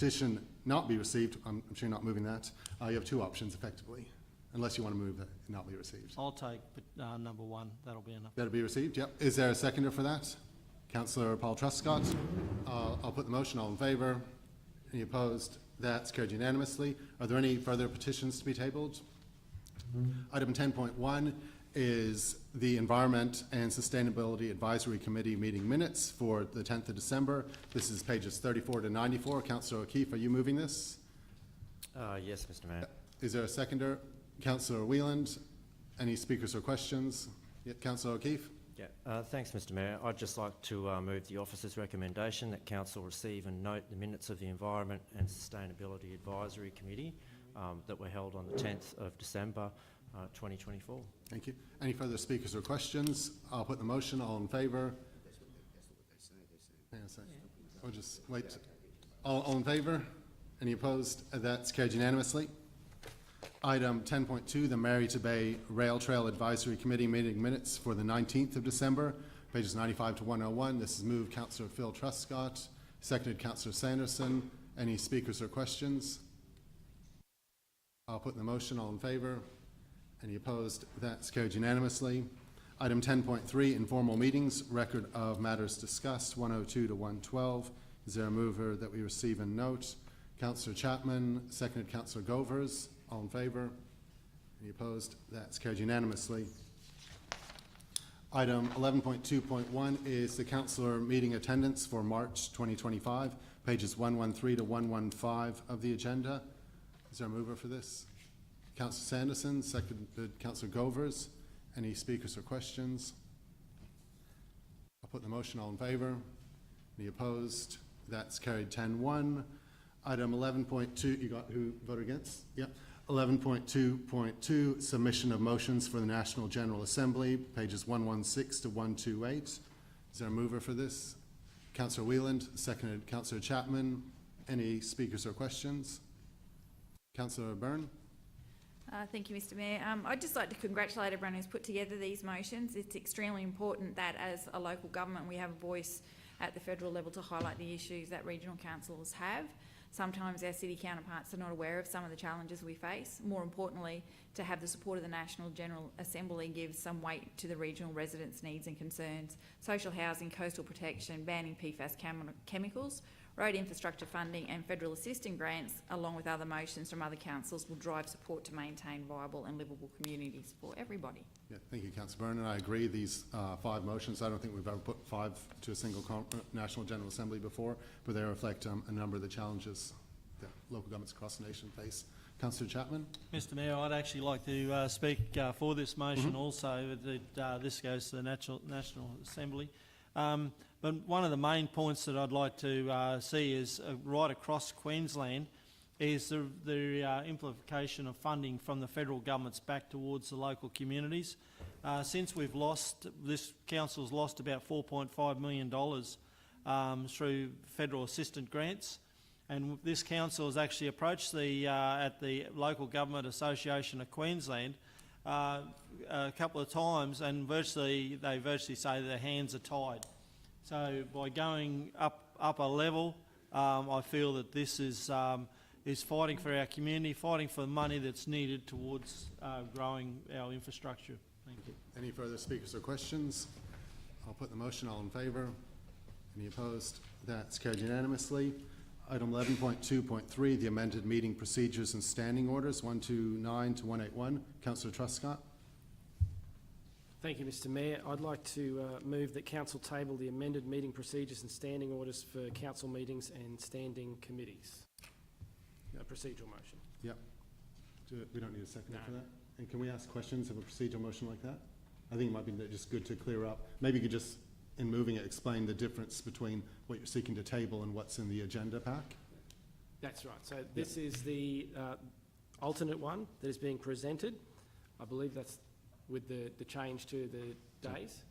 petition not be received, I'm sure you're not moving that, you have two options effectively, unless you want to move that not be received. I'll take number one. That'll be enough. That'll be received, yep. Is there a seconder for that? Councillor Paul Truscott. I'll put the motion. All in favour? Any opposed? That's carried unanimously. Are there any further petitions to be tabled? Item 10.1 is the Environment and Sustainability Advisory Committee meeting minutes for the 10th of December. This is pages 34 to 94. Councillor O'Keefe, are you moving this? Yes, Mr. Mayor. Is there a seconder? Councillor Wheeland. Any speakers or questions? Yeah, Councillor O'Keefe. Yeah, thanks, Mr. Mayor. I'd just like to move the officer's recommendation that Council receive and note the minutes of the Environment and Sustainability Advisory Committee that were held on the 10th of December 2024. Thank you. Any further speakers or questions? I'll put the motion. All in favour? Hang on a second. We'll just wait. All in favour? Any opposed? That's carried unanimously. Item 10.2, the Mary to Bay Rail Trail Advisory Committee meeting minutes for the 19th of December, pages 95 to 101. This is moved Councillor Phil Truscott, seconded Councillor Sanderson. Any speakers or questions? I'll put the motion. All in favour? Any opposed? That's carried unanimously. Item 10.3, informal meetings, record of matters discussed, 102 to 112. Is there a mover that we receive and note? Councillor Chapman, seconded Councillor Govers. All in favour? Any opposed? That's carried unanimously. Item 11.2.1 is the councillor meeting attendance for March 2025, pages 113 to 115 of the agenda. Is there a mover for this? Councillor Sanderson, seconded Councillor Govers. Any speakers or questions? I'll put the motion. All in favour? Any opposed? That's carried 10-1. Item 11.2, you got who voted against? Yep. 11.2.2, submission of motions for the National General Assembly, pages 116 to 128. Is there a mover for this? Councillor Wheeland, seconded Councillor Chapman. Any speakers or questions? Councillor Byrne. Thank you, Mr. Mayor. I'd just like to congratulate everyone who's put together these motions. It's extremely important that as a local government we have a voice at the federal level to highlight the issues that regional councils have. Sometimes our city counterparts are not aware of some of the challenges we face. More importantly, to have the support of the National General Assembly gives some weight to the regional residents' needs and concerns. Social housing, coastal protection, banning PFAS chemicals, road infrastructure funding and federal assistance grants, along with other motions from other councils, will drive support to maintain viable and livable communities for everybody. Yeah, thank you, Councillor Byrne. And I agree, these 5 motions, I don't think we've ever put 5 to a single National General Assembly before, but they reflect a number of the challenges that local governments across the nation face. Councillor Chapman. Mr. Mayor, I'd actually like to speak for this motion also. This goes to the National Assembly. But one of the main points that I'd like to see is right across Queensland is the implication of funding from the federal governments back towards the local communities. Since we've lost, this council's lost about $4.5 million through federal assistance grants, and this council has actually approached at the Local Government Association of Queensland a couple of times, and they virtually say their hands are tied. So by going up a level, I feel that this is fighting for our community, fighting for the money that's needed towards growing our infrastructure. Thank you. Any further speakers or questions? I'll put the motion. All in favour? Any opposed? That's carried unanimously. Item 11.2.3, the amended meeting procedures and standing orders, 129 to 181. Councillor Truscott. Thank you, Mr. Mayor. I'd like to move that Council table the amended meeting procedures and standing orders for council meetings and standing committees. A procedural motion. Yep. We don't need a second for that. And can we ask questions of a procedural motion like that? I think it might be just good to clear up. Maybe you could just, in moving it, explain the difference between what you're seeking to table and what's in the agenda pack. That's right. So this is the alternate one that is being presented. I believe that's with the change to the days.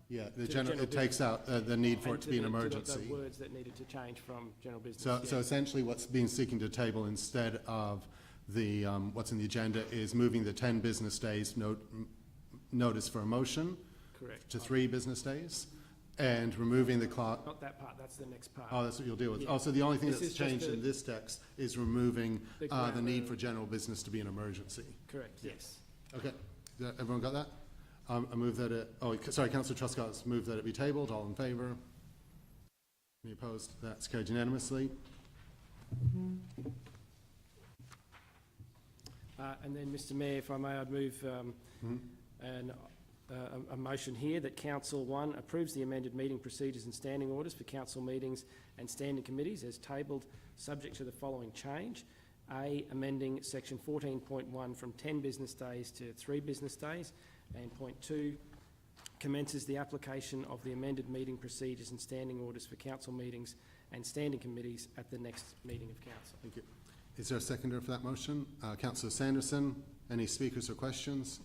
Yeah, it takes out the need for it to be an emergency. The words that needed to change from general business. So essentially what's being seeking to table instead of the what's in the agenda is moving the 10 business days notice for a motion. Correct. To 3 business days, and removing the clause. Not that part, that's the next part. Oh, that's what you'll deal with. Yeah. Oh, so the only thing This that's is just changed the- in this text is removing The the need grammar. for general business to be an emergency. Correct, yes. Okay, everyone got that? I move that it, sorry, Councillor Truscott's moved that it be tabled. All in favour? Any opposed? That's carried unanimously. And then, Mr Mayor, if I may, I'd move a motion here that Council 1 approves the amended meeting procedures and standing orders for council meetings and standing committees as tabled, subject to the following change. A, amending section 14.1 from 10 business days to 3 business days. And point 2, commences the application of the amended meeting procedures and standing orders for council meetings and standing committees at the next meeting of council. Thank you. Is there a seconder for that motion? Councillor Sanderson, any speakers or questions?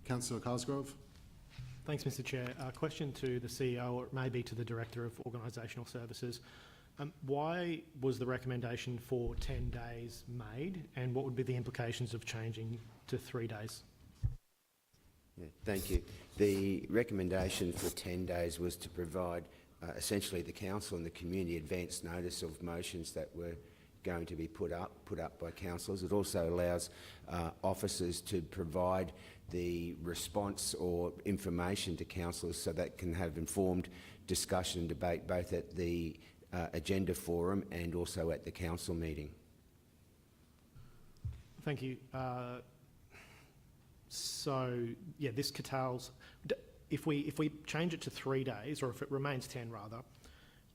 Councillor Cosgrove? Thanks, Mr Chair. Question to the CEO, or maybe to the Director of Organisational Services. Why was the recommendation for 10 days made, and what would be the implications of changing to 3 days? Yeah, thank you. The recommendation for 10 days was to provide essentially the council and the community advance notice of motions that were going to be put up by councillors. It also allows officers to provide the response or information to councillors so that can have informed discussion and debate both at the agenda forum and also at the council meeting. Thank you. So, yeah, this curtails... If we change it to 3 days, or if it remains 10 rather,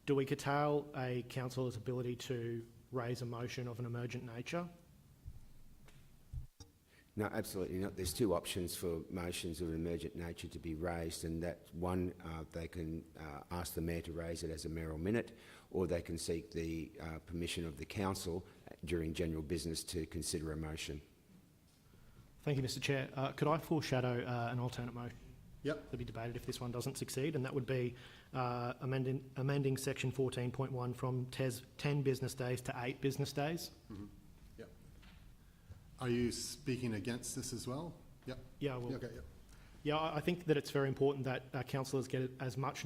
do we curtail a councillor's ability to raise a motion of an emergent nature? No, absolutely not. There's 2 options for motions of an emergent nature to be raised, and that one, they can ask the Mayor to raise it as a mayoral minute, or they can seek the permission of the council during general business to consider a motion. Thank you, Mr Chair. Could I foreshadow an alternate motion? Yep. To be debated if this one doesn't succeed, and that would be amending section 14.1 from 10 business days to 8 business days. Mm-hmm. Yep. Are you speaking against this as well? Yep. Yeah, well, Okay, yep. yeah, I think that it's very important that councillors get as much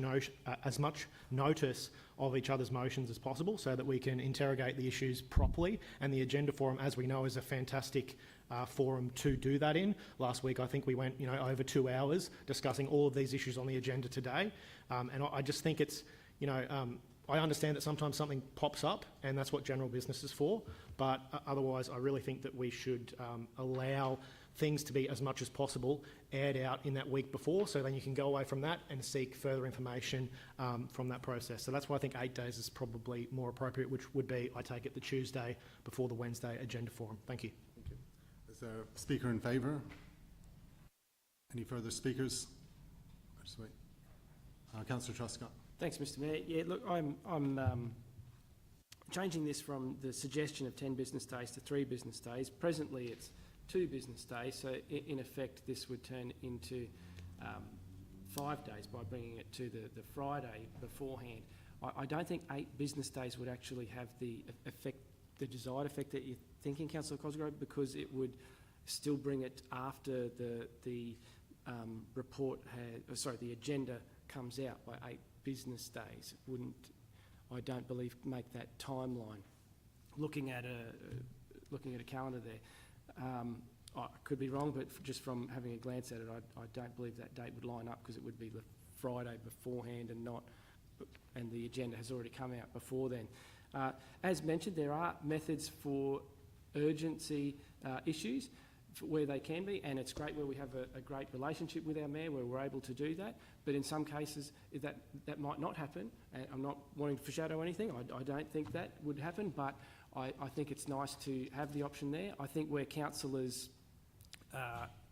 notice of each other's motions as possible, so that we can interrogate the issues properly. And the agenda forum, as we know, is a fantastic forum to do that in. Last week, I think we went, over 2 hours discussing all of these issues on the agenda today. And I just think it's, I understand that sometimes something pops up, and that's what general business is for. But otherwise, I really think that we should allow things to be, as much as possible, aired out in that week before, so then you can go away from that and seek further information from that process. So that's why I think 8 days is probably more appropriate, which would be, I take it, the Tuesday before the Wednesday agenda forum. Thank you. Thank you. Is there a speaker in favour? Any further speakers? I'll just wait. Councillor Truscott. Thanks, Mr Mayor. Yeah, look, I'm changing this from the suggestion of 10 business days to 3 business days. Presently, it's 2 business days, so in effect, this would turn into 5 days by bringing it to the Friday beforehand. I don't think 8 business days would actually have the effect, the desired effect that you're thinking, Councillor Cosgrove, because it would still bring it after the report the agenda comes out by 8 business days. It wouldn't, I don't believe, make that timeline. Looking at a calendar there, I could be wrong, but just from having a glance at it, I don't believe that date would line up, because it would be the Friday beforehand and the agenda has already come out before then. As mentioned, there are methods for urgency issues where they can be, and it's great where we have a great relationship with our Mayor where we're able to do that, but in some cases that might not happen, and I'm not wanting to foreshadow anything. I don't think that would happen, but I think it's nice to have the option there. I think where councillors,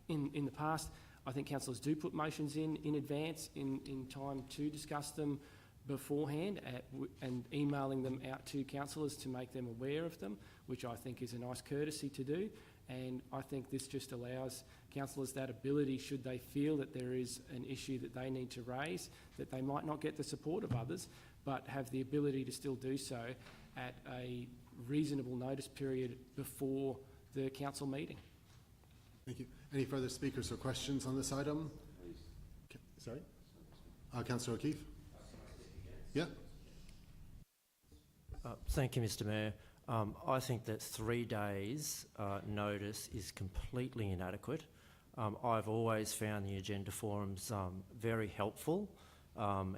in the past, I think councillors do put motions in advance, in time to discuss them beforehand, and emailing them out to councillors to make them aware of them, which I think is a nice courtesy to do. And I think this just allows councillors that ability, should they feel that there is an issue that they need to raise, that they might not get the support of others, but have the ability to still do so at a reasonable notice period before the council meeting. Thank you. Any further speakers or questions on this item? Sorry? Councillor O'Keefe? Yeah? Thank you, Mr Mayor. I think that 3 days notice is completely inadequate. I've always found the agenda forums very helpful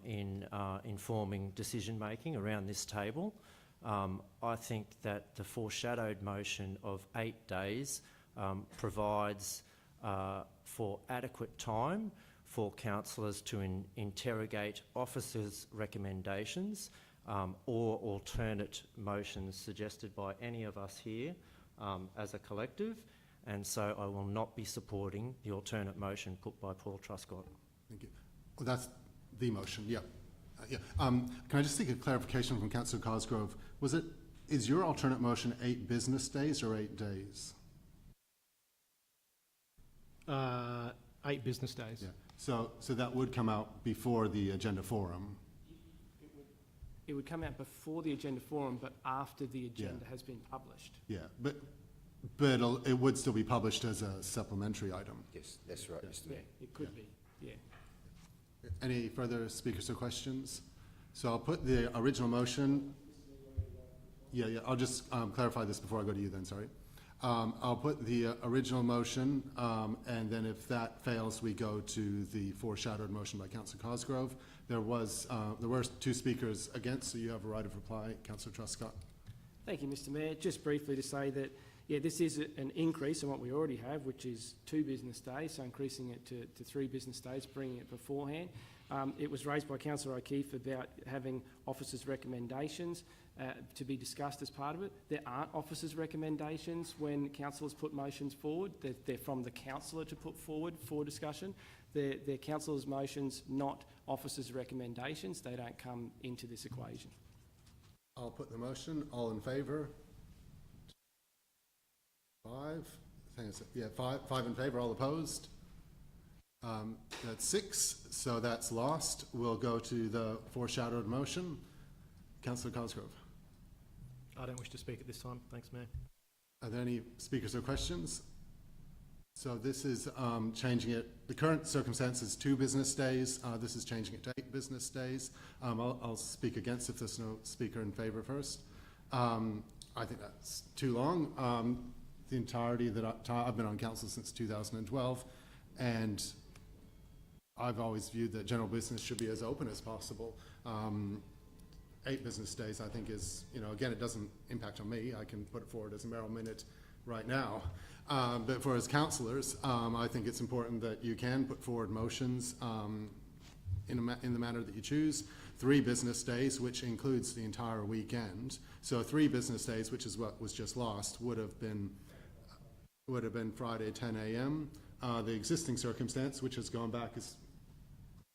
in informing decision-making around this table. I think that the foreshadowed motion of 8 days provides for adequate time for councillors to interrogate officers' recommendations or alternate motions suggested by any of us here as a collective, and so I will not be supporting the alternate motion put by Paul Truscott. Thank you. Well, that's the motion, yeah. Yeah. Can I just seek a clarification from Councillor Cosgrove? Is your alternate motion 8 business days or 8 days? 8 business days. Yeah. So that would come out before the agenda forum. It would come out before the agenda forum, but after the agenda has been published. Yeah, but it would still be published as a supplementary item. Yes, that's right, Mr Yeah, Mayor. it could be, yeah. Any further speakers or questions? So I'll put the original motion. Yeah, I'll just clarify this before I go to you then, sorry. I'll put the original motion, and then if that fails, we go to the foreshadowed motion by Councillor Cosgrove. There were 2 speakers against, so you have a right of reply. Councillor Truscott. Thank you, Mr Mayor. Just briefly to say that, yeah, this is an increase on what we already have, which is 2 business days, so increasing it to 3 business days, bringing it beforehand. It was raised by Councillor O'Keefe about having officers' recommendations to be discussed as part of it. There aren't officers' recommendations when councillors put motions forward. They're from the councillor to put forward for discussion. They're councillors' motions, not officers' recommendations. They don't come into this equation. I'll put the motion. All in favour? 5. I think it's, yeah, 5 in favour. All opposed? That's 6. So that's lost. We'll go to the foreshadowed motion. Councillor Cosgrove. I don't wish to speak at this time. Thanks, Mayor. Are there any speakers or questions? So this is changing it. The current circumstance is 2 business days. This is changing it to 8 business days. I'll speak against if there's no speaker in favour first. I think that's too long. The entirety that I've been on council since 2012, and I've always viewed that general business should be as open as possible. 8 business days, I think, is, again, it doesn't impact on me. I can put it forward as a mayoral minute right now. But for as councillors, I think it's important that you can put forward motions in the manner that you choose. 3 business days, which includes the entire weekend. So 3 business days, which is what was just lost, would have been Friday 10 a.m. The existing circumstance, which has gone back as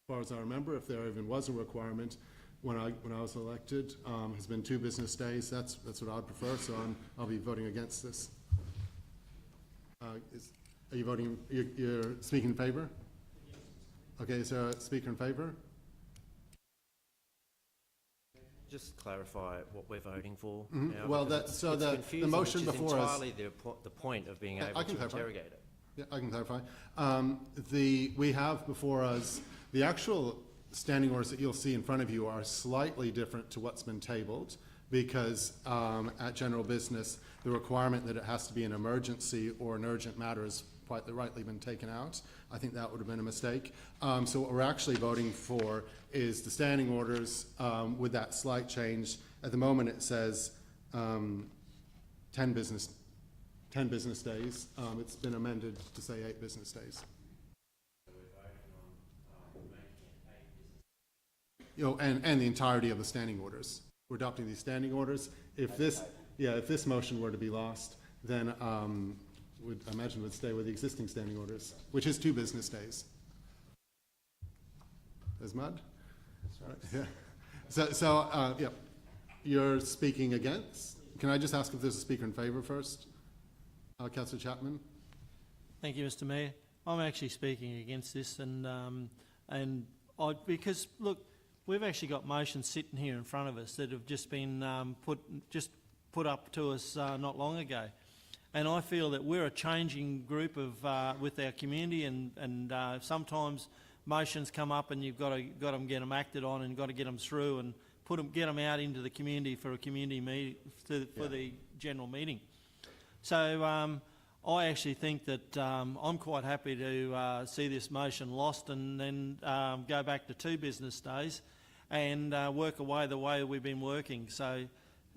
far as I remember, if there even was a requirement when I was elected, has been 2 business days. That's what I'd prefer. So I'll be voting against this. Are you voting? You're speaking in favour? Okay. Is there a speaker in favour? Just clarify what we're voting for. Mm-hmm. Now, well, because the motion which is before us. entirely the point of being able to interrogate it. Yeah, I can clarify. We have before us the actual standing orders that you'll see in front of you are slightly different to what's been tabled, because at general business, the requirement that it has to be an emergency or an urgent matter has quite rightly been taken out. I think that would have been a mistake. So what we're actually voting for is the standing orders with that slight change. At the moment, it says 10 business days. It's been amended to say 8 business days. And the entirety of the standing orders. We're adopting these standing orders. If this motion were to be lost, then I imagine would stay with the existing standing orders, which is 2 business days. There's mud? That's right. Yeah. So yeah, you're speaking against. Can I just ask if there's a speaker in favour first? Councillor Chapman. Thank you, Mr Mayor. I'm actually speaking against this, because look, we've actually got motions sitting here in front of us that have just been put up to us not long ago, and I feel that we're a changing group of with our community, and sometimes motions come up and you've got to get them acted on and got to get them through, get them out into the community for a community meeting, for the general meeting. So I actually think that I'm quite happy to see this motion lost and then go back to 2 business days and work away the way we've been working. So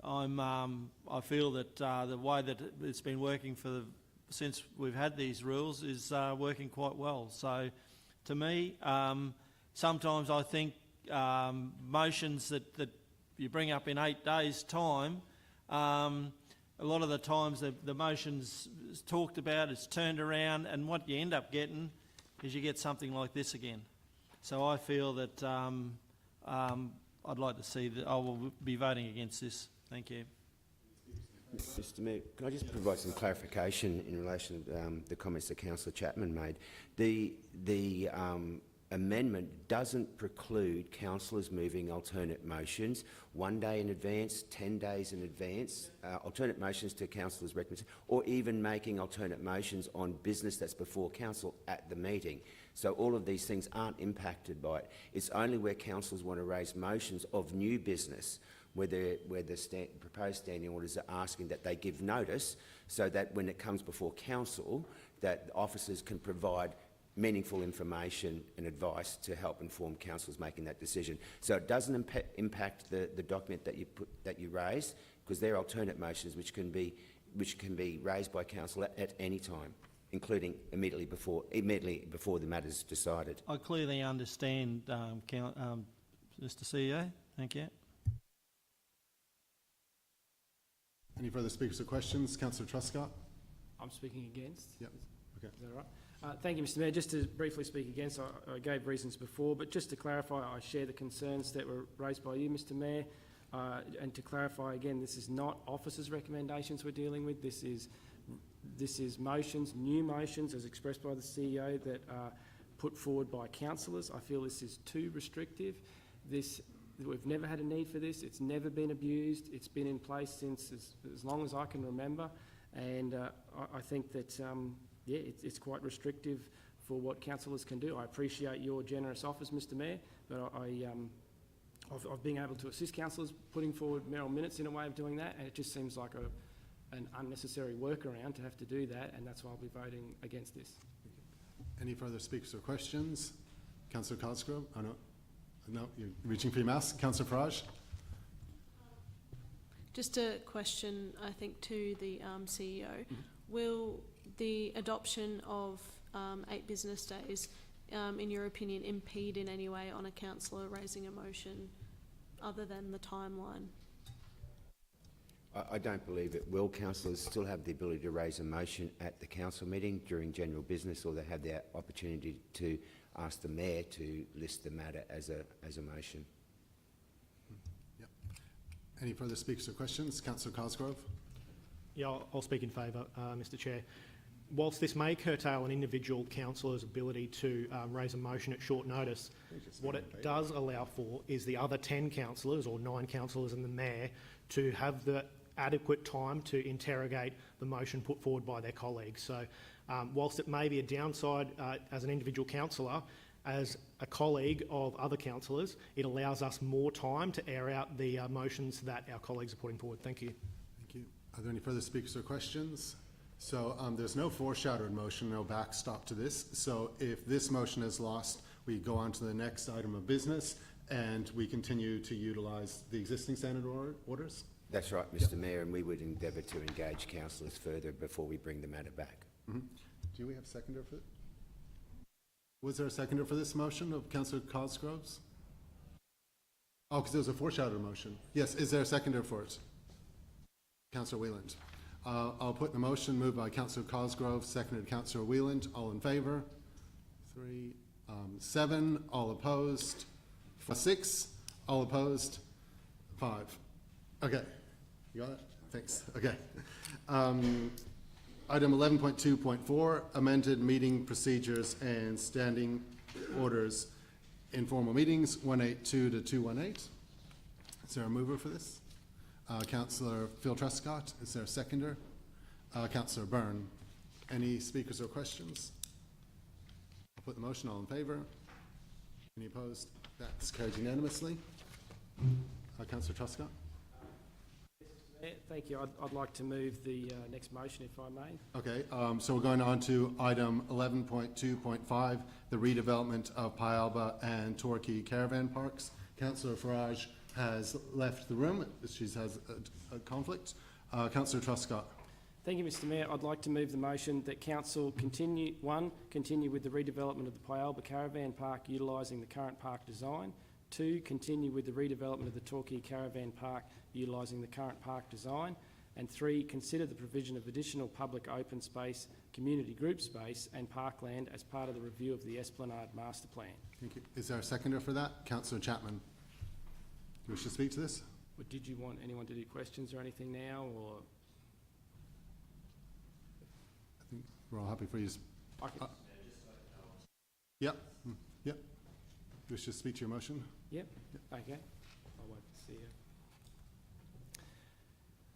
I feel that the way that it's been working since we've had these rules is working quite well. So to me, sometimes I think motions that you bring up in 8 days' time, a lot of the times the motion's talked about, it's turned around, and what you end up getting is you get something like this again. So I feel that I'd like to see that I will be voting against this. Thank you. Mr Mayor, can I just provide some clarification in relation to the comments that Councillor Chapman made? The amendment doesn't preclude councillors moving alternate motions 1 day in advance, 10 days in advance, alternate motions to councillors' recommendations, or even making alternate motions on business that's before council at the meeting. So all of these things aren't impacted by it. It's only where councillors want to raise motions of new business where the proposed standing orders are asking that they give notice so that when it comes before council, that officers can provide meaningful information and advice to help inform councillors making that decision. So it doesn't impact the document that you raise, because they're alternate motions which can be raised by council at any time, including immediately before the matter's decided. I clearly understand, Mr. CEO. Thank you. Any further speakers or questions? Councillor Truscott? I'm speaking against. Yep. Okay. Is that all right? Thank you, Mr Mayor. Just to briefly speak against, I gave reasons before, but just to clarify, I share the concerns that were raised by you, Mr Mayor. And to clarify again, this is not officers' recommendations we're dealing with. This is motions, new motions, as expressed by the CEO, that are put forward by councillors. I feel this is too restrictive. We've never had a need for this. It's never been abused. It's been in place since as long as I can remember. And I think that, it's quite restrictive for what councillors can do. I appreciate your generous offers, Mr Mayor, but I've been able to assist councillors putting forward mayoral minutes in a way of doing that, and it just seems like an unnecessary workaround to have to do that, and that's why I'll be voting against this. Any further speakers or questions? Councillor Cosgrove? Oh, no. No, you're reaching for your mouse. Councillor Farage? Just a question, I think, to the CEO. Will the adoption of 8 business days, in your opinion, impede in any way on a councillor raising a motion other than the timeline? I don't believe it will. Councillors still have the ability to raise a motion at the council meeting during general business, or they have the opportunity to ask the mayor to list the matter as a motion. Yep. Any further speakers or questions? Councillor Cosgrove? Yeah, I'll speak in favour, Mr Chair. Whilst this may curtail an individual councillor's ability to raise a motion at short notice, what it does allow for is the other 10 councillors or 9 councillors and the mayor to have the adequate time to interrogate the motion put forward by their colleagues. So whilst it may be a downside as an individual councillor, as a colleague of other councillors, it allows us more time to air out the motions that our colleagues are putting forward. Thank you. Thank you. Are there any further speakers or questions? So there's no foreshadowed motion, no backstop to this. So if this motion is lost, we go on to the next item of business and we continue to utilise the existing standard orders? That's right, Mr Mayor, and we would endeavour to engage councillors further before we bring the matter back. Do we have a seconder for it? Was there a seconder for this motion of Councillor Cosgrove's? Oh, because there was a foreshadowed motion. Yes, is there a seconder for it? Councillor Wheeland. I'll put the motion moved by Councillor Cosgrove, seconded Councillor Wheeland. All in favour? 3, 7. All opposed? 6. All opposed? 5. Okay. You got it? Thanks. Okay. Item 11.2.4, amended meeting procedures and standing orders, informal meetings, 182 to 218. Is there a mover for this? Councillor Phil Truscott. Is there a seconder? Councillor Byrne. Any speakers or questions? I'll put the motion. All in favour? Any opposed? That's carried unanimously. Councillor Truscott? Thank you. I'd like to move the next motion, if I may. Okay, so we're going on to item 11.2.5, the redevelopment of Pyalba and Torquay Caravan Parks. Councillor Farage has left the room. She has a conflict. Councillor Truscott. Thank you, Mr Mayor. I'd like to move the motion that Council continue with the redevelopment of the Pyalba Caravan Park utilising the current park design. 2, continue with the redevelopment of the Torquay Caravan Park utilising the current park design. And 3, consider the provision of additional public open space, community group space and parkland as part of the review of the Esplanade Master Plan. Thank you. Is there a seconder for that? Councillor Chapman. Do you wish to speak to this? Or did you want anyone to do questions or anything now, or...? I think we're all happy for you. I can, Yep. Yep. Do you wish to speak to your motion? Yep. Okay. I'll wait to see you.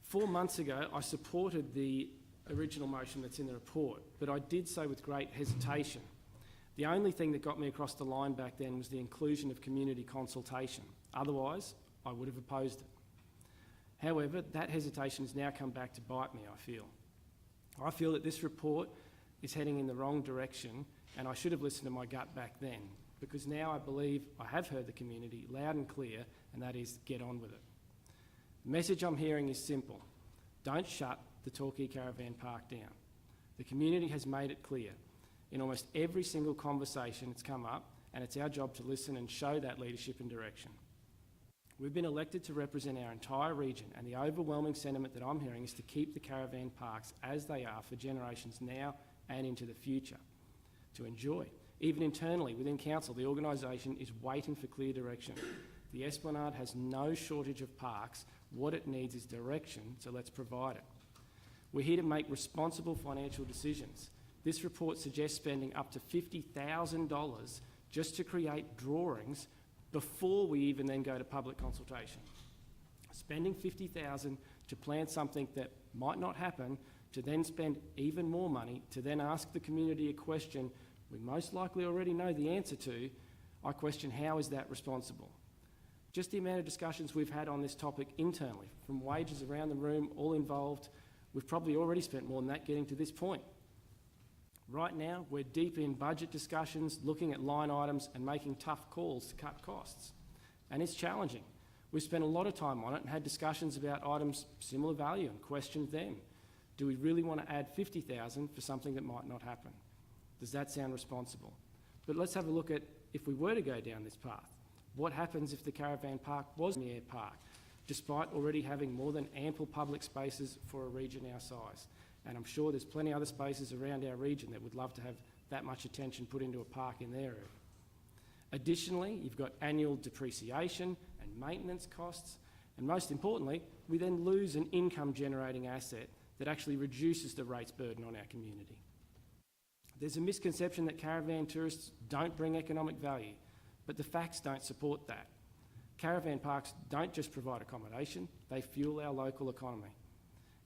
4 months ago, I supported the original motion that's in the report, but I did so with great hesitation. The only thing that got me across the line back then was the inclusion of community consultation. Otherwise, I would have opposed it. However, that hesitation has now come back to bite me, I feel. I feel that this report is heading in the wrong direction, and I should have listened to my gut back then, because now I believe I have heard the community loud and clear, and that is get on with it. The message I'm hearing is simple. Don't shut the Torquay Caravan Park down. The community has made it clear. In almost every single conversation it's come up, and it's our job to listen and show that leadership and direction. We've been elected to represent our entire region, and the overwhelming sentiment that I'm hearing is to keep the caravan parks as they are for generations now and into the future, to enjoy. Even internally, within council, the organisation is waiting for clear direction. The Esplanade has no shortage of parks. What it needs is direction, so let's provide it. We're here to make responsible financial decisions. This report suggests spending up to $50,000 just to create drawings before we even then go to public consultation. Spending $50,000 to plan something that might not happen, to then spend even more money, to then ask the community a question we most likely already know the answer to, I question how is that responsible? Just the amount of discussions we've had on this topic internally, from wages around the room, all involved, we've probably already spent more than that getting to this point. Right now, we're deep in budget discussions, looking at line items and making tough calls to cut costs. And it's challenging. We've spent a lot of time on it and had discussions about items similar value and questioned them. Do we really want to add $50,000 for something that might not happen? Does that sound responsible? But let's have a look at if we were to go down this path. What happens if the caravan park was an air park, despite already having more than ample public spaces for a region our size? And I'm sure there's plenty of other spaces around our region that would love to have that much attention put into a park in their area. Additionally, you've got annual depreciation and maintenance costs, and most importantly, we then lose an income-generating asset that actually reduces the rates burden on our community. There's a misconception that caravan tourists don't bring economic value, but the facts don't support that. Caravan parks don't just provide accommodation, they fuel our local economy.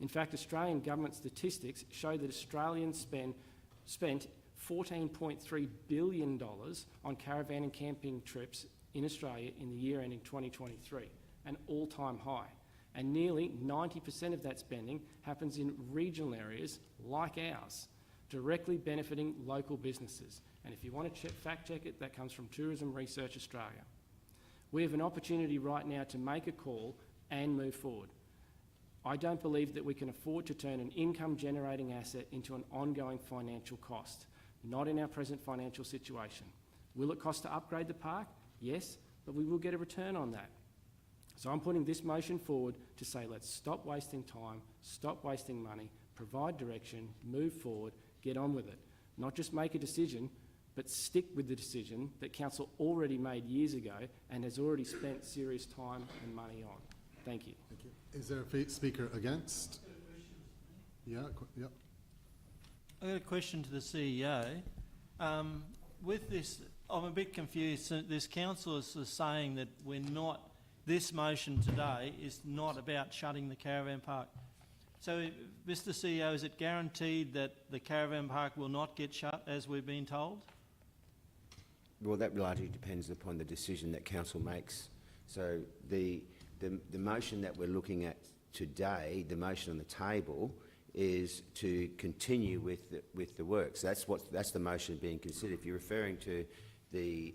In fact, Australian government statistics show that Australians spent $14.3 billion on caravan and camping trips in Australia in the year ending 2023, an all-time high. And nearly 90% of that spending happens in regional areas like ours, directly benefiting local businesses. And if you want to fact check it, that comes from Tourism Research Australia. We have an opportunity right now to make a call and move forward. I don't believe that we can afford to turn an income-generating asset into an ongoing financial cost, not in our present financial situation. Will it cost to upgrade the park? Yes, but we will get a return on that. So I'm putting this motion forward to say let's stop wasting time, stop wasting money, provide direction, move forward, get on with it. Not just make a decision, but stick with the decision that council already made years ago and has already spent serious time and money on. Thank you. Thank you. Is there a speaker against? Yeah, yep. I've got a question to the CEO. With this, I'm a bit confused. So this council is saying that we're not, this motion today is not about shutting the caravan park. So, Mr. CEO, is it guaranteed that the caravan park will not get shut, as we've been told? Well, that largely depends upon the decision that council makes. So the the motion that we're looking at today, the motion on the table, is to continue with the works. That's the motion being considered. If you're referring to the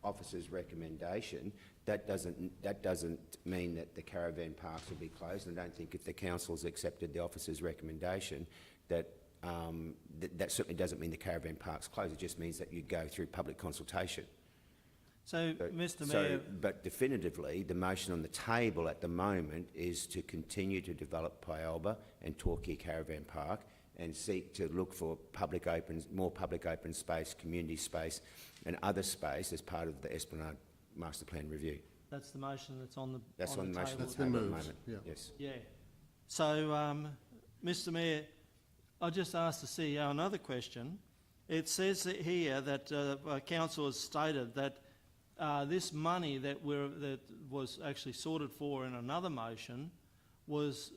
officer's recommendation, that doesn't mean that the caravan parks will be closed. And I don't think if the council's accepted the officer's recommendation that that certainly doesn't mean the caravan parks closed. It just means that you go through public consultation. So, Mr Mayor... But definitively, the motion on the table at the moment is to continue to develop Pyalba and Torquay Caravan Park and seek to look for more public open space, community space and other space as part of the Esplanade Master Plan review. That's the motion that's on the That's on the motion table. that's been moved. Yeah. Yes. Yeah. So, Mr Mayor, I just asked the CEO another question. It says here that council has stated that this money that was actually sorted for in another motion was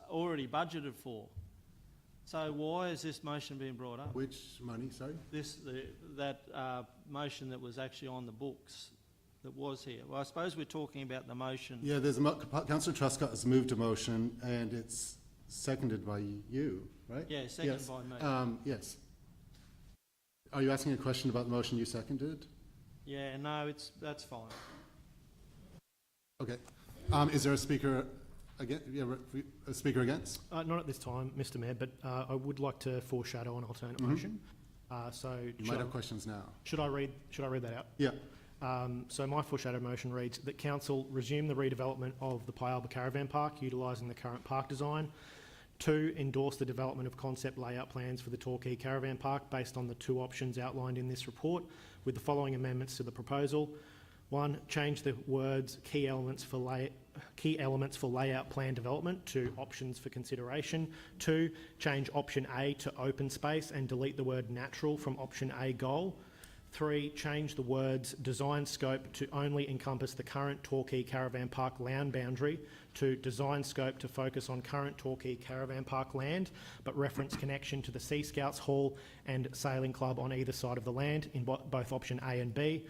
already budgeted for. So why is this motion being brought up? Which money, sorry? That motion that was actually on the books that was here. Well, I suppose we're talking about the motion. Yeah, there's Councillor Truscott has moved a motion and it's seconded by you, right? Yeah, seconded by me. Yes. Are you asking a question about the motion you seconded? Yeah, no, that's fine. Okay. Is there a speaker against? Yeah, a speaker against? Not at this time, Mr Mayor, but I would like to foreshadow an alternate motion. You might have questions now. Should I read that out? Yeah. So my foreshadow motion reads that council resume the redevelopment of the Pyalba Caravan Park utilising the current park design. 2, endorse the development of concept layout plans for the Torquay Caravan Park based on the 2 options outlined in this report with the following amendments to the proposal. 1, change the words key elements for layout plan development to options for consideration. 2, change option A to open space and delete the word natural from option A goal. 3, change the words design scope to only encompass the current Torquay Caravan Park land boundary to design scope to focus on current Torquay Caravan Park land, but reference connection to the Sea Scouts Hall and Sailing Club on either side of the land in both option A and B.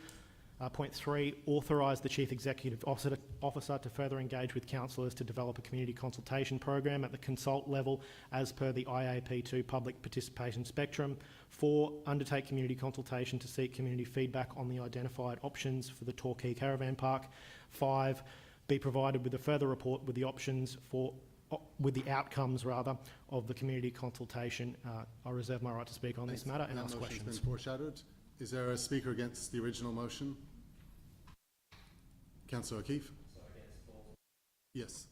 Point 3, authorise the Chief Executive Officer to further engage with councillors to develop a community consultation program at the consult level as per the IAP2 public participation spectrum. 4, undertake community consultation to seek community feedback on the identified options for the Torquay Caravan Park. 5, be provided with a further report with the outcomes of the community consultation. I reserve my right to speak on this matter and ask questions. That motion's been foreshadowed. Is there a speaker against the original motion? Councillor O'Keefe? Yes.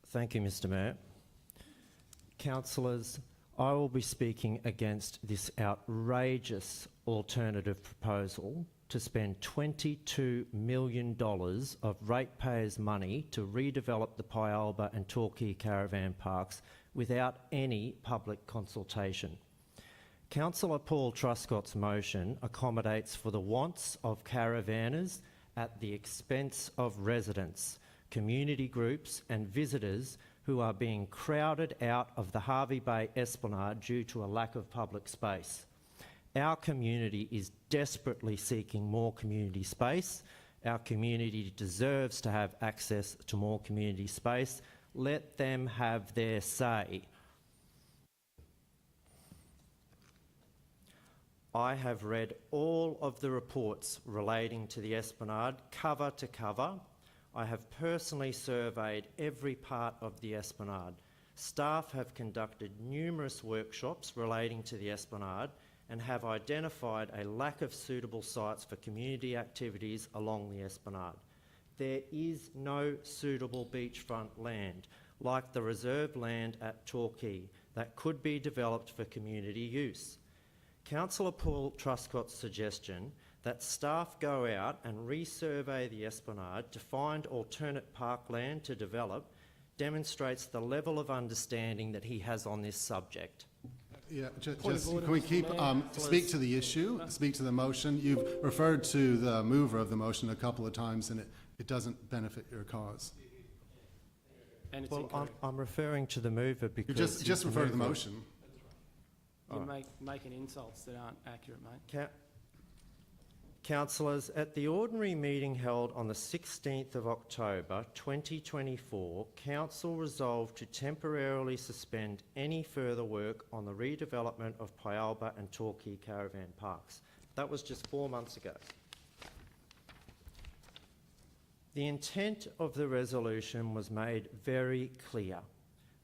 Thank you, Mr Mayor. Councillors, I will be speaking against this outrageous alternative proposal to spend $22 million of ratepayers' money to redevelop the Pyalba and Torquay caravan parks without any public consultation. Councillor Paul Truscott's motion accommodates for the wants of caravanners at the expense of residents, community groups and visitors who are being crowded out of the Hervey Bay Esplanade due to a lack of public space. Our community is desperately seeking more community space. Our community deserves to have access to more community space. Let them have their say. I have read all of the reports relating to the Esplanade, cover to cover. I have personally surveyed every part of the Esplanade. Staff have conducted numerous workshops relating to the Esplanade and have identified a lack of suitable sites for community activities along the Esplanade. There is no suitable beachfront land, like the reserved land at Torquay, that could be developed for community use. Councillor Paul Truscott's suggestion that staff go out and resurvey the Esplanade to find alternate parkland to develop demonstrates the level of understanding that he has on this subject. Yeah, can we keep, speak to the issue, speak to the motion? You've referred to the mover of the motion a couple of times and it doesn't benefit your cause. And it's Well, I'm referring to the mover because... You just refer to the motion. You're making insults that aren't accurate, mate. Councillors, at the ordinary meeting held on the 16th of October 2024, Council resolved to temporarily suspend any further work on the redevelopment of Pyalba and Torquay Caravan Parks. That was just 4 months ago. The intent of the resolution was made very clear,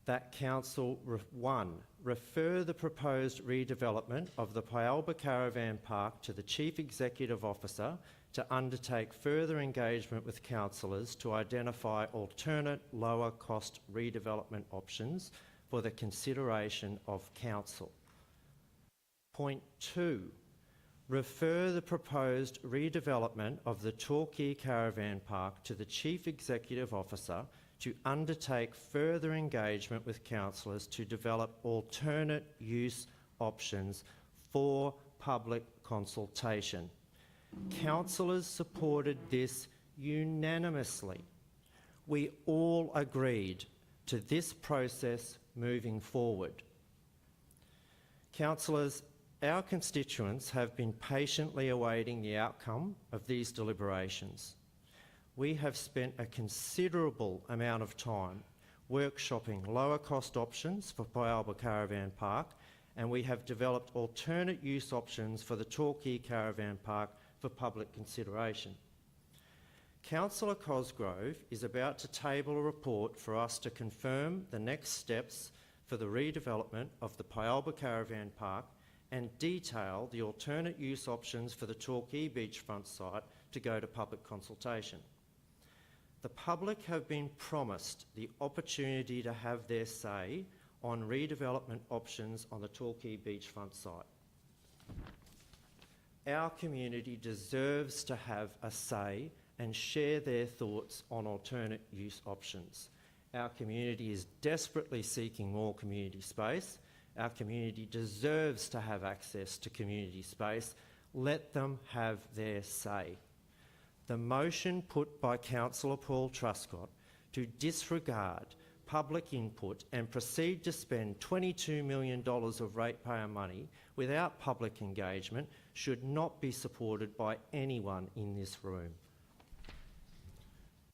that Council, one, refer the proposed redevelopment of the Pyalba Caravan Park to the Chief Executive Officer to undertake further engagement with councillors to identify alternate lower cost redevelopment options for the consideration of Council. Point 2, refer the proposed redevelopment of the Torquay Caravan Park to the Chief Executive Officer to undertake further engagement with councillors to develop alternate use options for public consultation. Councillors supported this unanimously. We all agreed to this process moving forward. Councillors, our constituents have been patiently awaiting the outcome of these deliberations. We have spent a considerable amount of time workshopping lower cost options for Pyalba Caravan Park, and we have developed alternate use options for the Torquay Caravan Park for public consideration. Councillor Cosgrove is about to table a report for us to confirm the next steps for the redevelopment of the Pyalba Caravan Park and detail the alternate use options for the Torquay beachfront site to go to public consultation. The public have been promised the opportunity to have their say on redevelopment options on the Torquay beachfront site. Our community deserves to have a say and share their thoughts on alternate use options. Our community is desperately seeking more community space. Our community deserves to have access to community space. Let them have their say. The motion put by Councillor Paul Truscott to disregard public input and proceed to spend $22 million of ratepayer money without public engagement should not be supported by anyone in this room.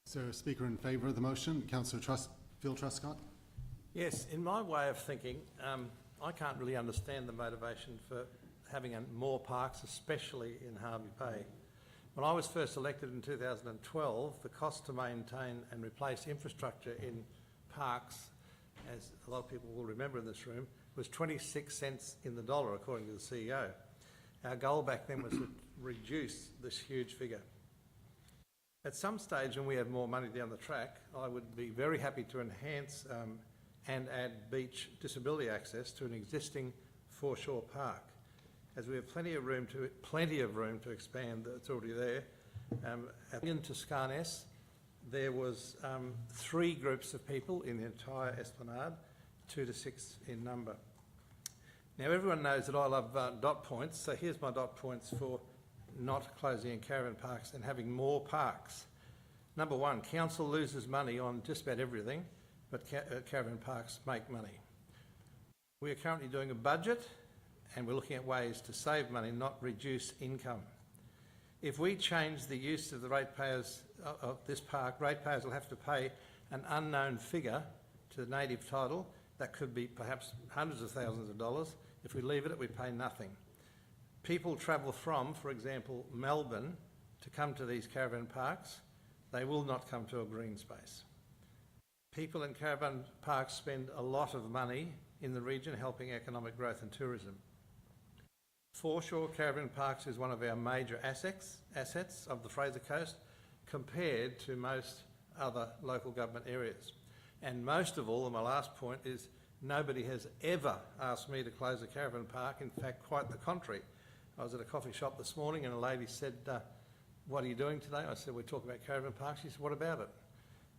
Is there a speaker in favour of the motion? Councillor Phil Truscott. Yes, in my way of thinking, I can't really understand the motivation for having more parks, especially in Harvey Bay. When I was first elected in 2012, the cost to maintain and replace infrastructure in parks, as a lot of people will remember in this room, was 26 cents in the dollar, according to the CEO. Our goal back then was to reduce this huge figure. At some stage, when we have more money down the track, I would be very happy to enhance and add beach disability access to an existing foreshore park, as we have plenty of room to expand that's already there. In Toscanes, there was 3 groups of people in the entire Esplanade, 2 to 6 in number. Now everyone knows that I love dot points, so here's my dot points for not closing in caravan parks and having more parks. Number 1, council loses money on just about everything, but caravan parks make money. We are currently doing a budget and we're looking at ways to save money, not reduce income. If we change the use of the ratepayers of this park, ratepayers will have to pay an unknown figure to the native title. That could be perhaps hundreds of thousands of dollars. If we leave it, we pay nothing. People travel from, for example, Melbourne to come to these caravan parks. They will not come to a green space. People in caravan parks spend a lot of money in the region helping economic growth and tourism. Foreshore caravan parks is one of our major assets of the Fraser coast compared to most other local government areas. And most of all, and my last point is, nobody has ever asked me to close a caravan park. In fact, quite the contrary. I was at a coffee shop this morning and a lady said, what are you doing today? I said, we're talking about caravan parks. She said, what about it?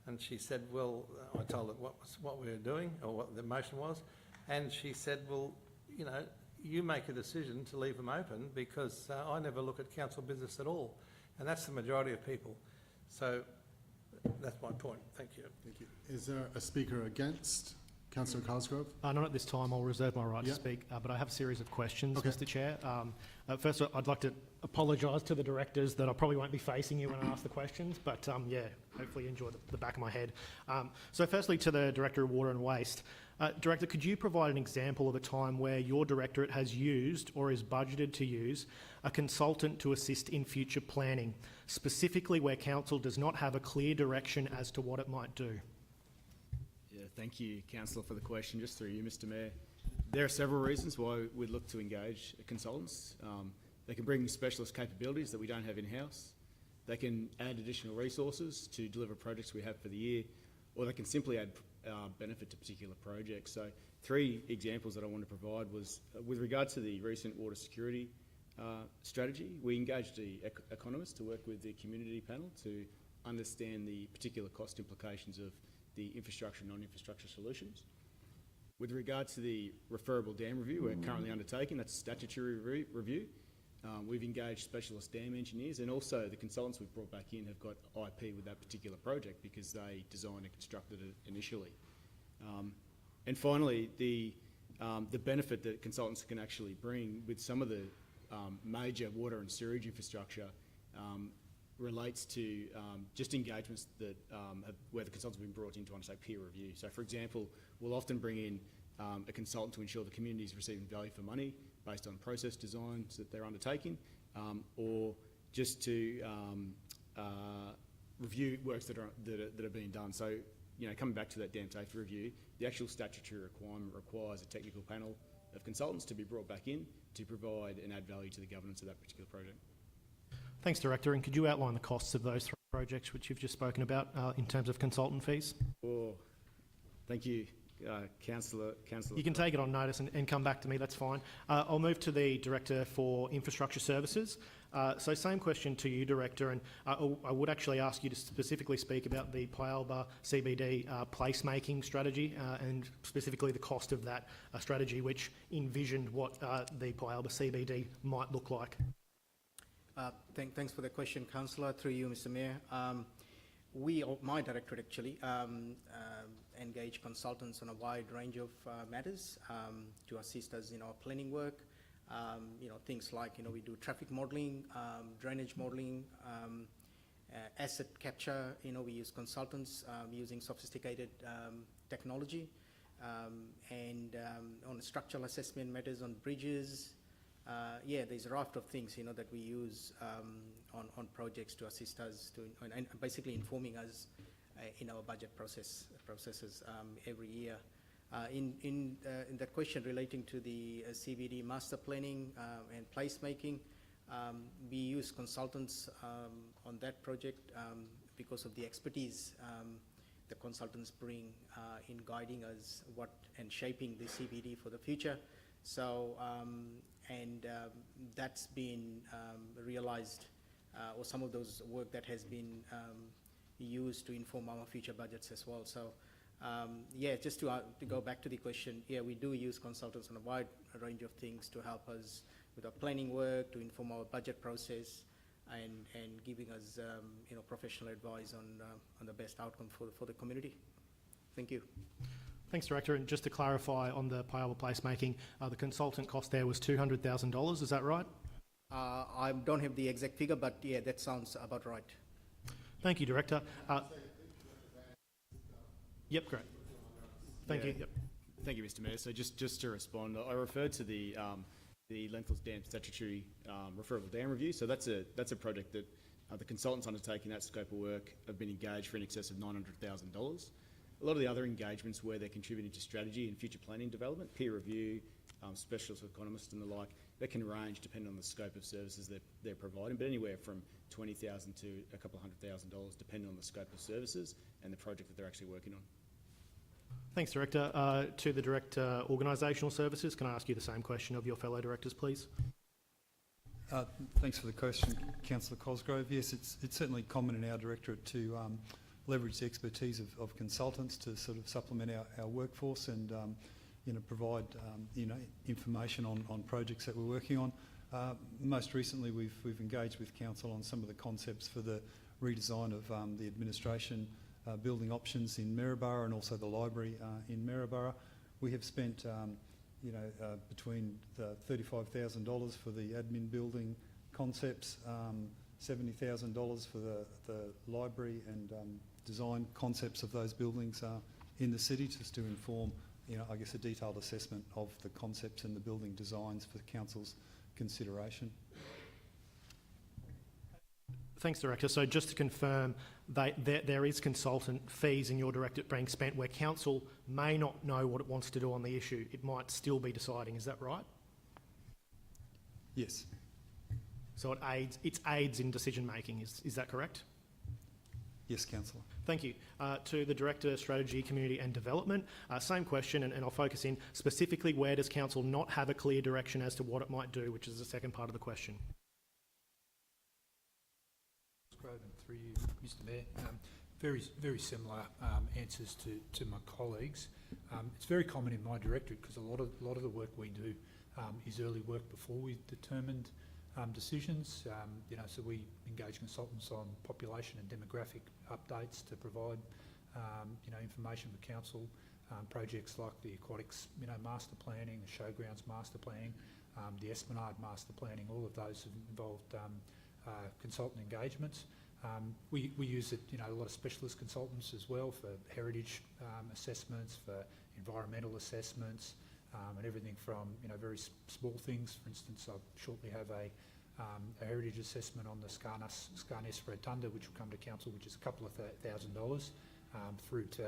And she said, well, I told her what we were doing or what the motion was. And she said, well, you know, you make a decision to leave them open because I never look at council business at all. And that's the majority of people. So that's my point. Thank you. Thank you. Is there a speaker against Councillor Cosgrove? Not at this time. I'll reserve my right Yeah. to speak, but I have a series of questions, Okay. Mr. Chair. First, I'd like to apologise to the directors that I probably won't be facing you when I ask the questions, but yeah, hopefully you enjoy the back of my head. So firstly, to the Director of Water and Waste. Director, could you provide an example of a time where your directorate has used or is budgeted to use a consultant to assist in future planning, specifically where council does not have a clear direction as to what it might do? Yeah, thank you, Councillor, for the question. Just through you, Mr. Mayor. There are several reasons why we'd look to engage consultants. They can bring specialist capabilities that we don't have in-house. They can add additional resources to deliver projects we have for the year, or they can simply add benefit to particular projects. So 3 examples that I want to provide was, with regard to the recent water security strategy, we engaged the economist to work with the community panel to understand the particular cost implications of the infrastructure and non-infrastructure solutions. With regard to the referable dam review we're currently undertaking, that's a statutory review. We've engaged specialist dam engineers, and also the consultants we've brought back in have got IP with that particular project because they designed and constructed it initially. And finally, the benefit that consultants can actually bring with some of the major water and sewage infrastructure relates to just engagements that where the consultants have been brought in to undertake peer review. So, for example, we'll often bring in a consultant to ensure the community is receiving value for money based on process designs that they're undertaking, or just to review works that are being done. So, you know, coming back to that dam safety review, the actual statutory requirement requires a technical panel of consultants to be brought back in to provide and add value to the governance of that particular project. Thanks, Director. And could you outline the costs of those 3 projects which you've just spoken about in terms of consultant fees? Oh, thank you, Councillor. You can take it on notice and come back to me, that's fine. I'll move to the Director for Infrastructure Services. So same question to you, Director, and I would actually ask you to specifically speak about the Pyalba CBD placemaking strategy and specifically the cost of that strategy, which envisioned what the Pyalba CBD might look like. Thanks for the question, Councillor. Through you, Mr. Mayor. My directorate actually engage consultants on a wide range of matters to assist us in our planning work. Things like, we do traffic modelling, drainage modelling, asset capture. We use consultants using sophisticated technology, and on structural assessment matters on bridges. There's a raft of things, that we use on projects to assist us and basically informing us in our budget processes every year. In that question relating to the CBD master planning and placemaking, we use consultants on that project because of the expertise the consultants bring in guiding us and shaping the CBD for the future. So, that's been realised, or some of those work that has been used to inform our future budgets as well. So, just to go back to the question, we do use consultants on a wide range of things to help us with our planning work, to inform our budget process, and giving us professional advice on the best outcome for the community. Thank you. Thanks, Director. And just to clarify on the Pyalba placemaking, the consultant cost there was $200,000, is that right? I don't have the exact figure, but that sounds about right. Thank you, Director. Yep, great. Thank you. Yep. Thank you, Mr. Mayor. So just to respond, I referred to the Lentils Dam statutory referable dam review. So that's a project that the consultants undertaking that scope of work have been engaged for in excess of $900,000. A lot of the other engagements where they're contributing to strategy and future planning development, peer review, specialist economists and the like, that can range depending on the scope of services that they're providing, but anywhere from $20,000 to a couple of $100,000 depending on the scope of services and the project that they're actually working on. Thanks, Director. To the Director, Organisational Services, can I ask you the same question of your fellow directors, please? Thanks for the question, Councillor Cosgrove. Yes, it's certainly common in our directorate to leverage the expertise of consultants to sort of supplement our workforce and provide information on projects that we're working on. Most recently, we've engaged with council on some of the concepts for the redesign of the administration building options in Maryborough and also the library in Maryborough. We have spent between $35,000 for the admin building concepts, $70,000 for the library and design concepts of those buildings in the city, just to inform, I guess, a detailed assessment of the concepts and the building designs for the council's consideration. Thanks, Director. So just to confirm, there is consultant fees in your directorate being spent where council may not know what it wants to do on the issue. It might still be deciding. Is that right? Yes. So it aids in decision making. Is that correct? Yes, Councillor. Thank you. To the Director, Strategy, Community and Development, same question, and I'll focus in specifically where does council not have a clear direction as to what it might do, which is the second part of the question. Through you, Mr. Mayor. Very similar answers to my colleagues. It's very common in my directorate because a lot of the work we do is early work before we've determined decisions. So we engage consultants on population and demographic updates to provide information for council. Projects like the aquatics, master planning, the showgrounds master planning, the Esplanade master planning. All of those have involved consultant engagements. We use it, a lot of specialist consultants as well for heritage assessments, for environmental assessments, and everything from very small things. For instance, I'll shortly have a heritage assessment on the Scarness Rotunda, which will come to council, which is a couple of $1,000, through to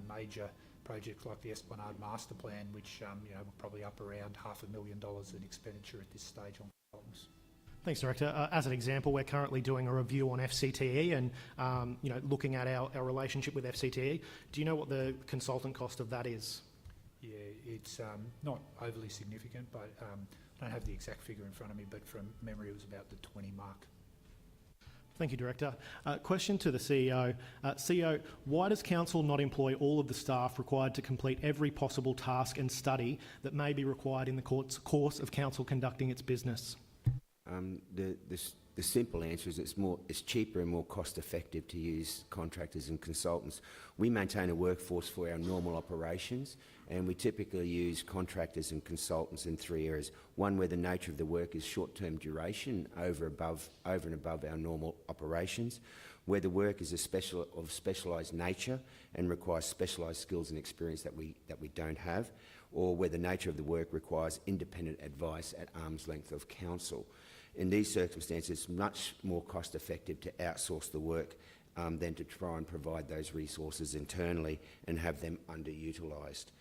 major projects like the Esplanade master plan, which we're probably up around $500,000 in expenditure at this stage on consultants. Thanks, Director. As an example, we're currently doing a review on FCTE and looking at our relationship with FCTE. Do you know what the consultant cost of that is? Yeah, it's not overly significant, but I don't have the exact figure in front of me, but from memory it was about the 20 mark. Thank you, Director. Question to the CEO. CEO, why does Council not employ all of the staff required to complete every possible task and study that may be required in the course of Council conducting its business? The simple answer is it's cheaper and more cost effective to use contractors and consultants. We maintain a workforce for our normal operations, and we typically use contractors and consultants in three areas. One, where the nature of the work is short-term duration over and above our normal operations, where the work is of specialised nature and requires specialised skills and experience that we don't have, or where the nature of the work requires independent advice at arm's length of council. In these circumstances, it's much more cost effective to outsource the work than to try and provide those resources internally and have them underutilised.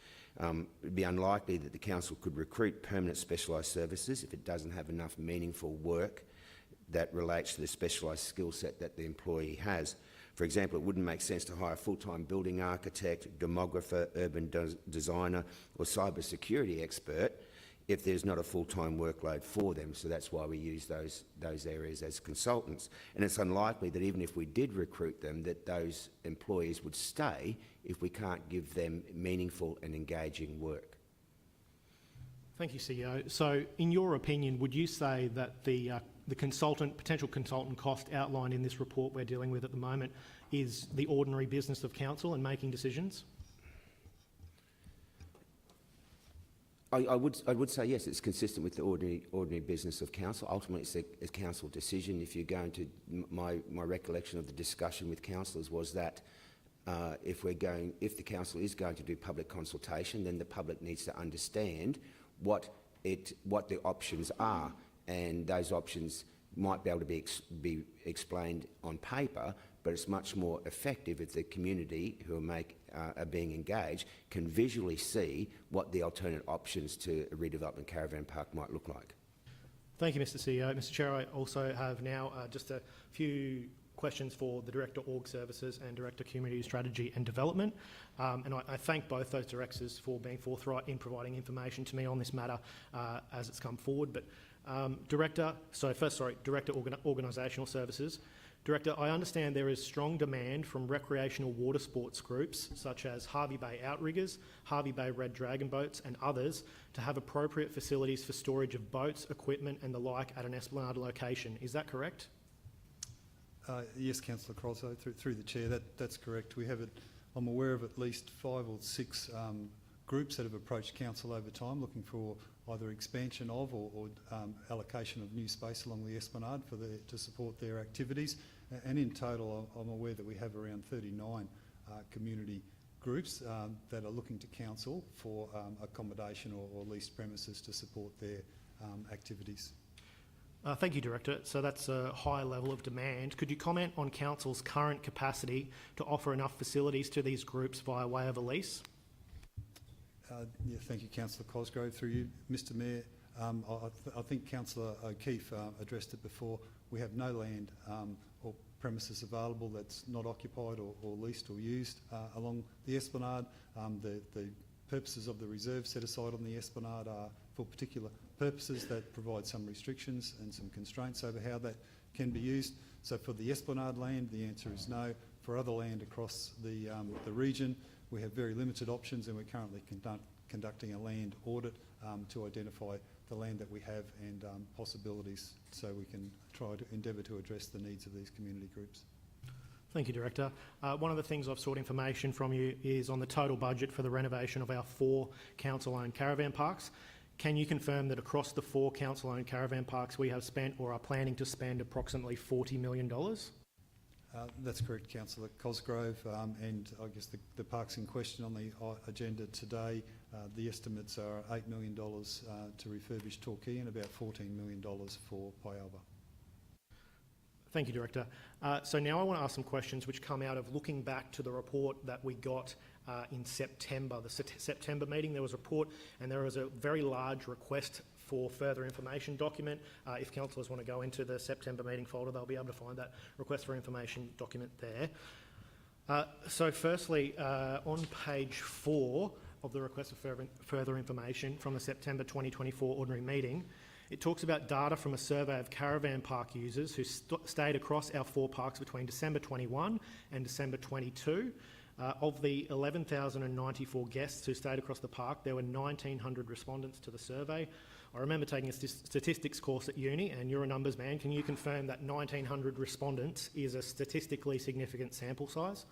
It would be unlikely that the council could recruit permanent specialised services if it doesn't have enough meaningful work that relates to the specialised skill set that the employee has. For example, it wouldn't make sense to hire a full-time building architect, demographer, urban designer or cybersecurity expert if there's not a full-time workload for them. So that's why we use those areas as consultants. And it's unlikely that even if we did recruit them, that those employees would stay if we can't give them meaningful and engaging work. Thank you, CEO. So in your opinion, would you say that the potential consultant cost outlined in this report we're dealing with at the moment is the ordinary business of council and making decisions? I would say yes, it's consistent with the ordinary business of council. Ultimately, it's a council decision. If you're going to, my recollection of the discussion with councillors was that if the council is going to do public consultation, then the public needs to understand what the options are, and those options might be able to be explained on paper, but it's much more effective if the community who are being engaged can visually see what the alternate options to a redevelopment caravan park might look like. Thank you, Mr. CEO. Mr. Chair, I also have now just a few questions for the Director Org Services and Director Community Strategy and Development. And I thank both those directors for being forthright in providing information to me on this matter as it's come forward. But Director Organisational Services. Director, I understand there is strong demand from recreational water sports groups such as Harvey Bay Outriggers, Harvey Bay Red Dragon Boats and others to have appropriate facilities for storage of boats, equipment and the like at an Esplanade location. Is that correct? Yes, Councillor Croslow, through the chair, that's correct. We have I'm aware of at least 5 or 6 groups that have approached council over time looking for either expansion of or allocation of new space along the Esplanade to support their activities. And in total, I'm aware that we have around 39 community groups that are looking to council for accommodation or leased premises to support their activities. Thank you, Director. So that's a high level of demand. Could you comment on Council's current capacity to offer enough facilities to these groups via way of a lease? Yeah, thank you, Councillor Cosgrove. Through you, Mr Mayor, I think Councillor O'Keefe addressed it before. We have no land or premises available that's not occupied or leased or used along the Esplanade. The purposes of the reserve set aside on the Esplanade are for particular purposes that provide some restrictions and some constraints over how that can be used. So for the Esplanade land, the answer is no. For other land across the region, we have very limited options, and we're currently conducting a land audit to identify the land that we have and possibilities, so we can try to endeavour to address the needs of these community groups. Thank you, Director. One of the things I've sought information from you is on the total budget for the renovation of our 4 council-owned caravan parks. Can you confirm that across the 4 council-owned caravan parks we have spent or are planning to spend approximately $40 million? That's correct, Councillor Cosgrove, and I guess the parks in question on the agenda today, the estimates are $8 million to refurbish Torquay and about $14 million for Pyalba. Thank you, Director. So now I want to ask some questions which come out of looking back to the report that we got in September. The September meeting, there was a report and there was a very large request for further information document. If councillors want to go into the September meeting folder, they'll be able to find that request for information document there. So firstly, on page 4 of the request for further information from the September 2024 ordinary meeting, it talks about data from a survey of caravan park users who stayed across our 4 parks between December 21 and December 22. Of the 11,094 guests who stayed across the park, there were 1,900 respondents to the survey. I remember taking a statistics course at uni, and you're a numbers man. Can you confirm that 1,900 respondents is a statistically significant sample size?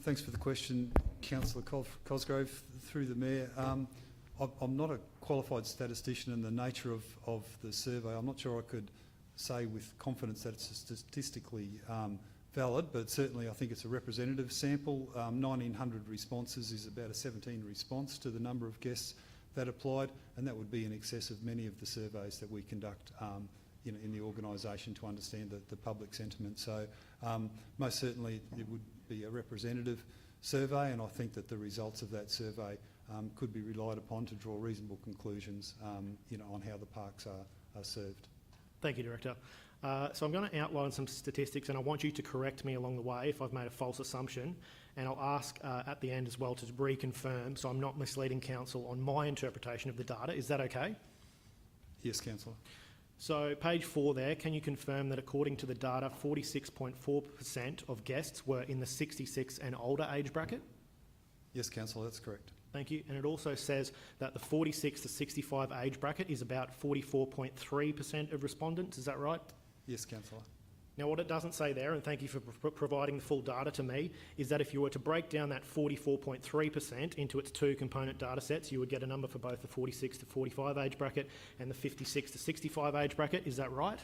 Thanks for the question, Councillor Cosgrove. Through the Mayor, I'm not a qualified statistician in the nature of the survey. I'm not sure I could say with confidence that it's statistically valid, but certainly I think it's a representative sample. 1,900 responses is about a 17 response to the number of guests that applied, and that would be in excess of many of the surveys that we conduct in the organisation to understand the public sentiment. So most certainly it would be a representative survey, and I think that the results of that survey could be relied upon to draw reasonable conclusions on how the parks are served. Thank you, Director. So I'm going to outline some statistics, and I want you to correct me along the way if I've made a false assumption, and I'll ask at the end as well to reconfirm so I'm not misleading council on my interpretation of the data. Is that okay? Yes, Councillor. So page 4 there, can you confirm that according to the data, 46.4% of guests were in the 66 and older age bracket? Yes, Councillor, that's correct. Thank you. And it also says that the 46 to 65 age bracket is about 44.3% of respondents. Is that right? Yes, Councillor. Now, what it doesn't say there, and thank you for providing the full data to me, is that if you were to break down that 44.3% into its 2 component data sets, you would get a number for both the 46 to 45 age bracket and the 56 to 65 age bracket. Is that right?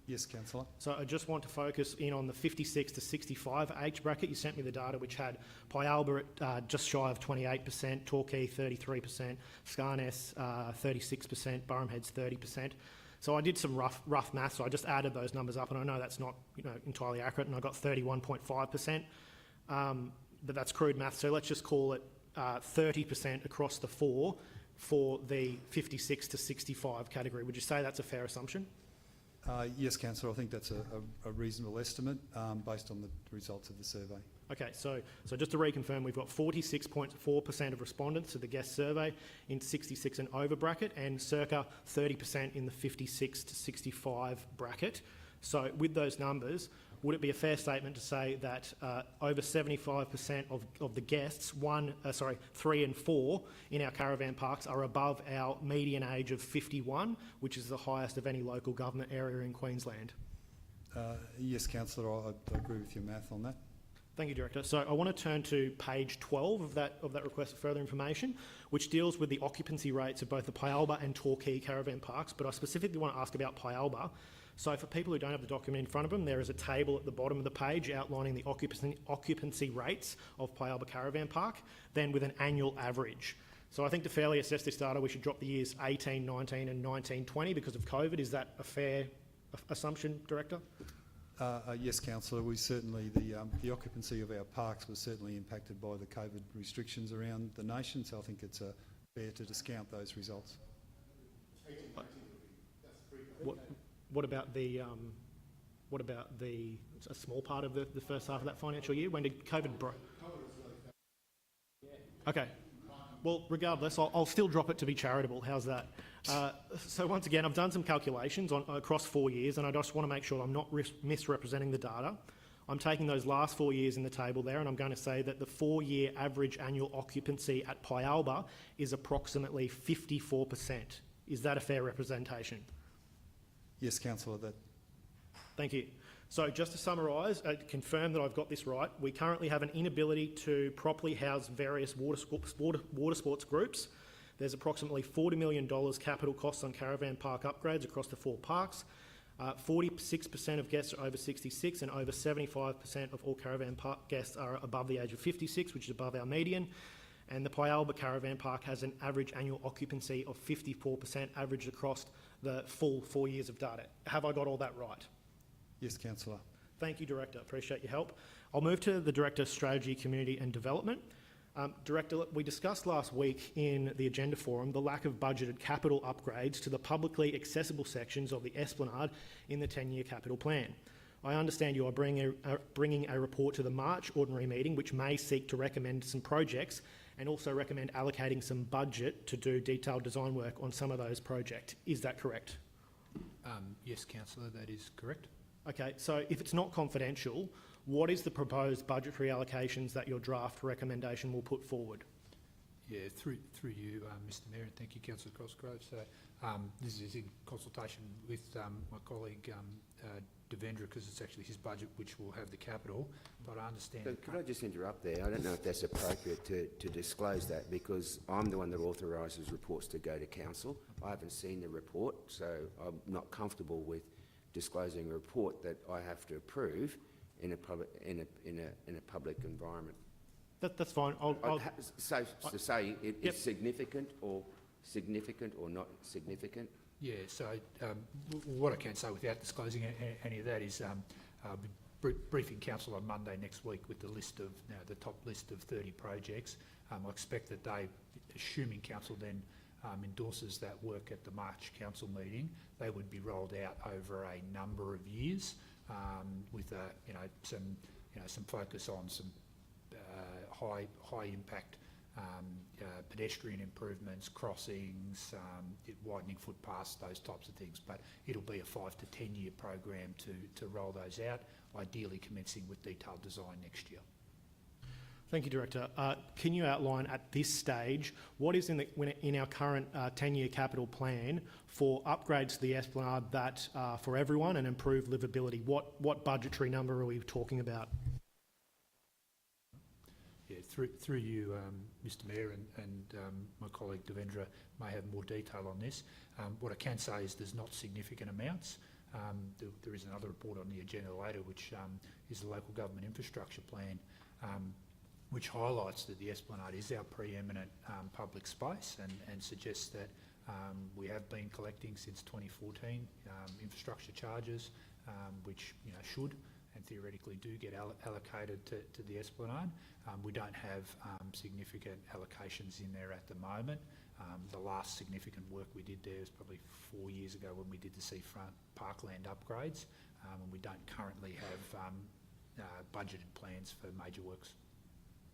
Yes, Councillor. So I just want to focus in on the 56 to 65 age bracket. You sent me the data which had Pyalba at just shy of 28%, Torquay 33%, Scarness 36%, Burham Head's 30%. So I did some rough maths, so I just added those numbers up, and I know that's not entirely accurate, and I got 31.5%, but that's crude maths, so let's just call it 30% across the 4 for the 56 to 65 category. Would you say that's a fair assumption? Yes, Councillor, I think that's a reasonable estimate based on the results of the survey. Okay, so just to reconfirm, we've got 46.4% of respondents to the guest survey in 66 and over bracket and circa 30% in the 56 to 65 bracket. So with those numbers, would it be a fair statement to say that over 75% of the guests, 3 and 4 in our caravan parks are above our median age of 51, which is the highest of any local government area in Queensland? Yes, councillor, I agree with your math on that. Thank you, Director. So I want to turn to page 12 of that request for further information, which deals with the occupancy rates of both the Pyalba and Torquay caravan parks, but I specifically want to ask about Pyalba. So for people who don't have the document in front of them, there is a table at the bottom of the page outlining the occupancy rates of Pyalba Caravan Park, then with an annual average. So I think to fairly assess this data, we should drop the years 18, 19 and 19, 20 because of COVID. Is that a fair assumption, Director? Yes, councillor. We certainly, the occupancy of our parks was certainly impacted by the COVID restrictions around the nation, so I think it's fair to discount those results. What about the a small part of the first half of that financial year? When did COVID break? Okay. Well, regardless, I'll still drop it to be charitable. How's that? So once again, I've done some calculations across 4 years, and I just want to make sure I'm not misrepresenting the data. I'm taking those last 4 years in the table there, and I'm going to say that the 4-year average annual occupancy at Pyalba is approximately 54%. Is that a fair representation? Yes, councillor. Thank you. So just to summarise, confirm that I've got this right, we currently have an inability to properly house various water sports groups. There's approximately $40 million capital costs on caravan park upgrades across the 4 parks. 46% of guests are over 66 and over 75% of all caravan park guests are above the age of 56, which is above our median. And the Pyalba Caravan Park has an average annual occupancy of 54% averaged across the full 4 years of data. Have I got all that right? Yes, councillor. Thank you, Director. Appreciate your help. I'll move to the Director of Strategy, Community and Development. Director, we discussed last week in the agenda forum the lack of budgeted capital upgrades to the publicly accessible sections of the Esplanade in the 10-year capital plan. I understand you are bringing a report to the March ordinary meeting which may seek to recommend some projects and also recommend allocating some budget to do detailed design work on some of those projects. Is that correct? Yes, councillor, that is correct. Okay, so if it's not confidential, what is the proposed budgetary allocations that your draft recommendation will put forward? Yeah, through you, Mr Mayor, and thank you, Councillor Cosgrove. So this is in consultation with my colleague Devendra, because it's actually his budget which will have the capital, but I understand... So could I just interrupt there? I don't know if that's appropriate to disclose that, because I'm the one that authorises reports to go to council. I haven't seen the report, so I'm not comfortable with disclosing a report that I have to approve in a public environment. That's fine. So to say it's significant or not significant. Yeah, so what I can say without disclosing any of that is I'll be briefing council on Monday next week with the list of the top list of 30 projects. I expect that they, assuming council then endorses that work at the March council meeting, they would be rolled out over a number of years with some focus on some high impact pedestrian improvements, crossings, widening footpaths, those types of things. But it'll be a 5 to 10 year program to roll those out, ideally commencing with detailed design next year. Thank you, Director. Can you outline at this stage what is in our current 10-year capital plan for upgrades to the Esplanade that are for everyone and improve livability? What budgetary number are we talking about? Yeah, through you, Mr Mayor, and my colleague Devendra may have more detail on this. What I can say is there's not significant amounts. There is another report on the agenda later, which is the Local Government Infrastructure Plan, which highlights that the Esplanade is our preeminent public space and suggests that we have been collecting since 2014 infrastructure charges, which should and theoretically do get allocated to the Esplanade. We don't have significant allocations in there at the moment. The last significant work we did there was probably 4 years ago when we did the seafront parkland upgrades, and we don't currently have budgeted plans for major works.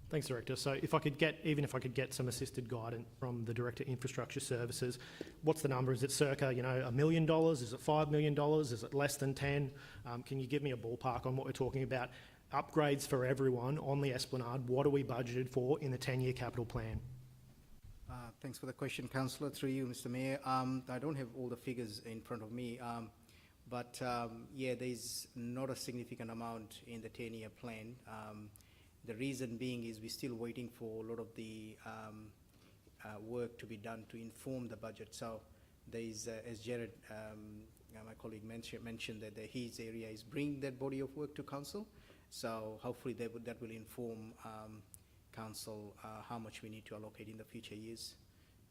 Thanks, Director. So if I could get some assisted guidance from the Director of Infrastructure Services, what's the number? Is it circa, $1 million? Is it $5 million? Is it less than 10? Can you give me a ballpark on what we're talking about? Upgrades for everyone on the Esplanade, what are we budgeted for in the 10-year capital plan? Thanks for the question, Councillor. Through you, Mr Mayor. I don't have all the figures in front of me, But yeah, there's not a significant amount in the 10-year plan. The reason being is we're still waiting for a lot of the work to be done to inform the budget. So there's, as Jared, my colleague mentioned that his area is bringing that body of work to council. So hopefully that will inform council how much we need to allocate in the future years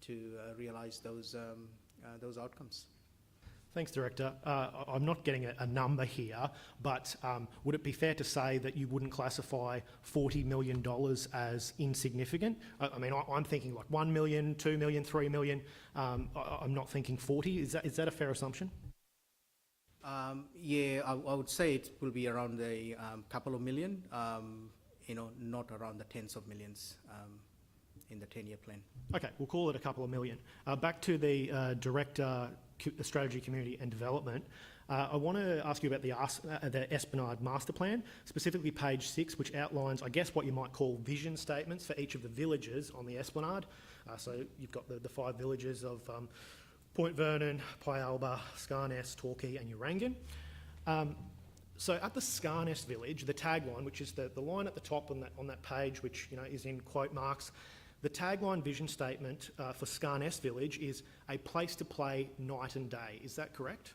to realise those outcomes. Thanks, Director. I'm not getting a number here, but would it be fair to say that you wouldn't classify $40 million as insignificant? I mean, I'm thinking like 1 million, 2 million, 3 million. I'm not thinking 40. Is that a fair assumption? Yeah, I would say it will be around a couple of million, not around the tens of millions in the 10-year plan. Okay, we'll call it a couple of million. Back to the Director, Strategy, Community and Development. I want to ask you about the Esplanade Master Plan, specifically page 6, which outlines, I guess, what you might call vision statements for each of the villages on the Esplanade. So you've got the 5 villages of Point Vernon, Pyalba, Scarness, Torquay and Urangan. So at the Scarness village, the tagline, which is the line at the top on that page, which is in quote marks, the tagline vision statement for Scarness village is a place to play night and day. Is that correct?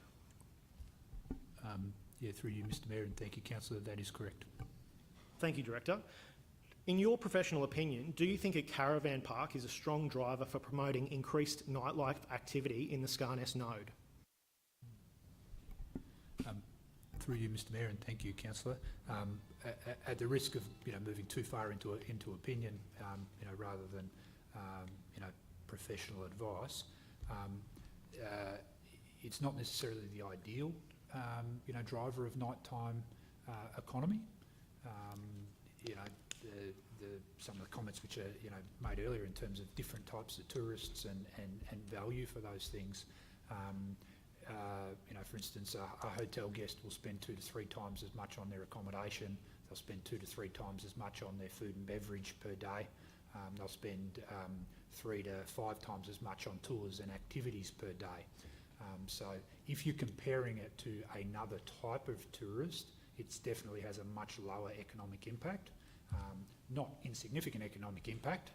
Yeah, through you, Mr. Mayor, and thank you, Councillor. That is correct. Thank you, Director. In your professional opinion, do you think a caravan park is a strong driver for promoting increased nightlife activity in the Scarness node? Through you, Mr. Mayor, and thank you, Councillor. At the risk of moving too far into opinion, rather than professional advice, it's not necessarily the ideal driver of nighttime economy. Some of the comments which are made earlier in terms of different types of tourists and value for those things. For instance, a hotel guest will spend 2 to 3 times as much on their accommodation. They'll spend 2 to 3 times as much on their food and beverage per day. They'll spend 3 to 5 times as much on tours and activities per day. So if you're comparing it to another type of tourist, it definitely has a much lower economic impact. Not insignificant economic impact,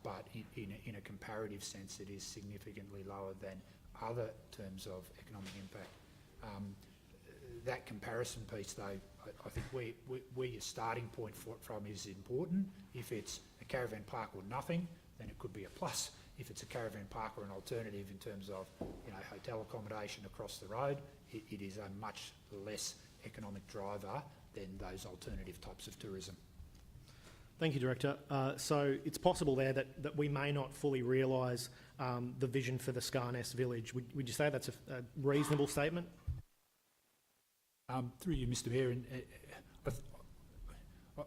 but in a comparative sense, it is significantly lower than other terms of economic impact. That comparison piece, though, I think where your starting point from is important. If it's a caravan park or nothing, then it could be a plus. If it's a caravan park or an alternative in terms of hotel accommodation across the road, it is a much less economic driver than those alternative types of tourism. Thank you, Director. So it's possible there that we may not fully realise the vision for the Scarness village. Would you say that's a reasonable statement? Through you, Mr. Mayor,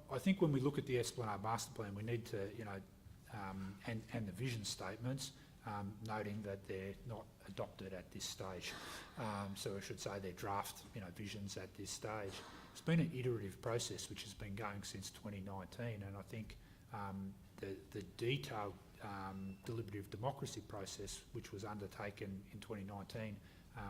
I think when we look at the Esplanade Master Plan, we need to, and the vision statements, noting that they're not adopted at this stage. So I should say they're draft, visions at this stage. It's been an iterative process which has been going since 2019, and I think the detailed deliberative democracy process which was undertaken in 2019,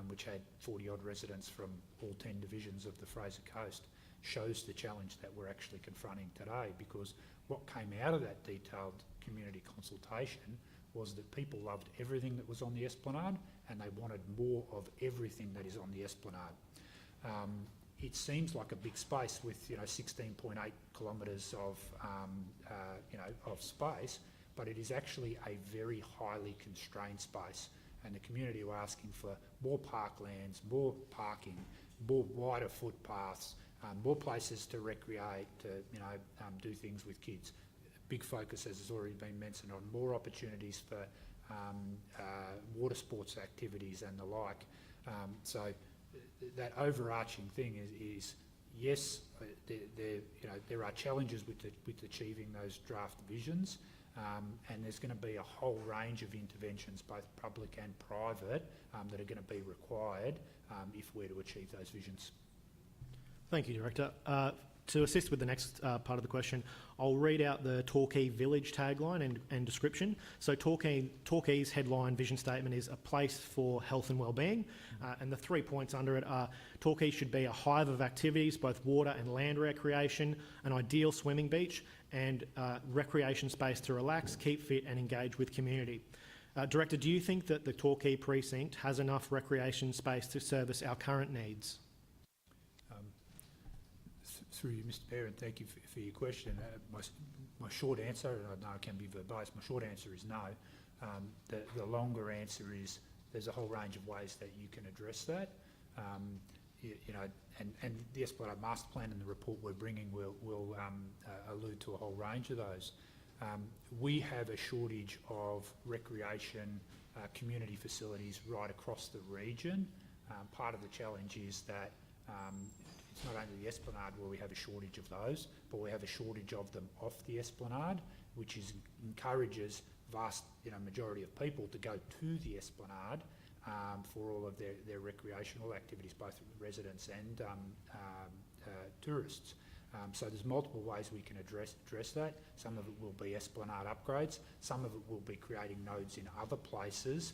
which had 40-odd residents from all 10 divisions of the Fraser Coast, shows the challenge that we're actually confronting today, because what came out of that detailed community consultation was that people loved everything that was on the Esplanade and they wanted more of everything that is on the Esplanade. It seems like a big space with 16.8 kilometres of of space, but it is actually a very highly constrained space, and the community are asking for more parklands, more parking, more wider footpaths, more places to recreate, to do things with kids. Big focus, as has already been mentioned, on more opportunities for water sports activities and the like. So that overarching thing is yes, there are challenges with achieving those draft visions, and there's going to be a whole range of interventions, both public and private, that are going to be required if we're to achieve those visions. Thank you, Director. To assist with the next part of the question, I'll read out the Torquay Village tagline and description. So Torquay's headline vision statement is a place for health and wellbeing, and the 3 points under it are Torquay should be a hive of activities, both water and land recreation, an ideal swimming beach, and recreation space to relax, keep fit and engage with community. Director, do you think that the Torquay precinct has enough recreation space to service our current needs? Through you, Mr Mayor, and thank you for your question. My short answer, and I know it can be verbose, my short answer is no. The longer answer is there's a whole range of ways that you can address that. And the Esplanade Master Plan and the report we're bringing will allude to a whole range of those. We have a shortage of recreation community facilities right across the region. Part of the challenge is that it's not only the Esplanade where we have a shortage of those, but we have a shortage of them off the Esplanade, which encourages vast majority of people to go to the Esplanade for all of their recreational activities, both residents and tourists. So there's multiple ways we can address that. Some of it will be Esplanade upgrades. Some of it will be creating nodes in other places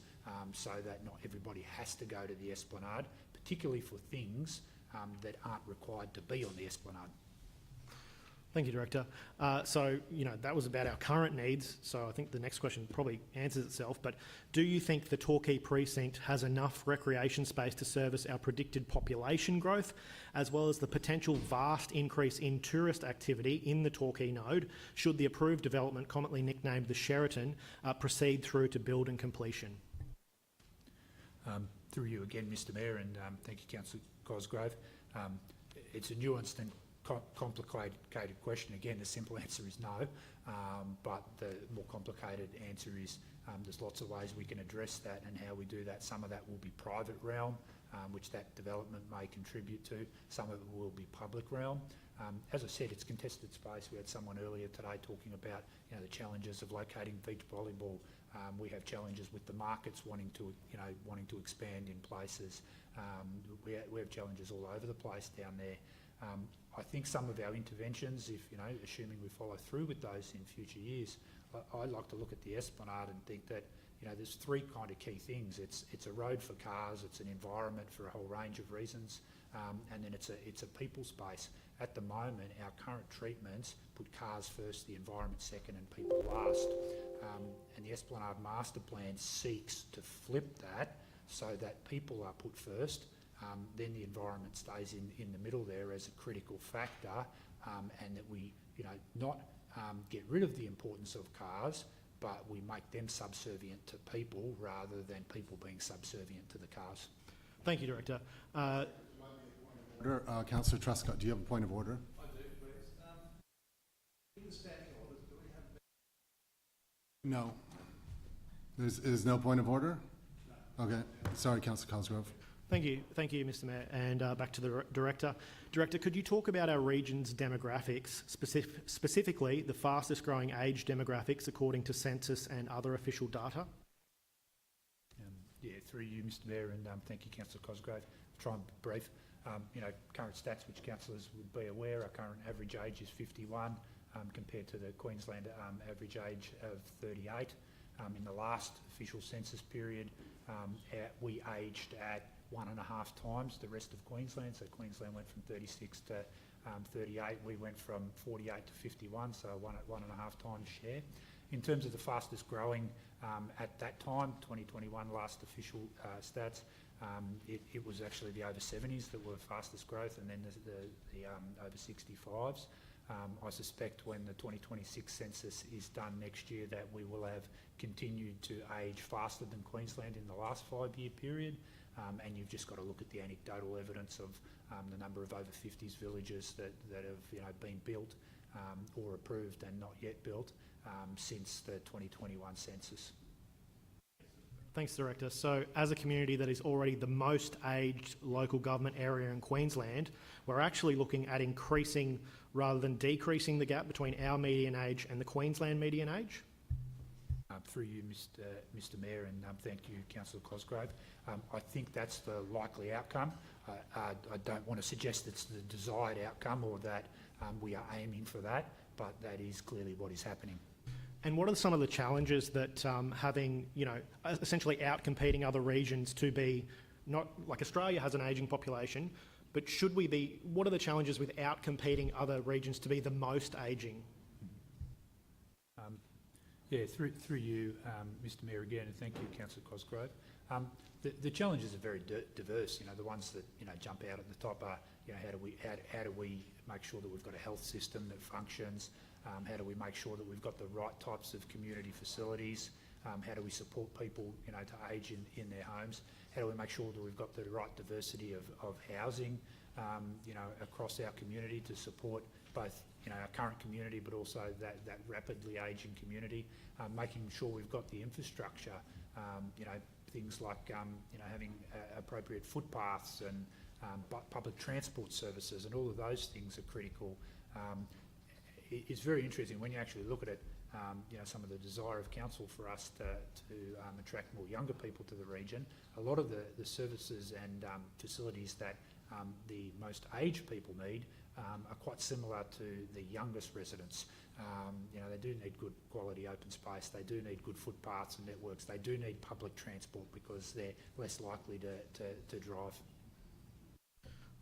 so that not everybody has to go to the Esplanade, particularly for things that aren't required to be on the Esplanade. Thank you, Director. So, that was about our current needs, so I think the next question probably answers itself, but do you think the Torquay precinct has enough recreation space to service our predicted population growth, as well as the potential vast increase in tourist activity in the Torquay node, should the approved development, commonly nicknamed the Sheraton, proceed through to build and completion? Through you again, Mr Mayor, and thank you, Councillor Cosgrove. It's a nuanced and complicated question. Again, the simple answer is no, but the more complicated answer is there's lots of ways we can address that, and how we do that. Some of that will be private realm, which that development may contribute to. Some of it will be public realm. As I said, it's contested space. We had someone earlier today talking about the challenges of locating beach volleyball. We have challenges with the markets wanting to expand in places. We have challenges all over the place down there. I think some of our interventions, if assuming we follow through with those in future years, I like to look at the Esplanade and think that there's three kind of key things. It's a road for cars, it's an environment for a whole range of reasons, and then it's a people space. At the moment, our current treatments put cars first, the environment second, and people last. And the Esplanade Master Plan seeks to flip that so that people are put first. Then the environment stays in the middle there as a critical factor, and that we not get rid of the importance of cars, but we make them subservient to people rather than people being subservient to the cars. Thank you, Director. Councillor Truscott, do you have a point of order? I do, please. In the standing orders, do we have... No. There's no point of order? No. Okay. Sorry, Councillor Cosgrove. Thank you, Mr Mayor. And back to the Director. Director, could you talk about our region's demographics, specifically the fastest growing age demographics according to census and other official data? Through you, Mr Mayor, and thank you, Councillor Cosgrove. I'll try and be brief. Current stats, which councillors would be aware, our current average age is 51 compared to the Queensland average age of 38. In the last official census period, we aged at 1.5 times the rest of Queensland. So Queensland went from 36 to 38. We went from 48 to 51, so 1.5 times share. In terms of the fastest growing at that time, 2021 last official stats, it was actually the over 70s that were fastest growth, and then the over 65s. I suspect when the 2026 census is done next year that we will have continued to age faster than Queensland in the last 5-year period, and you've just got to look at the anecdotal evidence of the number of over 50s villages that have been built or approved and not yet built since the 2021 census. Thanks, Director. So as a community that is already the most aged local government area in Queensland, we're actually looking at increasing rather than decreasing the gap between our median age and the Queensland median age? Through you, Mr Mayor, and thank you, Councillor Cosgrove. I think that's the likely outcome. I don't want to suggest it's the desired outcome or that we are aiming for that, but that is clearly what is happening. And what are some of the challenges that having, essentially outcompeting other regions to be, not like Australia has an ageing population, but should we be, what are the challenges with outcompeting other regions to be the most ageing? Through you, Mr Mayor, again, and thank you, Councillor Cosgrove. The challenges are very diverse. The ones that jump out at the top are, how do we make sure that we've got a health system that functions? How do we make sure that we've got the right types of community facilities? How do we support people, to age in their homes? How do we make sure that we've got the right diversity of housing, across our community to support both, our current community, but also that rapidly ageing community? Making sure we've got the infrastructure, things like, having appropriate footpaths and public transport services, and all of those things are critical. It's very interesting when you actually look at it. Some of the desire of council for us to attract more younger people to the region. A lot of the services and facilities that the most aged people need are quite similar to the youngest residents. They do need good quality open space. They do need good footpaths and networks. They do need public transport because they're less likely to drive.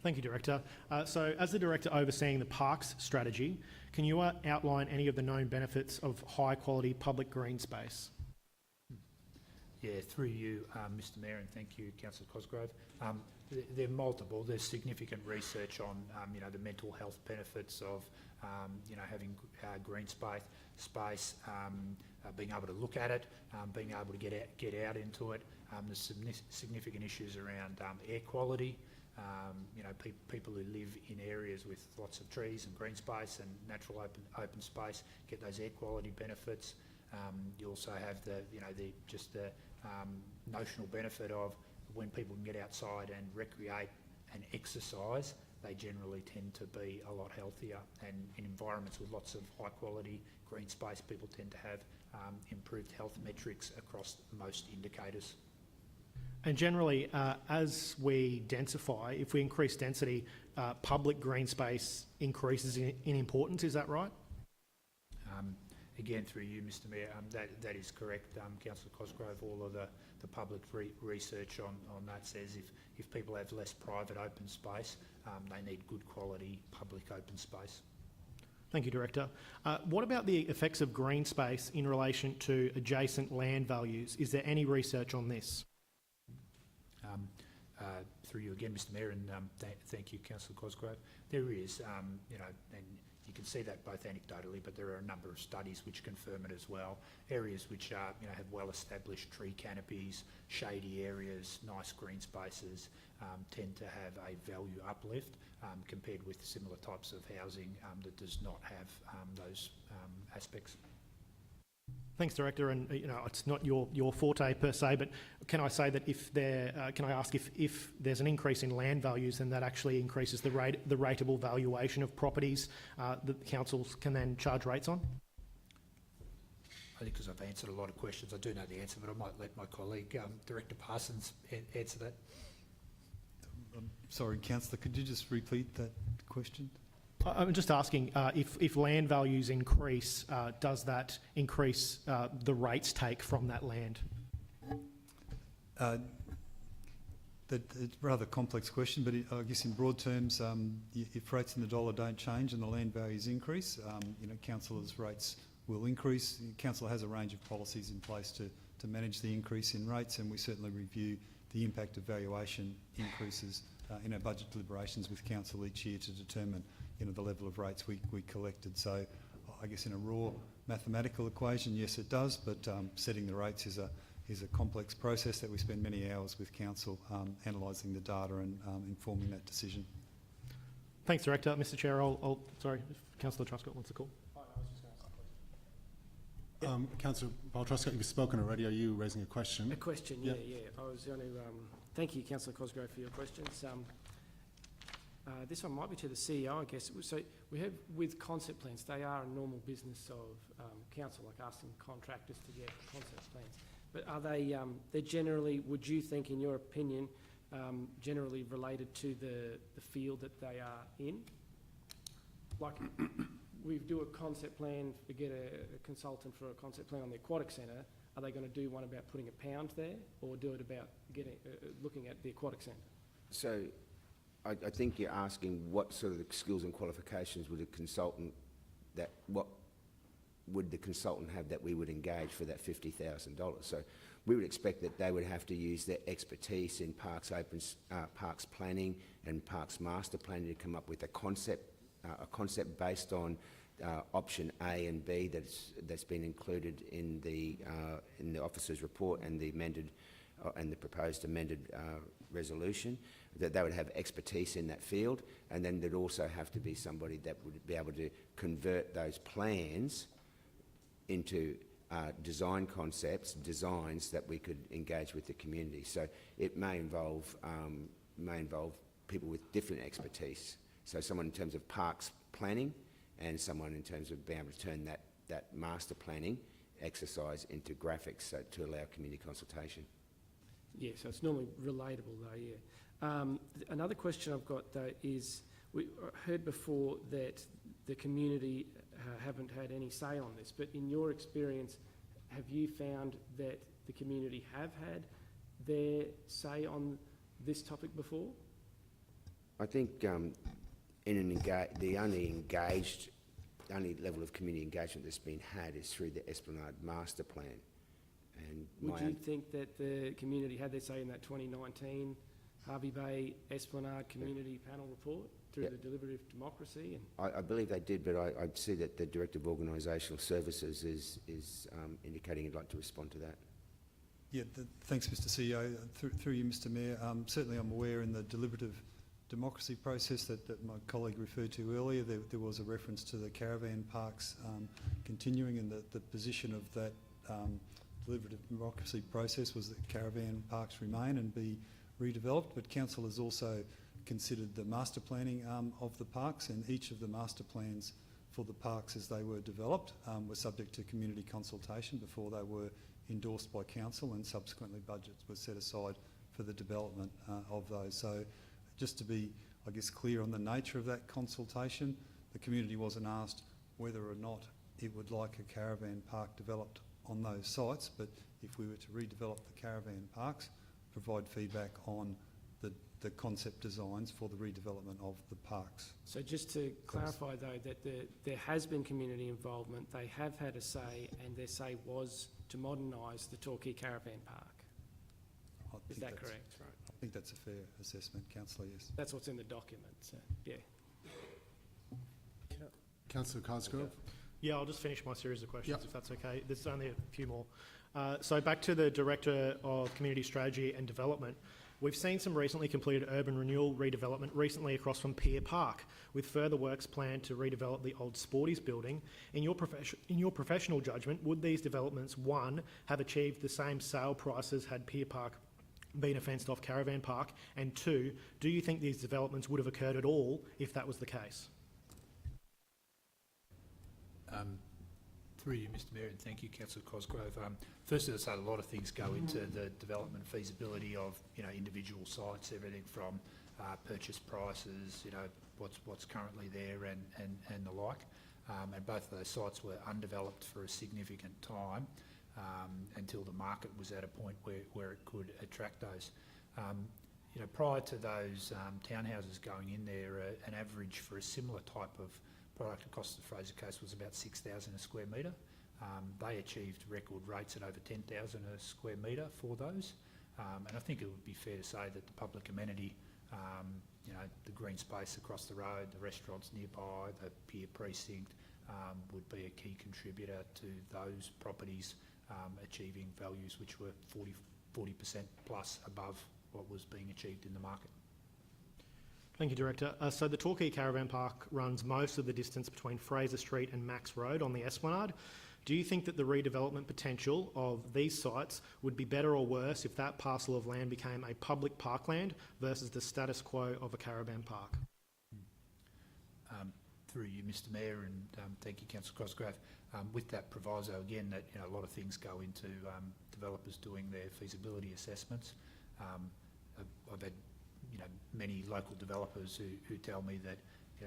Thank you, Director. So as the Director overseeing the Parks strategy, can you outline any of the known benefits of high-quality public green space? Through you, Mr Mayor, and thank you, Councillor Cosgrove. They're multiple. There's significant research on, the mental health benefits of, having green space, being able to look at it, being able to get out into it. There's significant issues around air quality. People who live in areas with lots of trees and green space and natural open space get those air quality benefits. You also have the notional benefit of when people can get outside and recreate and exercise, they generally tend to be a lot healthier. And in environments with lots of high quality green space, people tend to have improved health metrics across most indicators. And generally, as we densify, if we increase density, public green space increases in importance, is that right? Again, through you, Mr Mayor, that is correct, Councillor Cosgrove. All of the public research on that says if people have less private open space, they need good quality public open space. Thank you, Director. What about the effects of green space in relation to adjacent land values? Is there any research on this? Through you again, Mr Mayor, and thank you, Councillor Cosgrove. There is, and you can see that both anecdotally, but there are a number of studies which confirm it as well. Areas which are, have well-established tree canopies, shady areas, nice green spaces, tend to have a value uplift compared with similar types of housing that does not have those aspects. Thanks, Director. And it's not your forte per se, but can I say that if can I ask if there's an increase in land values, then that actually increases the rateable valuation of properties that councils can then charge rates on? I think because I've answered a lot of questions, I do know the answer, but I might let my colleague, Director Parsons, answer that. Sorry, Councillor, could you just repeat that question? I'm just asking if land values increase, does that increase the rates take from that land? It's a rather complex question, but I guess in broad terms, if rates in the dollar don't change and the land values increase, councillors' rates will increase. Council has a range of policies in place to manage the increase in rates, and we certainly review the impact of valuation increases in our budget deliberations with council each year to determine the level of rates we collected. So I guess in a raw mathematical equation, yes it does, but setting the rates is a complex process that we spend many hours with council analysing the data and informing that decision. Thanks, Director. Mr Chair, sorry, if Councillor Truscott wants to call. Councillor Paul-Truscott, you've spoken already. Are you raising a question? A question, yeah. I was going to thank you, Councillor Cosgrove, for your questions. This one might be to the CEO, I guess. So we have, with concept plans, they are a normal business of council, like asking contractors to get concept plans. But are they, they're generally, would you think, in your opinion, generally related to the field that they are in? Like, we do a concept plan, we get a consultant for a concept plan on the aquatic centre. Are they going to do one about putting a pound there, or do it about getting looking at the aquatic centre? So I think you're asking what sort of skills and qualifications would a consultant, what would the consultant have that we would engage for that $50,000? So we would expect that they would have to use their expertise in parks planning and parks master planning to come up with a concept based on option A and B that's been included in the officer's report and the amended and the proposed amended resolution, that they would have expertise in that field, and then there'd also have to be somebody that would be able to convert those plans into design concepts, designs that we could engage with the community. So it may involve people with different expertise. So someone in terms of parks planning, and someone in terms of being able to turn that master planning exercise into graphics to allow community consultation. Yeah, so it's normally relatable though, yeah. Another question I've got though is, we heard before that the community haven't had any say on this, but in your experience, have you found that the community have had their say on this topic before? I think the only level of community engagement that's been had is through the Esplanade master plan. And would you think that the community had their say in that 2019 Harvey Bay Esplanade Community Panel report through the deliberative democracy? And I believe they did, but I see that the Director of Organisational Services is indicating he'd like to respond to that. Yeah, thanks, Mr. CEO. Through you, Mr. Mayor. Certainly, I'm aware in the deliberative democracy process that my colleague referred to earlier, there was a reference to the caravan parks continuing, and the position of that deliberative democracy process was that caravan parks remain and be redeveloped, but council has also considered the master planning of the parks, and each of the master plans for the parks as they were developed were subject to community consultation before they were endorsed by council, and subsequently budgets were set aside for the development of those. So just to be, I guess, clear on the nature of that consultation, the community wasn't asked whether or not it would like a caravan park developed on those sites, but if we were to redevelop the caravan parks, provide feedback on the concept designs for the redevelopment of the parks. so just to clarify though, that there has been community involvement, they have had a say, and their say was to modernise the Torquay Caravan Park. Is that correct? Right. I think that's a fair assessment, councillor, yes. That's what's in the document, so, yeah. Councillor Cosgrove? Yeah, I'll just finish my series of questions, if that's okay. There's only a few more. So back to the Director of Community Strategy and Development. We've seen some recently completed urban renewal redevelopment recently across from Pier Park, with further works planned to redevelop the old Sporties building. In your professional judgment, would these developments, one, have achieved the same sale prices had Pier Park been a fenced-off caravan park, and two, do you think these developments would have occurred at all if that was the case? Through you, Mr. Mayor, and thank you, Councillor Cosgrove. Firstly, I'd say a lot of things go into the development feasibility of individual sites, everything from purchase prices, what's currently there and the like. And both of those sites were undeveloped for a significant time until the market was at a point where it could attract those. Prior to those townhouses going in there, an average for a similar type of product across the Fraser coast was about 6,000 a square metre. They achieved record rates at over 10,000 a square metre for those. And I think it would be fair to say that the public amenity, the green space across the road, the restaurants nearby, the pier precinct, would be a key contributor to those properties achieving values which were 40% plus above what was being achieved in the market. Thank you, Director. So the Torquay Caravan Park runs most of the distance between Fraser Street and Max Road on the Esplanade. Do you think that the redevelopment potential of these sites would be better or worse if that parcel of land became a public parkland versus the status quo of a caravan park? through you, Mr Mayor, and thank you, Councillor Cosgrove. With that proviso, again, that a lot of things go into developers doing their feasibility assessments. I've had many local developers who tell me that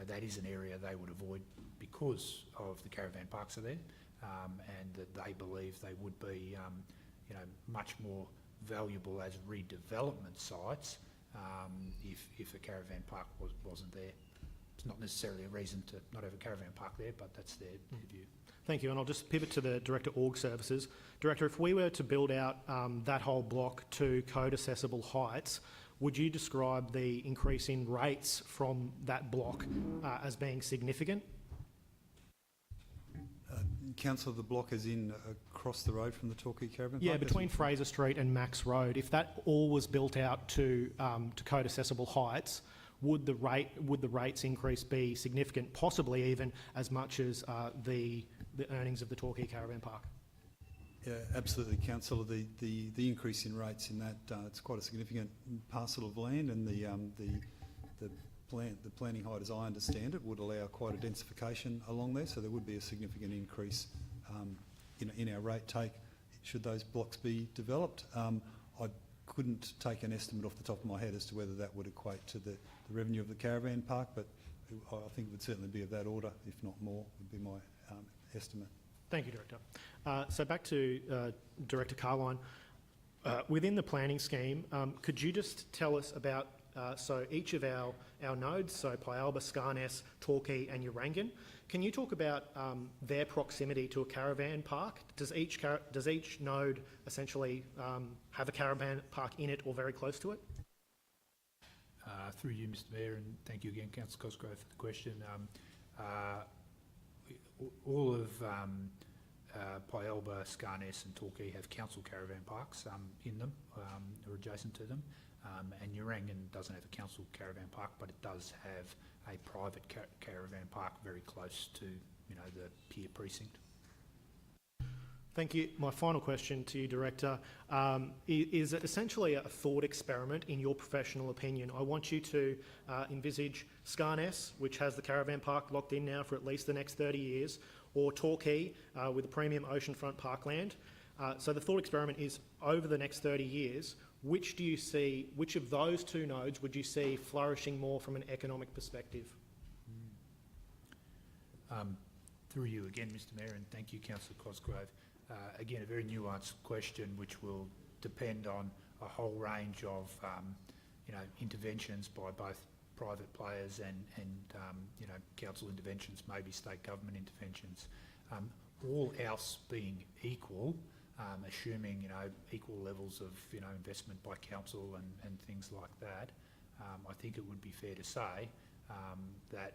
that is an area they would avoid because of the caravan parks are there, and that they believe they would be much more valuable as redevelopment sites if a caravan park wasn't there. It's not necessarily a reason to not have a caravan park there, but that's their view. Thank you, and I'll just pivot to the Director Org Services. Director, if we were to build out that whole block to code accessible heights, would you describe the increase in rates from that block as being significant? Councillor, the block is in across the road from the Torquay Caravan Park? Yeah, between Fraser Street and Max Road. If that all was built out to code accessible heights, would the rates increase be significant, possibly even as much as the earnings of the Torquay Caravan Park? Yeah, absolutely, Councillor. The increase in rates in that it's quite a significant parcel of land, and the planning height, as I understand it, would allow quite a densification along there. So there would be a significant increase in our rate take should those blocks be developed. I couldn't take an estimate off the top of my head as to whether that would equate to the revenue of the caravan park, but I think it would certainly be of that order, if not more, would be my estimate. Thank you, Director. So back to Director Carline. Within the planning scheme, could you just tell us about, so each of our nodes, so Pyalba, Scarness, Torquay and Urangan, can you talk about their proximity to a caravan park? Does each node essentially have a caravan park in it or very close to it? Through you, Mr Mayor, and thank you again, Councillor Cosgrove, for the question. All of Pyalba, Scarness and Torquay have council caravan parks in them, or adjacent to them, and Urangan doesn't have a council caravan park, but it does have a private caravan park very close to the pier precinct. Thank you. My final question to you, Director, is essentially a thought experiment in your professional opinion. I want you to envisage Scarness, which has the caravan park locked in now for at least the next 30 years, or Torquay with a premium oceanfront parkland. So the thought experiment is, over the next 30 years, which of those two nodes would you see flourishing more from an economic perspective? Through you again, Mr Mayor, and thank you, Councillor Cosgrove. Again, a very nuanced question which will depend on a whole range of interventions by both private players and council interventions, maybe state government interventions. All else being equal, assuming equal levels of investment by council and things like that, I think it would be fair to say that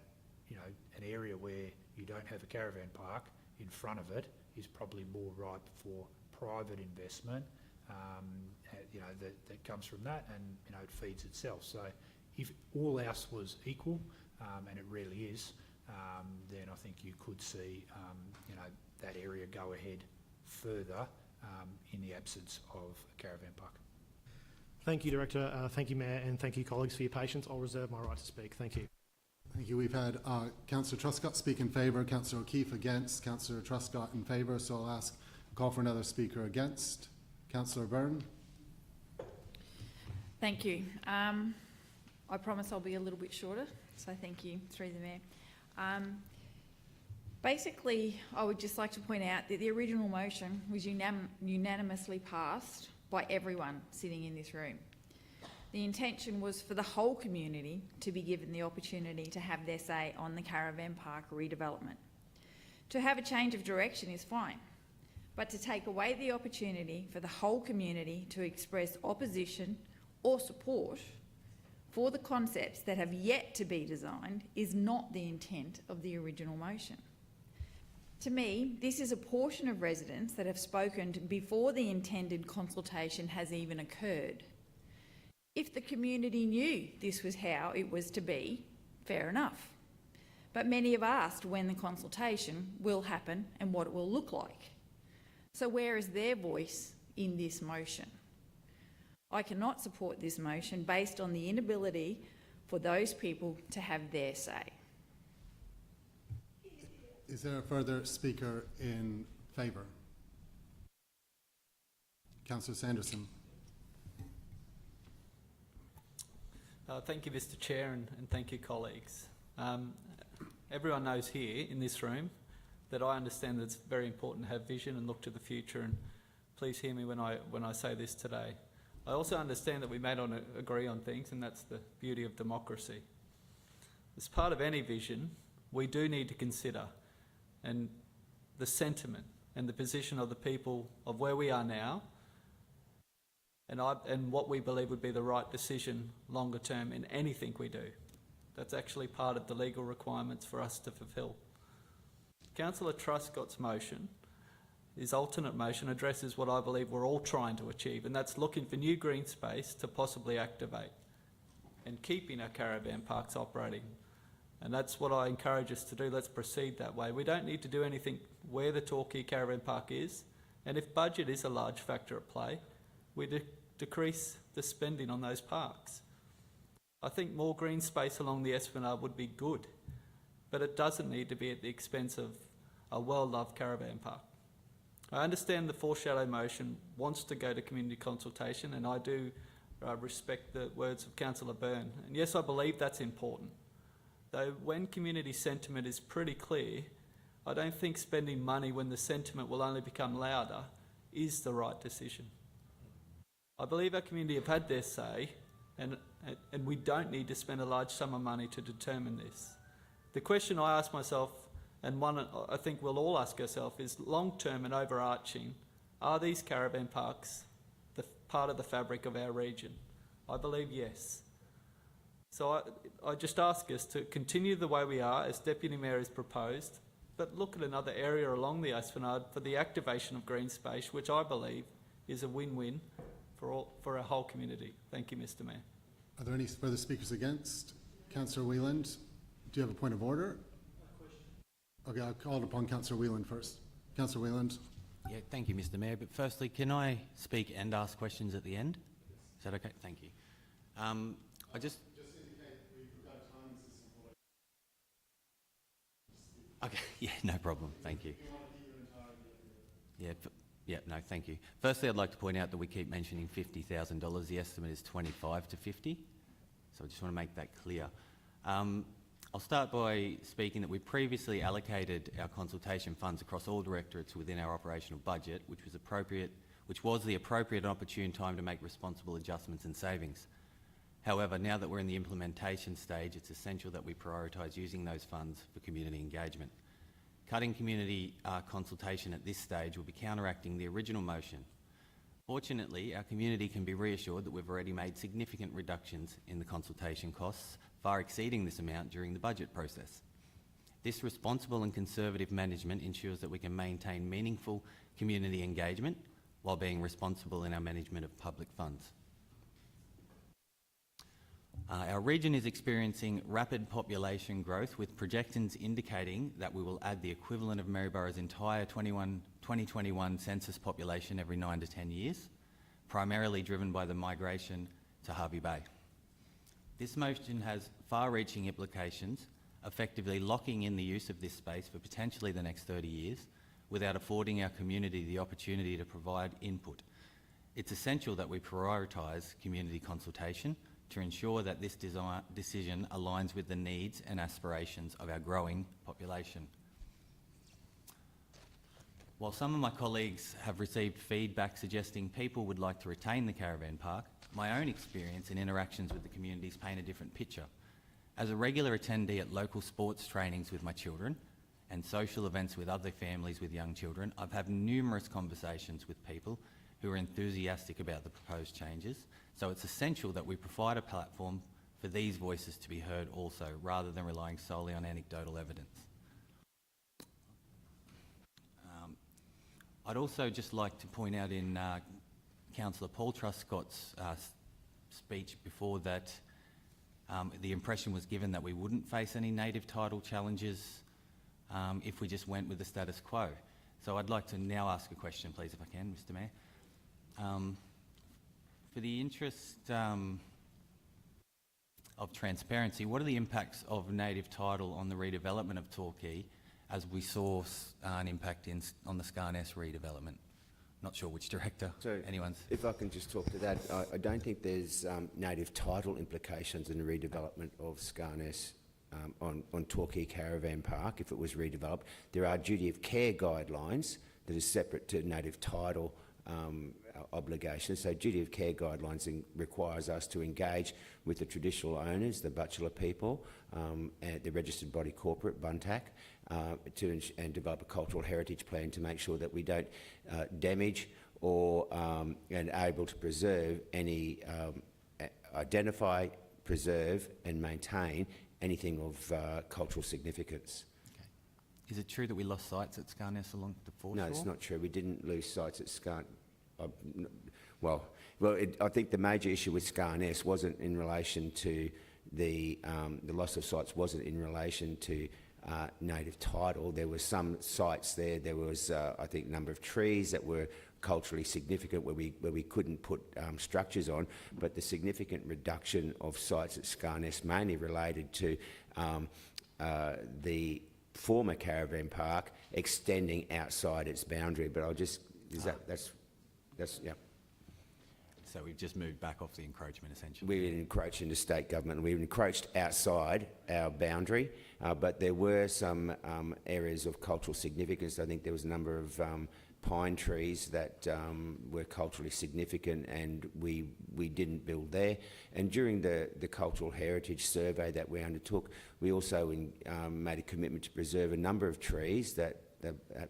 an area where you don't have a caravan park in front of it is probably more ripe for private investment that comes from that, and it feeds itself. So if all else was equal, and it really is, then I think you could see that area go ahead further in the absence of a caravan park. Thank you, Director. Thank you, Mayor, and thank you, colleagues, for your patience. I'll reserve my right to speak. Thank you. Thank you. We've had Councillor Truscott speak in favour, Councillor O'Keefe against, Councillor Truscott in favour, so I'll call for another speaker against. Councillor Byrne. Thank you. I promise I'll be a little bit shorter, so thank you, through the Mayor. Basically, I would just like to point out that the original motion was unanimously passed by everyone sitting in this room. The intention was for the whole community to be given the opportunity to have their say on the caravan park redevelopment. To have a change of direction is fine, but to take away the opportunity for the whole community to express opposition or support for the concepts that have yet to be designed is not the intent of the original motion. To me, this is a portion of residents that have spoken before the intended consultation has even occurred. If the community knew this was how it was to be, fair enough. But many have asked when the consultation will happen and what it will look like. So where is their voice in this motion? I cannot support this motion based on the inability for those people to have their say. Is there a further speaker in favour? Councillor Sanderson. Thank you, Mr. Chair, and thank you, colleagues. Everyone knows here in this room that I understand that it's very important to have vision and look to the future, and please hear me when I say this today. I also understand that we may not agree on things, and that's the beauty of democracy. As part of any vision, we do need to consider and the sentiment and the position of the people of where we are now, and what we believe would be the right decision longer term in anything we do. That's actually part of the legal requirements for us to fulfil. Councillor Truscott's motion, his alternate motion, addresses what I believe we're all trying to achieve, and that's looking for new green space to possibly activate and keeping our caravan parks operating. And that's what I encourage us to do. Let's proceed that way. We don't need to do anything where the Torquay Caravan Park is, and if budget is a large factor at play, we decrease the spending on those parks. I think more green space along the Esplanade would be good, but it doesn't need to be at the expense of a well-loved caravan park. I understand the foreshadow motion wants to go to community consultation, and I do respect the words of Councillor Byrne. And yes, I believe that's important. Though when community sentiment is pretty clear, I don't think spending money when the sentiment will only become louder is the right decision. I believe our community have had their say, and we don't need to spend a large sum of money to determine this. The question I ask myself, and one I think we'll all ask ourselves, is long-term and overarching, are these caravan parks part of the fabric of our region? I believe yes. So I just ask us to continue the way we are, as Deputy Mayor has proposed, but look at another area along the Esplanade for the activation of green space, which I believe is a win-win for our whole community. Thank you, Mr. Mayor. Are there any further speakers against? Councillor Whelan, do you have a point of order? Okay, I'll call upon Councillor Whelan first. Councillor Whelan. Yeah, thank you, Mr. Mayor. But firstly, can I speak and ask questions at the end? Is that okay? Thank you. I just indicate we've got a timing system for it. Okay, yeah, no problem. Thank you. Yeah, no, thank you. Firstly, I'd like to point out that we keep mentioning $50,000. The estimate is 25 to 50. So I just want to make that clear. I'll start by speaking that we previously allocated our consultation funds across all directorates within our operational budget, which was the appropriate and opportune time to make responsible adjustments and savings. However, now that we're in the implementation stage, it's essential that we prioritise using those funds for community engagement. Cutting community consultation at this stage will be counteracting the original motion. Fortunately, our community can be reassured that we've already made significant reductions in the consultation costs, far exceeding this amount during the budget process. This responsible and conservative management ensures that we can maintain meaningful community engagement while being responsible in our management of public funds. Our region is experiencing rapid population growth, with projections indicating that we will add the equivalent of Maryborough's entire 2021 census population every 9 to 10 years, primarily driven by the migration to Hervey Bay. This motion has far-reaching implications, effectively locking in the use of this space for potentially the next 30 years, without affording our community the opportunity to provide input. It's essential that we prioritise community consultation to ensure that this decision aligns with the needs and aspirations of our growing population. While some of my colleagues have received feedback suggesting people would like to retain the caravan park, my own experience and interactions with the communities paint a different picture. As a regular attendee at local sports trainings with my children and social events with other families with young children, I've had numerous conversations with people who are enthusiastic about the proposed changes, so it's essential that we provide a platform for these voices to be heard also, rather than relying solely on anecdotal evidence. I'd also just like to point out in Councillor Paul Truscott's speech before that the impression was given that we wouldn't face any native title challenges if we just went with the status quo. So I'd like to now ask a question, please, if I can, Mr. Mayor. For the interest of transparency, what are the impacts of native title on the redevelopment of Torquay, as we saw an impact on the Scarness redevelopment. Not sure which director, So, anyone's. if I can just talk to that, I don't think there's native title implications in the redevelopment of Scarness on Torquay Caravan Park if it was redeveloped. There are duty of care guidelines that is separate to native title obligations. So duty of care guidelines requires us to engage with the traditional owners, the Bachelor people, and the registered body corporate, Buntac, and develop a cultural heritage plan to make sure that we don't damage or and are able to preserve any, identify, preserve and maintain anything of cultural significance. Okay. Is it true that we lost sites at Scarness along the foreshore? No, it's not true. We didn't lose sites at Scarness. I think the major issue with Scarness wasn't in relation to the loss of sites wasn't in relation to native title. There were some sites there. There was, I think, a number of trees that were culturally significant where we couldn't put structures on, but the significant reduction of sites at Scarness mainly related to the former caravan park extending outside its boundary. But I'll just that's yeah. So we've just moved back off the encroachment, essentially. We encroached into state government. We encroached outside our boundary, but there were some areas of cultural significance. I think there was a number of pine trees that were culturally significant, and we didn't build there. And during the cultural heritage survey that we undertook, we also made a commitment to preserve a number of trees that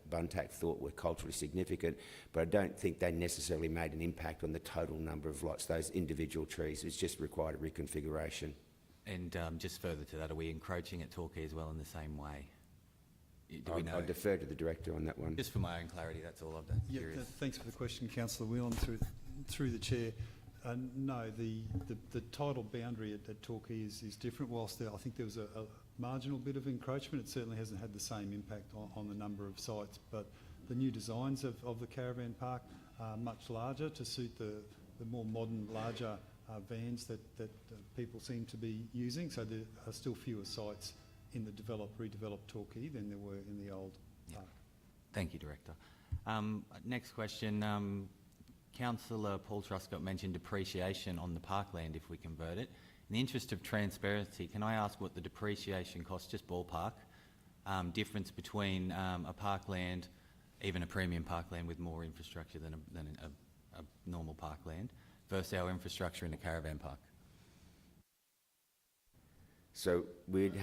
Buntac thought were culturally significant, but I don't think they necessarily made an impact on the total number of lots, those individual trees. It's just required a reconfiguration. And just further to that, are we encroaching at Torquay as well in the same way? Do we know? I defer to the director on that one. Just for my own clarity, that's all I've done. Yeah, thanks for the question, Councillor Whelan, through the chair. No, the title boundary at Torquay is different. Whilst I think there was a marginal bit of encroachment, it certainly hasn't had the same impact on the number of sites. But the new designs of the caravan park are much larger to suit the more modern, larger vans that people seem to be using. So there are still fewer sites in the redeveloped Torquay than there were in the old park. Thank you, Director. Next question. Councillor Paul Truscott mentioned depreciation on the parkland if we convert it. In the interest of transparency, can I ask what the depreciation cost, just ballpark, difference between a parkland, even a premium parkland with more infrastructure than a normal parkland, versus our infrastructure in a caravan park? So we'd...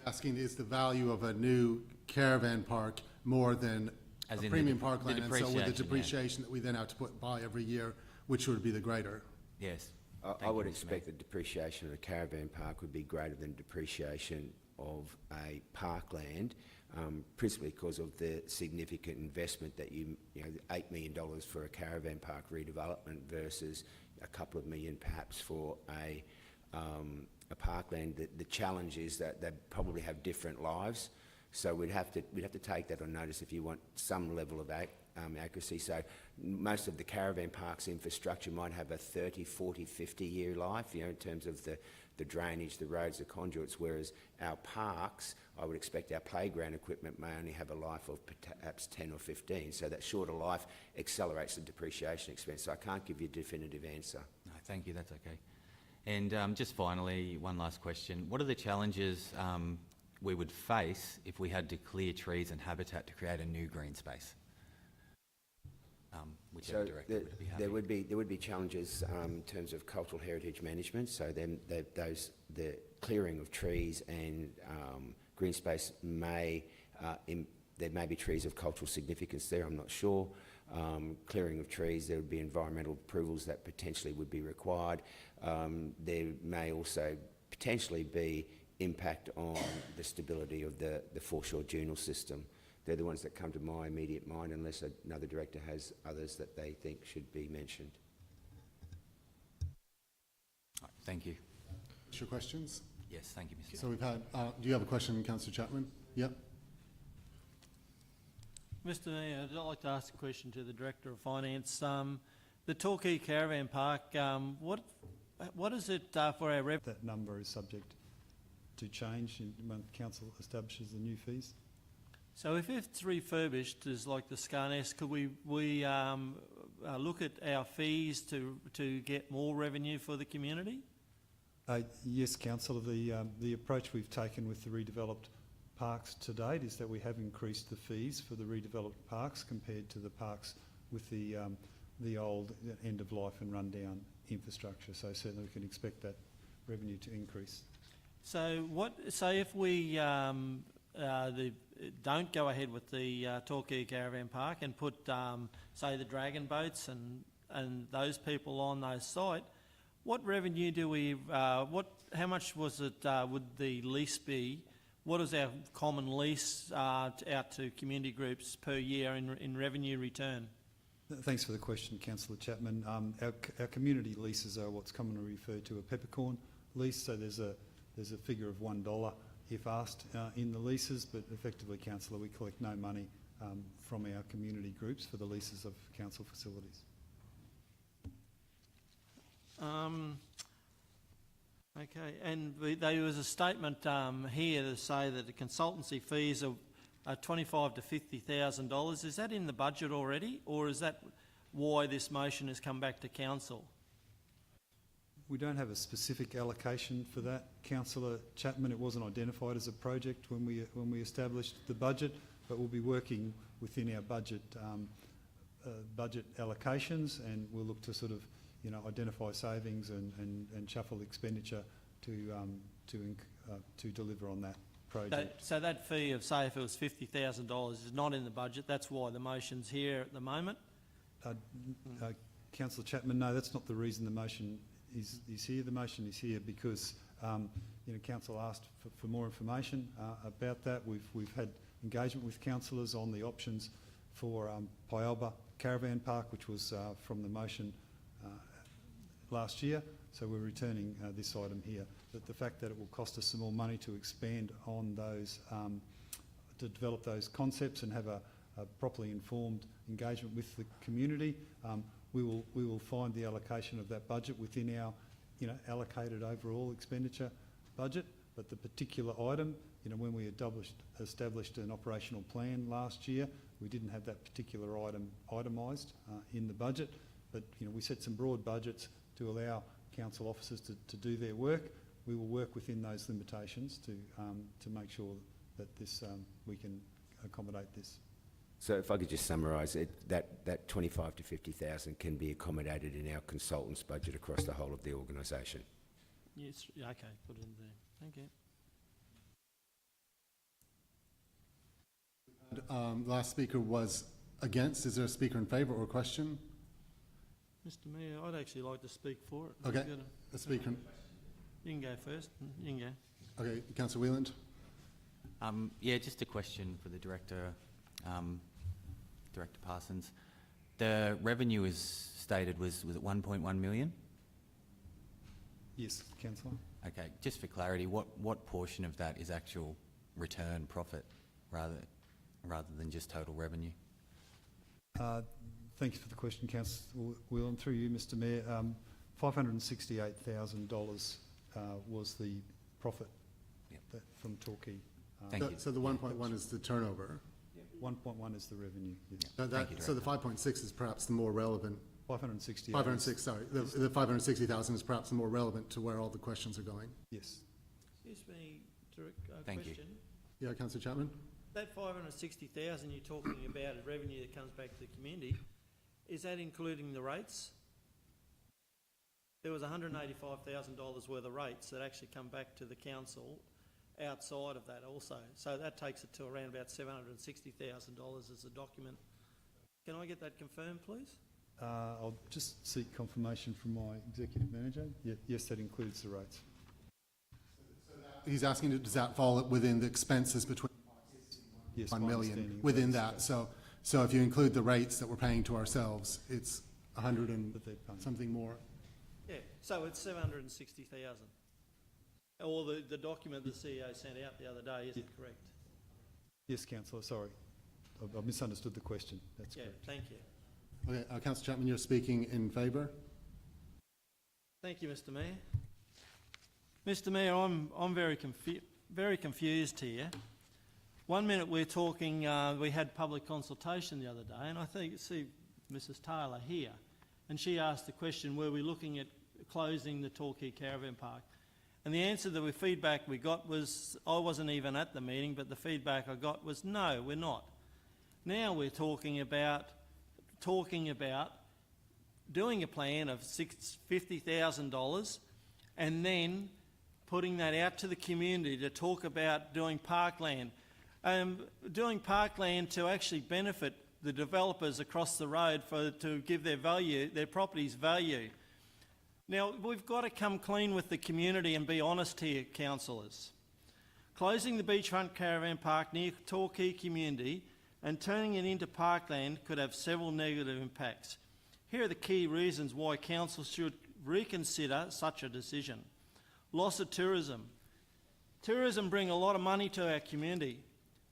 Asking, is the value of a new caravan park more than As a in premium the parkland, and so with the depreciation, depreciation that we then have to buy every year, which would be the greater? Yes. I would expect the depreciation of a caravan park would be greater than depreciation of a parkland, principally because of the significant investment that you know, $8 million for a caravan park redevelopment versus a couple of million perhaps for a parkland. The challenge is that they probably have different lives. So we'd have to take that on notice if you want some level of accuracy. So most of the caravan parks infrastructure might have a 30, 40, 50-year life, you know, in terms of the drainage, the roads, the conduits, whereas our parks, I would expect our playground equipment may only have a life of perhaps 10 or 15. So that shorter life accelerates the depreciation expense. So I can't give you a definitive answer. No, thank you, that's okay. And just finally, one last question. What are the challenges we would face if we had to clear trees and habitat to create a new green space? Whichever director would be happy. There would be challenges in terms of cultural heritage management. So then the clearing of trees and green space there may be trees of cultural significance there. I'm not sure. Clearing of trees, there would be environmental approvals that potentially would be required. There may also potentially be impact on the stability of the foreshore dual system. They're the ones that come to my immediate mind, unless another director has others that they think should be mentioned. Right, thank you. Your questions? Yes, thank you, Mr. So we've had, do you have a question, Councillor Chapman? Yep. Mr. Mayor, I'd like to ask a question to the Director of Finance. The Torquay Caravan Park, what is it for our revenue? That number is subject to change when Council establishes the new fees. So if it's refurbished as like the Scarness, could we look at our fees to get more revenue for the community? Yes, councillor. The approach we've taken with the redeveloped parks to date is that we have increased the fees for the redeveloped parks compared to the parks with the old end-of-life and rundown infrastructure. So certainly we can expect that revenue to increase. So say if we don't go ahead with the Torquay Caravan Park and put say the dragon boats and those people on those site, what revenue do we? How much was it? Would the lease be? What is our common lease out to community groups per year in revenue return? Thanks for the question, councillor Chapman. Our community leases are what's commonly referred to a peppercorn lease. So there's a figure of $1 if asked in the leases, but effectively, councillor, we collect no money from our community groups for the leases of council facilities. Okay, and there was a statement here to say that the consultancy fees are $25,000 to $50,000. Is that in the budget already, or is that why this motion has come back to council? We don't have a specific allocation for that, councillor Chapman. It wasn't identified as a project when we established the budget, but we'll be working within our budget allocations, and we'll look to sort of identify savings and shuffle expenditure to deliver on that project. So that fee of, say, if it was $50,000 is not in the budget. That's why the motion's here at the moment. Councillor Chapman, no, that's not the reason the motion is here. The motion is here because council asked for more information about that. We've had engagement with councillors on the options for Pyalba Caravan Park, which was from the motion last year, so we're returning this item here. But the fact that it will cost us some more money to expand on those, to develop those concepts and have a properly informed engagement with the community, we will find the allocation of that budget within our allocated overall expenditure budget. But the particular item, when we established an operational plan last year, we didn't have that particular item itemised in the budget. But we set some broad budgets to allow council officers to do their work. We will work within those limitations to make sure that we can accommodate this. So if I could just summarise it, that 25 to 50,000 can be accommodated in our consultants' budget across the whole of the organisation. Yes. Okay. Put it in there. Thank you. Last speaker was against. Is there a speaker in favour or a question? Mr. Mayor, I'd actually like to speak for it. Okay, a speaker. You can go first. You can go. Okay, Councillor Wheeland. Yeah, just a question for the Director, Director Parsons. The revenue is stated was it 1.1 million? Yes, councillor. Okay, just for clarity, what portion of that is actual return profit rather than just total revenue? Thank you for the question, Councillor Whelan. Through you, Mr. Mayor, $568,000 was the profit from Torquay. Thank you. So the 1.1 is the turnover. 1.1 is the revenue. Yes. Thank you, so the 5.6 is perhaps the more relevant. 568. 506. Sorry, the 560,000 is perhaps more relevant to where all the questions are going. Yes. Excuse me, Thank question. Yeah, Councillor Chapman. That 560,000 you're talking about as revenue that comes back to the community, is that including the rates? There was $185,000 worth of rates that actually come back to the council outside of that also. So that takes it to around about $760,000 as a document. Can I get that confirmed, please? I'll just seek confirmation from my executive manager. Yes, that includes the rates. He's asking, does that fall within the expenses between Yes, 1 my million understanding within that's that? So if you include the rates that we're paying to ourselves, it's 100 and that they're paying. something more. Yeah, so it's 760,000. Or the document the CEO sent out the other day isn't correct. Yes, councillor. Sorry, I misunderstood the question. That's correct. Thank you. Okay, Councillor Chapman, you're speaking in favour. Thank you, Mr. Mayor. Mr. Mayor, I'm very confused here. One minute we're talking, we had public consultation the other day, and I see Mrs Taylor here, and she asked the question, were we looking at closing the Torquay Caravan Park? And the answer that feedback we got was, I wasn't even at the meeting, but the feedback I got was, no, we're not. Now we're talking about doing a plan of $50,000 and then putting that out to the community to talk about doing parkland. Doing parkland to actually benefit the developers across the road to give their properties value. Now, we've got to come clean with the community and be honest here, councillors. Closing the beachfront caravan park near Torquay community and turning it into parkland could have several negative impacts. Here are the key reasons why council should reconsider such a decision. Loss of tourism. Tourism bring a lot of money to our community.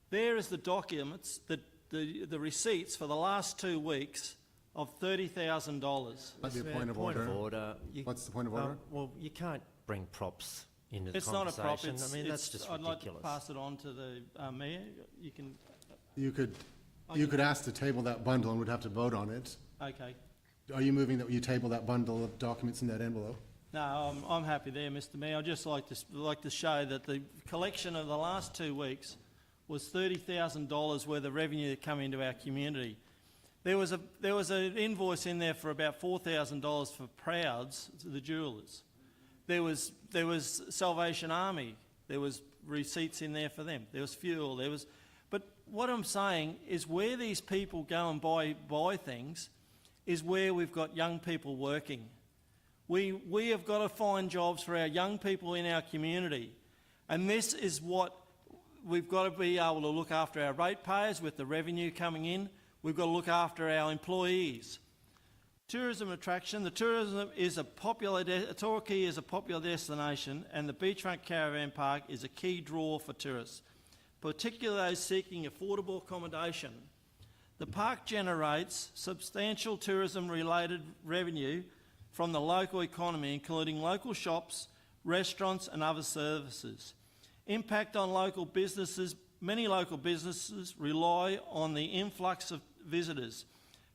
There is the documents, the receipts for the last 2 weeks of $30,000. Might be a point of order. What's the point of order? Well, you can't bring props into the It's not a prop. conversation. I mean, that's just I'd like to ridiculous. pass it on to the mayor. You can. You could ask to table that bundle and would have to vote on it. Okay. Are you moving that you table that bundle of documents in that envelope? No, I'm happy there, Mr. Mayor. I'd just like to show that the collection of the last 2 weeks was $30,000 worth of revenue that come into our community. There was an invoice in there for about $4,000 for Prouds, the jewellers. There was Salvation Army. There was receipts in there for them. There was fuel. But what I'm saying is where these people go and buy things is where we've got young people working. We have got to find jobs for our young people in our community. And this is what we've got to be able to look after our ratepayers with the revenue coming in. We've got to look after our employees. Tourism attraction. Torquay is a popular destination, and the beachfront caravan park is a key draw for tourists, particularly those seeking affordable accommodation. The park generates substantial tourism-related revenue from the local economy, including local shops, restaurants and other services. Impact on local businesses. Many local businesses rely on the influx of visitors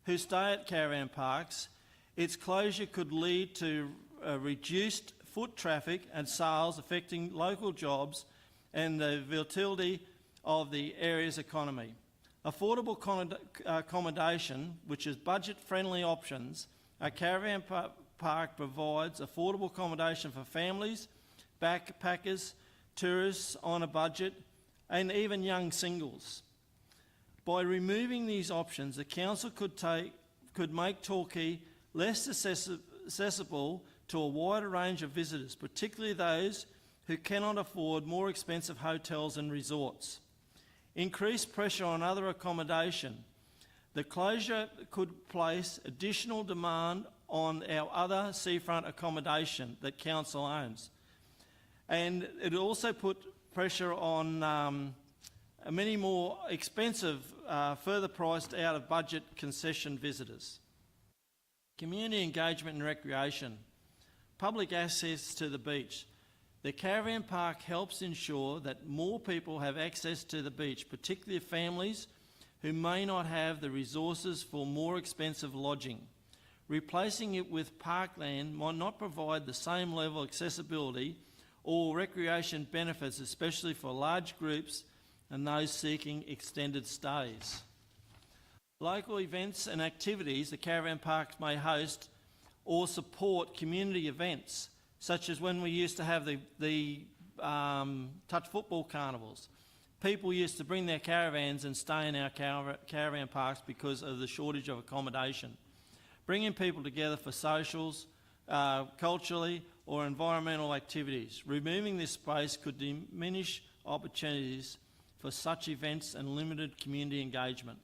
who stay at caravan parks. Its closure could lead to reduced foot traffic and sales, affecting local jobs and the vitality of the area's economy. Affordable accommodation, which is budget-friendly options. A caravan park provides affordable accommodation for families, backpackers, tourists on a budget, and even young singles. By removing these options, the council could make Torquay less accessible to a wider range of visitors, particularly those who cannot afford more expensive hotels and resorts. Increase pressure on other accommodation. The closure could place additional demand on our other seafront accommodation that council owns. And it also put pressure on many more expensive, further priced out of budget concession visitors. Community engagement and recreation. Public access to the beach. The caravan park helps ensure that more people have access to the beach, particularly families who may not have the resources for more expensive lodging. Replacing it with parkland might not provide the same level of accessibility or recreation benefits, especially for large groups and those seeking extended stays. Local events and activities the caravan parks may host or support community events, such as when we used to have the touch football carnivals. People used to bring their caravans and stay in our caravan parks because of the shortage of accommodation. Bringing people together for socials, culturally or environmental activities. Removing this space could diminish opportunities for such events and limited community engagement.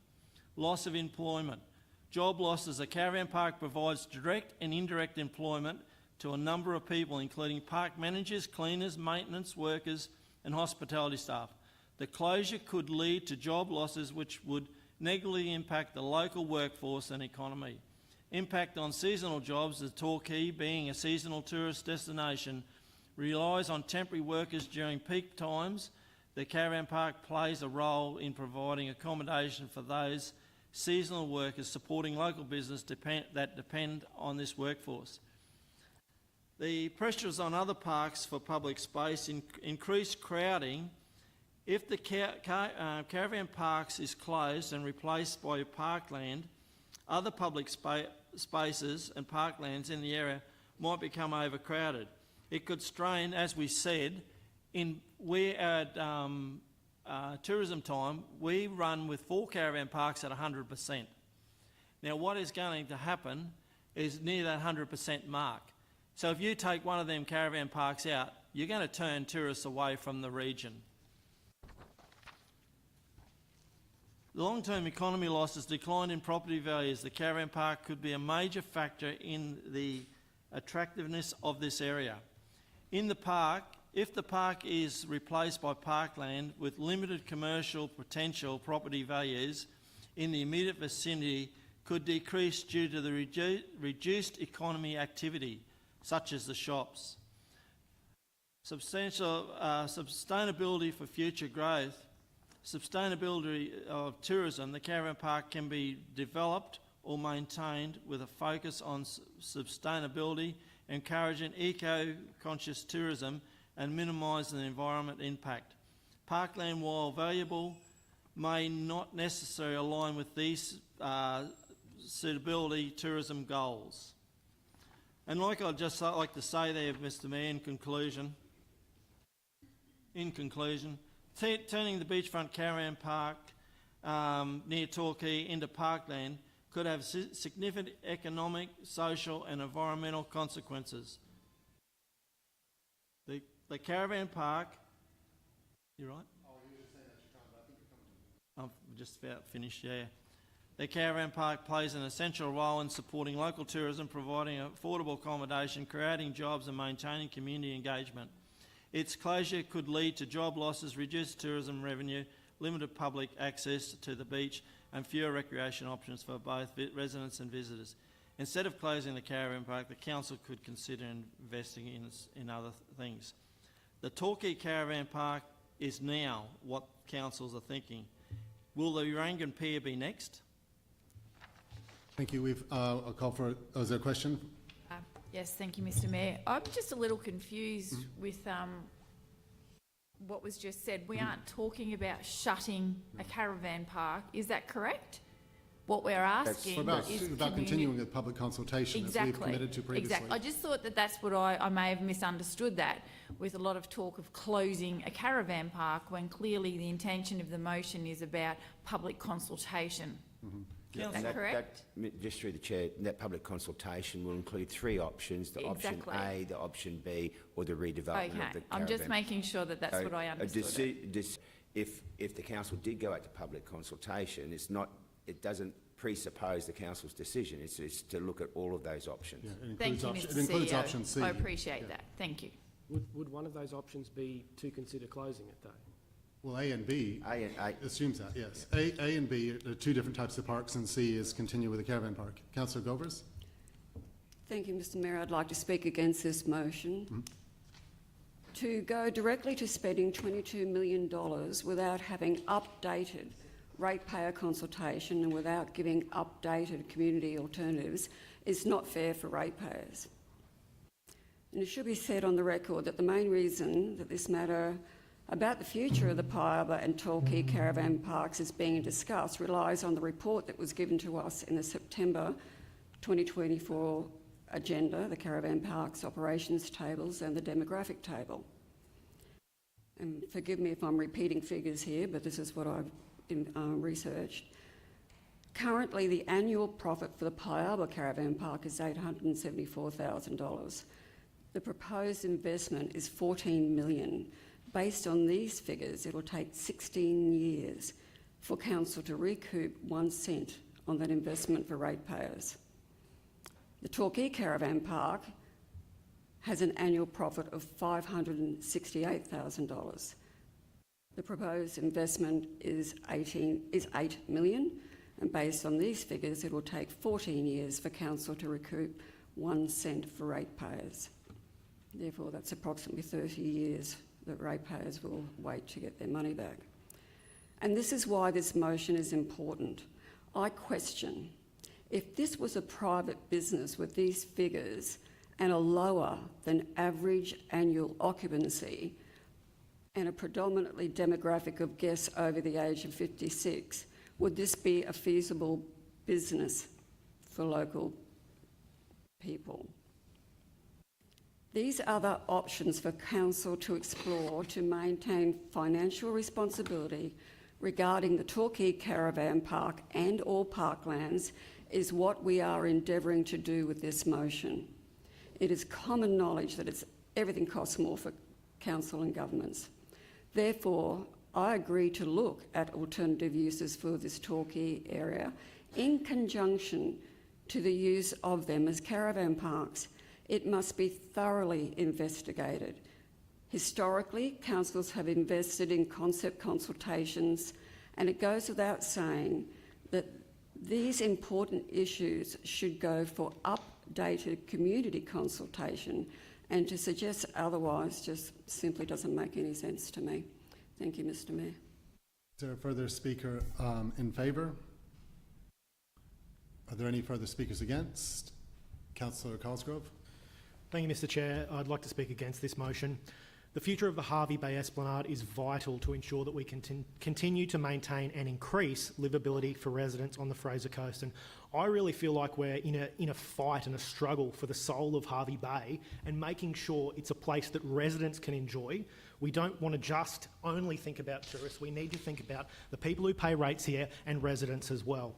Loss of employment. Job losses. A caravan park provides direct and indirect employment to a number of people, including park managers, cleaners, maintenance workers and hospitality staff. The closure could lead to job losses which would negatively impact the local workforce and economy. Impact on seasonal jobs, as Torquay, being a seasonal tourist destination, relies on temporary workers during peak times The caravan park plays a role in providing accommodation for those seasonal workers supporting local business that depend on this workforce. The pressures on other parks for public space increase crowding. If the caravan parks is closed and replaced by parkland, other public spaces and parklands in the area might become overcrowded. It could strain, as we said, we're at tourism time, we run with 4 caravan parks at 100%. Now what is going to happen is near that 100% mark. So if you take one of them caravan parks out, you're going to turn tourists away from the region. The long-term economy losses, decline in property values. The caravan park could be a major factor in the attractiveness of this area. In the park, if the park is replaced by parkland with limited commercial potential, property values in the immediate vicinity could decrease due to the reduced economy activity, such as the shops. Sustainability for future growth. Sustainability of tourism. The caravan park can be developed or maintained with a focus on sustainability, encouraging eco-conscious tourism and minimising the environment impact. Parkland, while valuable, may not necessarily align with these suitability tourism goals. And like I'd just like to say there, Mr Mayor, in conclusion, turning the beachfront caravan park near Torquay into parkland could have significant economic, social and environmental consequences. The caravan park, you right? I'm just about finished, yeah. The caravan park plays an essential role in supporting local tourism, providing affordable accommodation, creating jobs and maintaining community engagement. Its closure could lead to job losses, reduced tourism revenue, limited public access to the beach and fewer recreation options for both residents and visitors. Instead of closing the caravan park, the council could consider investing in other things. The Torquay Caravan Park is now what councils are thinking. Will the Urangan Pier be next? Thank you. I'll call for, is there a question? Yes, thank you, Mr Mayor. I'm just a little confused with what was just said. We aren't talking about shutting a caravan park, is that correct? What we're asking is about continuing with public consultation as we've committed to previously. Exactly. I just thought that that's what I may have misunderstood that, with a lot of talk of closing a caravan park when clearly the intention of the motion is about public consultation. Is that correct? Just through the chair, that public consultation will include 3 options, the option A, the option B or the redevelopment of the caravan. I'm just making sure that that's what I understood. If the council did go out to public consultation, it doesn't presuppose the council's decision. It's to look at all of those options. Yeah, Thank you, Mr. It includes CEO. option C. I appreciate that. Thank you. Would one of those options be to consider closing it, though? Well, A and B assumes that, yes. A and B are 2 different types of parks, and C is continue with the caravan park. Councillor Govers? Thank you, Mr Mayor. I'd like to speak against this motion. To go directly to spending $22 million without having updated ratepayer consultation and without giving updated community alternatives is not fair for ratepayers. And it should be said on the record that the main reason that this matter about the future of the Piaba and Torquay caravan parks is being discussed relies on the report that was given to us in the September 2024 agenda, the caravan parks operations tables and the demographic table. And forgive me if I'm repeating figures here, but this is what I've researched. Currently, the annual profit for the Piaba Caravan Park is $874,000. The proposed investment is $14 million. Based on these figures, it will take 16 years for council to recoup 1 cent on that investment for ratepayers. The Torquay Caravan Park has an annual profit of $568,000. The proposed investment is $8 million, and based on these figures, it will take 14 years for council to recoup 1 cent for ratepayers. Therefore, that's approximately 30 years that ratepayers will wait to get their money back. And this is why this motion is important. I question, if this was a private business with these figures and a lower than average annual occupancy and a predominantly demographic of guests over the age of 56, would this be a feasible business for local people? These are the options for council to explore to maintain financial responsibility regarding the Torquay Caravan Park and all parklands is what we are endeavouring to do with this motion. It is common knowledge that everything costs more for council and governments. Therefore, I agree to look at alternative uses for this Torquay area in conjunction to the use of them as caravan parks. It must be thoroughly investigated. Historically, councils have invested in concept consultations, and it goes without saying that these important issues should go for updated community consultation, and to suggest otherwise just simply doesn't make any sense to me. Thank you, Mr. Mayor. Is there a further speaker in favour? Are there any further speakers against? Councillor Cosgrove. Thank you, Mr. Chair. I'd like to speak against this motion. The future of the Hervey Bay Esplanade is vital to ensure that we continue to maintain and increase livability for residents on the Fraser coast. And I really feel like we're in a fight and a struggle for the soul of Hervey Bay and making sure it's a place that residents can enjoy. We don't want to just only think about tourists. We need to think about the people who pay rates here and residents as well.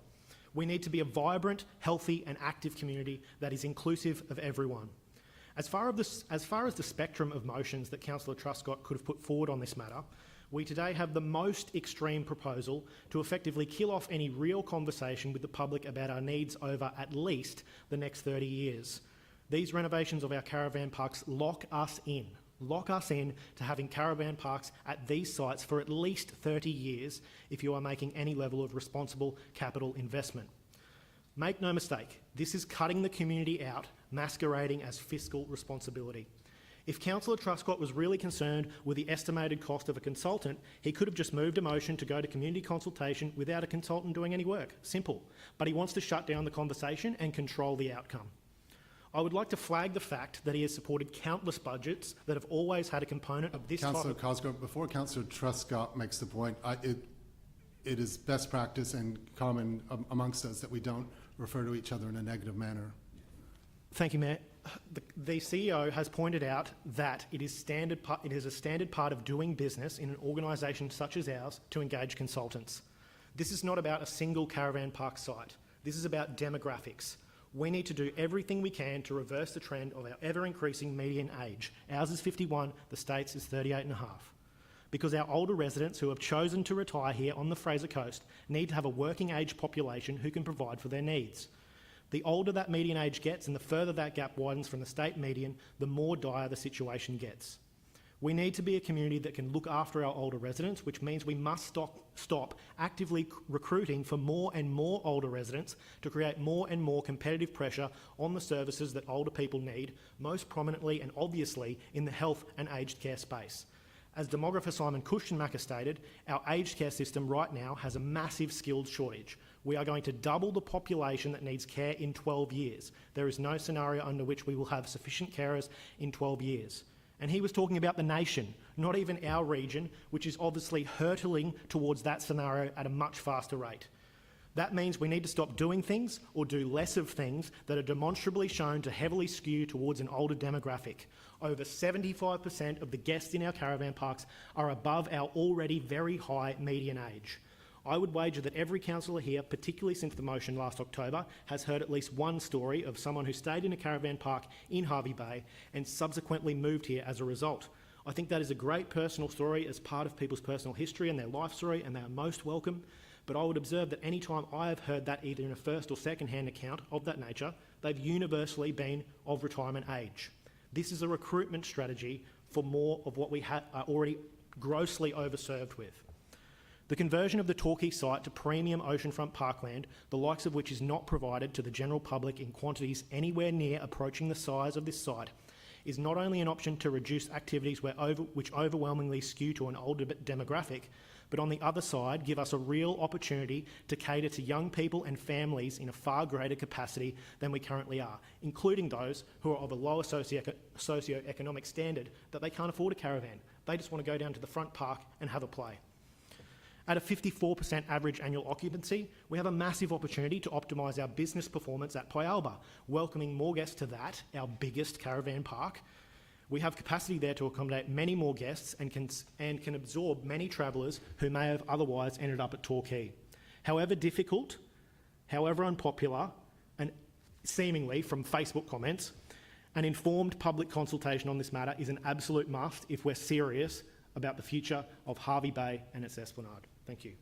We need to be a vibrant, healthy and active community that is inclusive of everyone. As far as the spectrum of motions that Councillor Truscott could have put forward on this matter, we today have the most extreme proposal to effectively kill off any real conversation with the public about our needs over at least the next 30 years. These renovations of our caravan parks lock us in to having caravan parks at these sites for at least 30 years if you are making any level of responsible capital investment. Make no mistake, this is cutting the community out, masquerading as fiscal responsibility. If Councillor Truscott was really concerned with the estimated cost of a consultant, he could have just moved a motion to go to community consultation without a consultant doing any work. Simple. But he wants to shut down the conversation and control the outcome. I would like to flag the fact that he has supported countless budgets that have always had a component of this Councillor Cosgrove, before Councillor Truscott makes the point, it is best practice and common amongst us that we don't refer to each other in a negative manner. Thank you, Mayor. The CEO has pointed out that it is a standard part of doing business in an organisation such as ours to engage consultants. This is not about a single caravan park site. This is about demographics. We need to do everything we can to reverse the trend of our ever-increasing median age. Ours is 51, the state's is 38 and a half. Because our older residents who have chosen to retire here on the Fraser coast need to have a working age population who can provide for their needs. The older that median age gets and the further that gap widens from the state median, the more dire the situation gets. We need to be a community that can look after our older residents, which means we must stop actively recruiting for more and more older residents to create more and more competitive pressure on the services that older people need, most prominently and obviously in the health and aged care space. As demographer Simon Cushionmaker stated, our aged care system right now has a massive skilled shortage. We are going to double the population that needs care in 12 years. There is no scenario under which we will have sufficient carers in 12 years. And he was talking about the nation, not even our region, which is obviously hurtling towards that scenario at a much faster rate. That means we need to stop doing things or do less of things that are demonstrably shown to heavily skew towards an older demographic. Over 75% of the guests in our caravan parks are above our already very high median age. I would wager that every councillor here, particularly since the motion last October, has heard at least one story of someone who stayed in a caravan park in Hervey Bay and subsequently moved here as a result. I think that is a great personal story as part of people's personal history and their life story, and they are most welcome. But I would observe that any time I have heard that, either in a first or second-hand account of that nature, they've universally been of retirement age. This is a recruitment strategy for more of what we are already grossly overserved with. The conversion of the Torquay site to premium oceanfront parkland, the likes of which is not provided to the general public in quantities anywhere near approaching the size of this site, is not only an option to reduce activities which overwhelmingly skew to an older demographic, but on the other side, give us a real opportunity to cater to young people and families in a far greater capacity than we currently are, including those who are of a lower socio-economic standard that they can't afford a caravan. They just want to go down to the front park and have a play. At a 54% average annual occupancy, we have a massive opportunity to optimise our business performance at Pyalba, welcoming more guests to that, our biggest caravan park. We have capacity there to accommodate many more guests and can absorb many travellers who may have otherwise ended up at Torquay. However difficult, however unpopular, and seemingly from Facebook comments, an informed public consultation on this matter is an absolute must if we're serious about the future of Hervey Bay and its Esplanade. Thank you.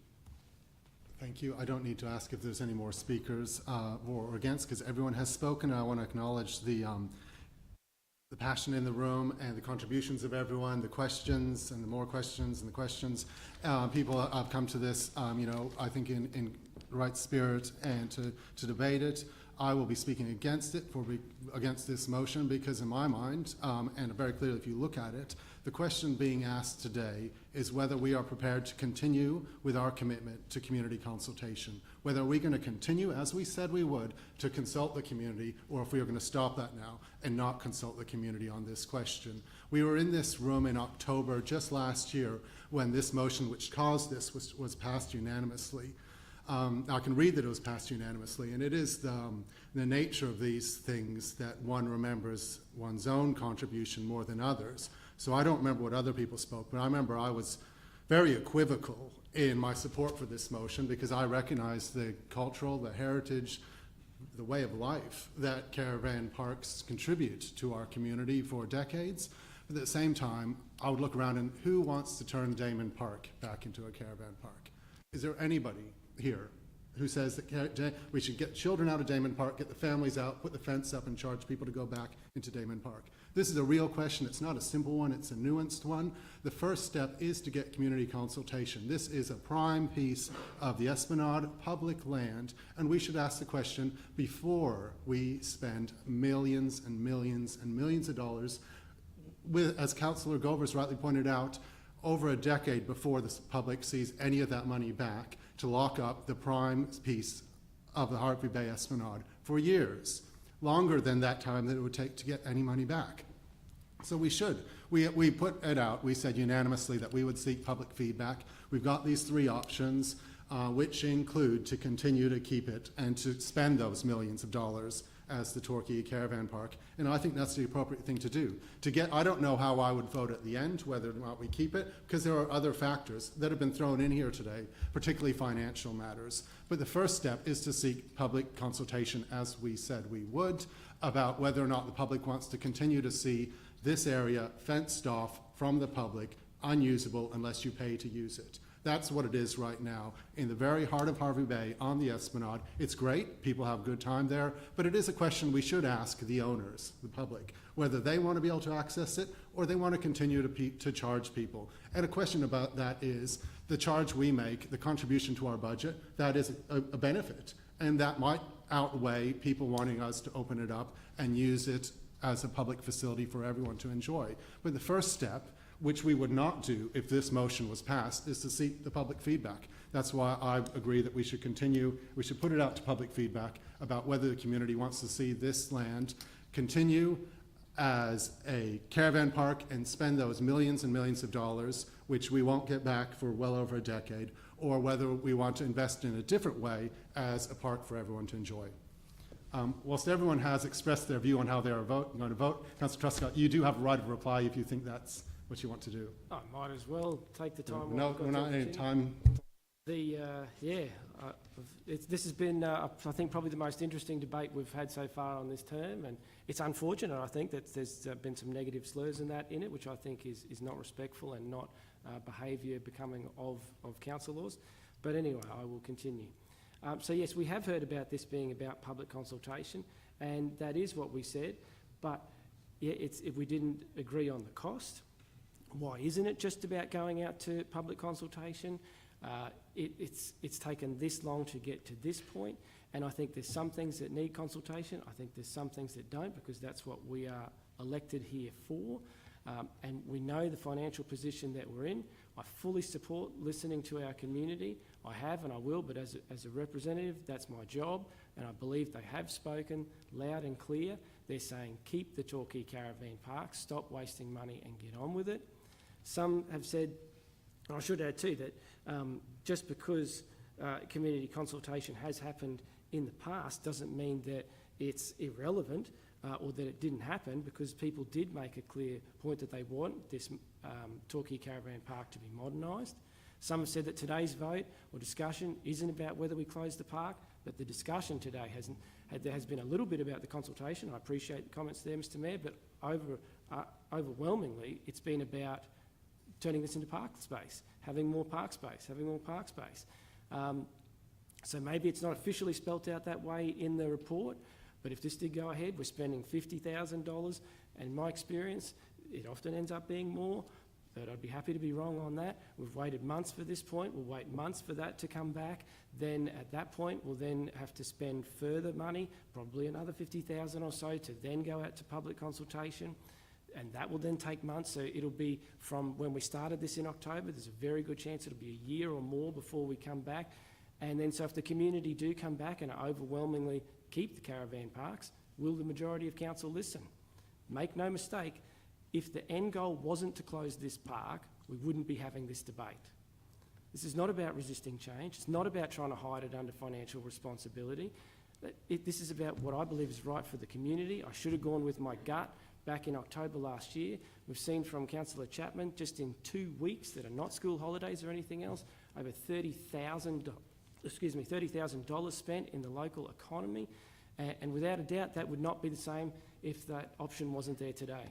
Thank you. I don't need to ask if there's any more speakers for or against, because everyone has spoken. I want to acknowledge the passion in the room and the contributions of everyone, the questions and the more questions and the questions. People have come to this, I think in the right spirit and to debate it. I will be speaking against it, against this motion, because in my mind, and very clearly if you look at it, the question being asked today is whether we are prepared to continue with our commitment to community consultation, whether we're going to continue, as we said we would, to consult the community, or if we are going to stop that now and not consult the community on this question. We were in this room in October just last year when this motion, which caused this, was passed unanimously. I can read that it was passed unanimously, and it is the nature of these things that one remembers one's own contribution more than others. So I don't remember what other people spoke, but I remember I was very equivocal in my support for this motion because I recognize the cultural, the heritage, the way of life that caravan parks contribute to our community for decades. But at the same time, I would look around and who wants to turn Damon Park back into a caravan park? Is there anybody here who says that we should get children out of Damon Park, get the families out, put the fence up and charge people to go back into Damon Park? This is a real question. It's not a simple one. It's a nuanced one. The first step is to get community consultation. This is a prime piece of the Esplanade public land, and we should ask the question before we spend millions and millions and millions of dollars with, as Councillor Govers rightly pointed out, over a decade before the public sees any of that money back, to lock up the prime piece of the Hervey Bay Esplanade for years, longer than that time that it would take to get any money back. So we should. We put it out. We said unanimously that we would seek public feedback. We've got these three options, which include to continue to keep it and to spend those millions of dollars as the Torquay Caravan Park, and I think that's the appropriate thing to do. I don't know how I would vote at the end, whether or not we keep it, because there are other factors that have been thrown in here today, particularly financial matters. But the first step is to seek public consultation, as we said we would, about whether or not the public wants to continue to see this area fenced off from the public, unusable unless you pay to use it. That's what it is right now in the very heart of Hervey Bay on the Esplanade. It's great, people have a good time there, but it is a question we should ask the owners, the public, whether they want to be able to access it or they want to continue to charge people. And a question about that is the charge we make, the contribution to our budget, that is a benefit, and that might outweigh people wanting us to open it up and use it as a public facility for everyone to enjoy. But the first step, which we would not do if this motion was passed, is to seek the public feedback. That's why I agree that we should put it out to public feedback about whether the community wants to see this land continue as a caravan park and spend those millions and millions of dollars, which we won't get back for well over a decade, or whether we want to invest in a different way as a park for everyone to enjoy. Whilst everyone has expressed their view on how they are going to vote, Councillor Truscott, you do have a right of reply if you think that's what you want to do. I might as well take the time. No, we're not in time. This has been, I think, probably the most interesting debate we've had so far on this term, and it's unfortunate, I think, that there's been some negative slurs in it, which I think is not respectful and not behaviour becoming of council laws. But anyway, I will continue. So yes, we have heard about this being about public consultation, and that is what we said, but yeah, if we didn't agree on the cost, why isn't it just about going out to public consultation? It's taken this long to get to this point, and I think there's some things that need consultation. I think there's some things that don't, because that's what we are elected here for. And we know the financial position that we're in. I fully support listening to our community. I have and I will, but as a representative, that's my job, and I believe they have spoken loud and clear. They're saying keep the Torquay Caravan Park, stop wasting money and get on with it. Some have said, and I should add too, that just because community consultation has happened in the past doesn't mean that it's irrelevant or that it didn't happen, because people did make a clear point that they want this Torquay Caravan Park to be modernised. Some have said that today's vote or discussion isn't about whether we close the park, but the discussion today there has been a little bit about the consultation. I appreciate the comments there, Mr Mayor, but overwhelmingly it's been about turning this into park space, having more park space. So maybe it's not officially spelt out that way in the report, but if this did go ahead, we're spending $50,000, and in my experience, it often ends up being more, but I'd be happy to be wrong on that. We've waited months for this point. We'll wait months for that to come back. Then at that point, we'll then have to spend further money, probably another $50,000 or so, to then go out to public consultation. And that will then take months. So it'll be from when we started this in October, there's a very good chance it'll be a year or more before we come back. And then so if the community do come back and overwhelmingly keep the caravan parks, will the majority of council listen? Make no mistake, if the end goal wasn't to close this park, we wouldn't be having this debate. This is not about resisting change. It's not about trying to hide it under financial responsibility. This is about what I believe is right for the community. I should have gone with my gut back in October last year. We've seen from Councillor Chapman, just in 2 weeks that are not school holidays or anything else, over $30,000 spent in the local economy. And without a doubt, that would not be the same if that option wasn't there today.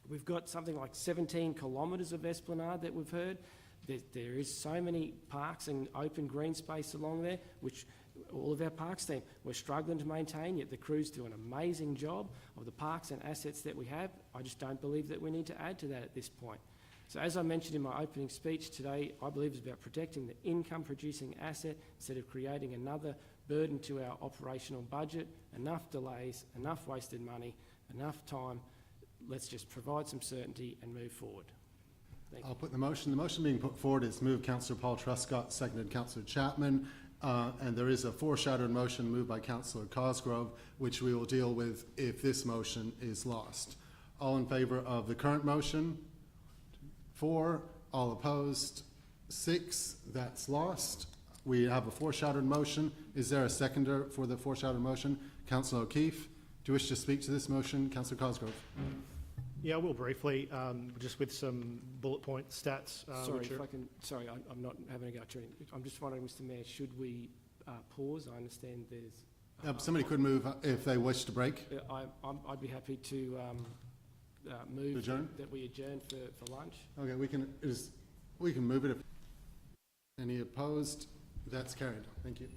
We've got something like 17 kilometres of Esplanade that we've heard. There is so many parks and open green space along there, which all of our parks team, we're struggling to maintain, yet the crews do an amazing job of the parks and assets that we have. I just don't believe that we need to add to that at this point. So as I mentioned in my opening speech today, I believe it's about protecting the income-producing asset instead of creating another burden to our operational budget. Enough delays, enough wasted money, enough time. Let's just provide some certainty and move forward. Thank you. I'll put the motion. The motion being put forward is moved Councillor Paul Truscott, seconded Councillor Chapman, and there is a foreshadowed motion moved by Councillor Cosgrove, which we will deal with if this motion is lost. All in favour of the current motion? 4. All opposed? 6. That's lost. We have a foreshadowed motion. Is there a seconder for the foreshadowed motion? Councillor O'Keefe, do you wish to speak to this motion? Councillor Cosgrove. Yeah, I will briefly, just with some bullet point stats. I'm not having a go at you. I'm just wondering, Mr Mayor, should we pause? I understand there's... somebody could move if they wish to break. I'd be happy to move adjourn? that we adjourn for lunch. Okay, we can move it. Any opposed? That's carried. Thank you.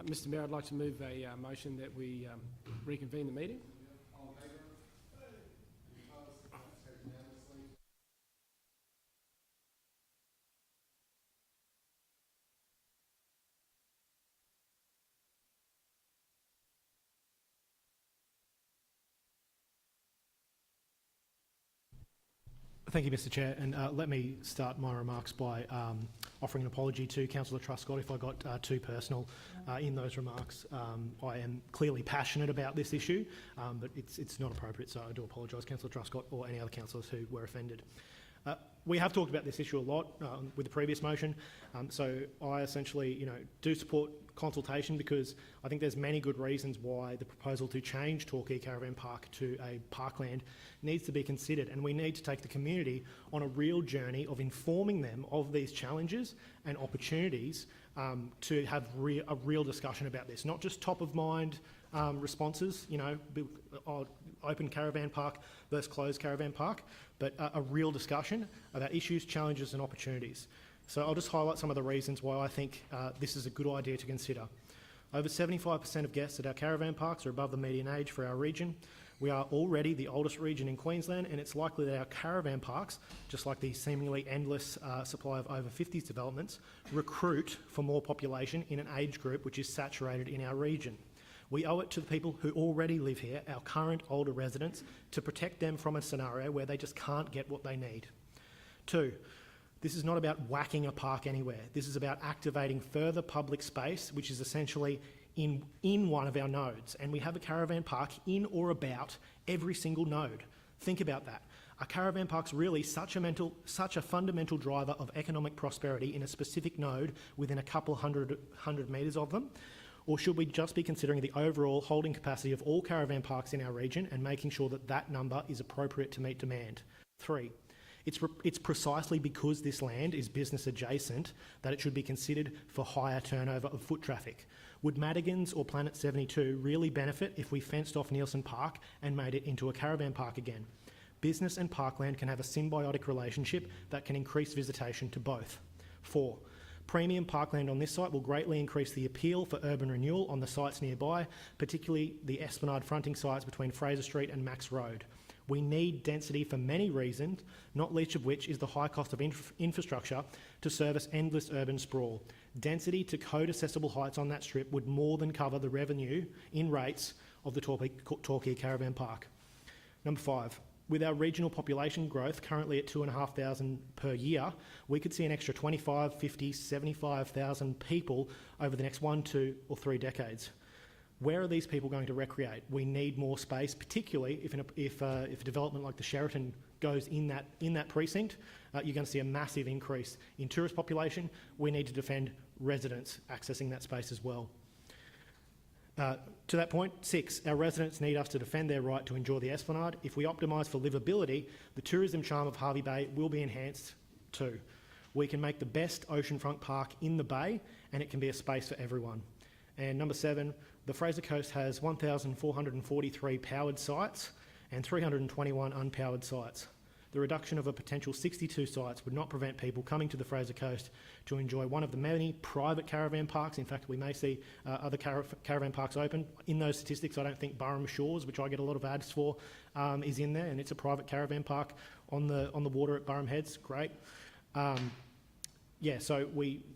Mr Mayor, I'd like to move a motion that we reconvene the meeting. Thank you, Mr Chair, and let me start my remarks by offering an apology to Councillor Truscott if I got too personal in those remarks. I am clearly passionate about this issue, but it's not appropriate, so I do apologise, Councillor Truscott or any other councillors who were offended. We have talked about this issue a lot with the previous motion, so I essentially, do support consultation because I think there's many good reasons why the proposal to change Torquay Caravan Park to a parkland needs to be considered, and we need to take the community on a real journey of informing them of these challenges and opportunities to have a real discussion about this, not just top of mind responses, open caravan park versus closed caravan park, but a real discussion about issues, challenges and opportunities. So I'll just highlight some of the reasons why I think this is a good idea to consider. Over 75% of guests at our caravan parks are above the median age for our region. We are already the oldest region in Queensland, and it's likely that our caravan parks, just like the seemingly endless supply of over 50s developments, recruit for more population in an age group which is saturated in our region. We owe it to the people who already live here, our current older residents, to protect them from a scenario where they just can't get what they need. 2, this is not about whacking a park anywhere. This is about activating further public space, which is essentially in one of our nodes. And we have a caravan park in or about every single node. Think about that. Are caravan parks really such a fundamental driver of economic prosperity in a specific node within a couple hundred metres of them? Or should we just be considering the overall holding capacity of all caravan parks in our region and making sure that that number is appropriate to meet demand? 3, it's precisely because this land is business adjacent that it should be considered for higher turnover of foot traffic. Would Madigan's or Planet 72 really benefit if we fenced off Nielsen Park and made it into a caravan park again? Business and parkland can have a symbiotic relationship that can increase visitation to both. 4, premium parkland on this site will greatly increase the appeal for urban renewal on the sites nearby, particularly the Esplanade fronting sites between Fraser Street and Max Road. We need density for many reasons, not least of which is the high cost of infrastructure to service endless urban sprawl. Density to code-accessible heights on that strip would more than cover the revenue in rates of the Torquay Caravan Park. Number 5, with our regional population growth currently at 2,500 per year, we could see an extra 25, 50, 75,000 people over the next 1, 2 or 3 decades. Where are these people going to recreate? We need more space, particularly if a development like the Sheraton goes in that precinct. You're going to see a massive increase in tourist population. We need to defend residents accessing that space as well. To that point, 6, our residents need us to defend their right to enjoy the Esplanade. If we optimise for livability, the tourism charm of Hervey Bay will be enhanced too. We can make the best oceanfront park in the bay, and it can be a space for everyone. And number 7, the Fraser Coast has 1,443 powered sites and 321 unpowered sites. The reduction of a potential 62 sites would not prevent people coming to the Fraser Coast to enjoy one of the many private caravan parks. In fact, we may see other caravan parks open. In those statistics, I don't think Burrum Shores, which I get a lot of ads for, is in there, and it's a private caravan park on the water at Burrum Heads. Great. Yeah, so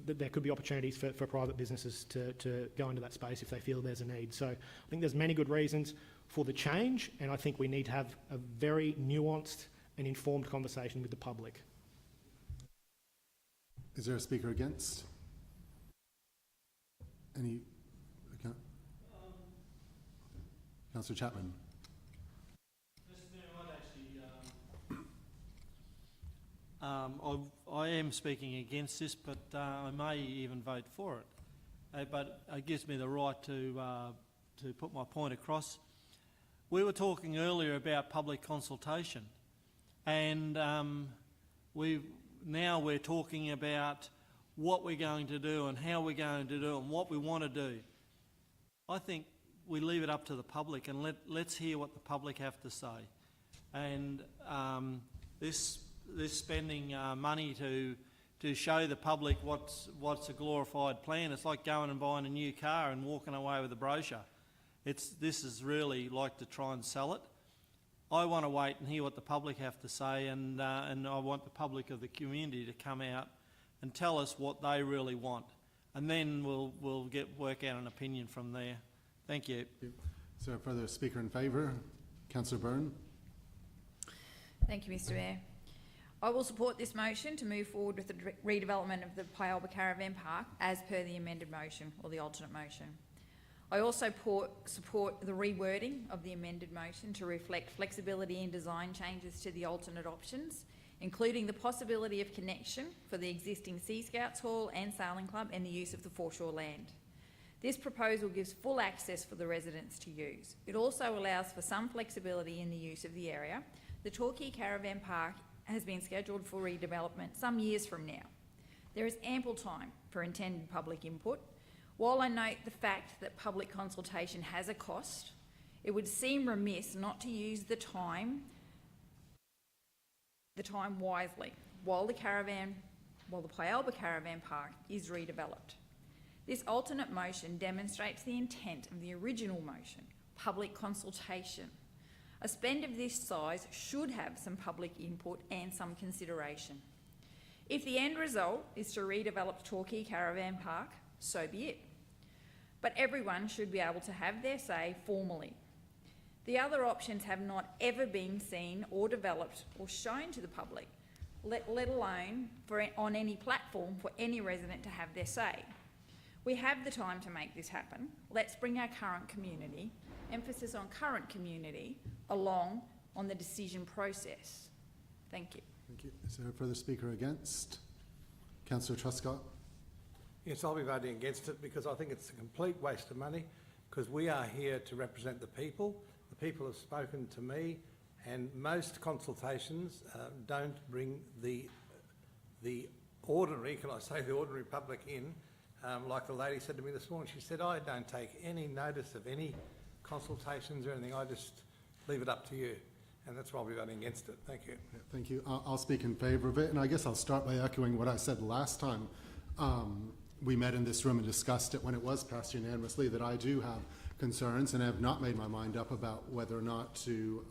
there could be opportunities for private businesses to go into that space if they feel there's a need. So I think there's many good reasons for the change, and I think we need to have a very nuanced and informed conversation with the public. Is there a speaker against? Any? Councillor Chapman. Mr. Mayor, I am speaking against this, but I may even vote for it. But it gives me the right to put my point across. We were talking earlier about public consultation, and we're talking about what we're going to do and how we're going to do it and what we want to do. I think we leave it up to the public and let's hear what the public have to say. And this spending money to show the public what's a glorified plan, it's like going and buying a new car and walking away with a brochure. This is really like to try and sell it. I want to wait and hear what the public have to say, and I want the public of the community to come out and tell us what they really want, and then we'll work out an opinion from there. Thank you. Is there a further speaker in favour? Councillor Byrne. Thank you, Mr. Mayor. I will support this motion to move forward with the redevelopment of the Pyalba Caravan Park as per the amended motion or the alternate motion. I also support the rewording of the amended motion to reflect flexibility in design changes to the alternate options, including the possibility of connection for the existing Sea Scouts Hall and Sailing Club and the use of the foreshore land. This proposal gives full access for the residents to use. It also allows for some flexibility in the use of the area. The Torquay Caravan Park has been scheduled for redevelopment some years from now. There is ample time for intended public input. While I note the fact that public consultation has a cost, it would seem remiss not to use the time wisely while the Pyalba Caravan Park is redeveloped. This alternate motion demonstrates the intent of the original motion, public consultation. A spend of this size should have some public input and some consideration. If the end result is to redevelop Torquay Caravan Park, so be it. But everyone should be able to have their say formally. The other options have not ever been seen or developed or shown to the public, let alone on any platform for any resident to have their say. We have the time to make this happen. Let's bring our current community, emphasis on current community, along on the decision process. Thank you. Thank you. Is there a further speaker against? Councillor Truscott. Yes, I'll be voting against it because I think it's a complete waste of money, because we are here to represent the people. The people have spoken to me, and most consultations don't bring the ordinary, can I say, the ordinary public in. Like the lady said to me this morning, she said, I don't take any notice of any consultations or anything, I just leave it up to you. And that's why I'll be voting against it. Thank you. Yeah, thank you. I'll speak in favour of it, and I guess I'll start by echoing what I said last time we met in this room and discussed it when it was passed unanimously, that I do have concerns and have not made my mind up about whether or not to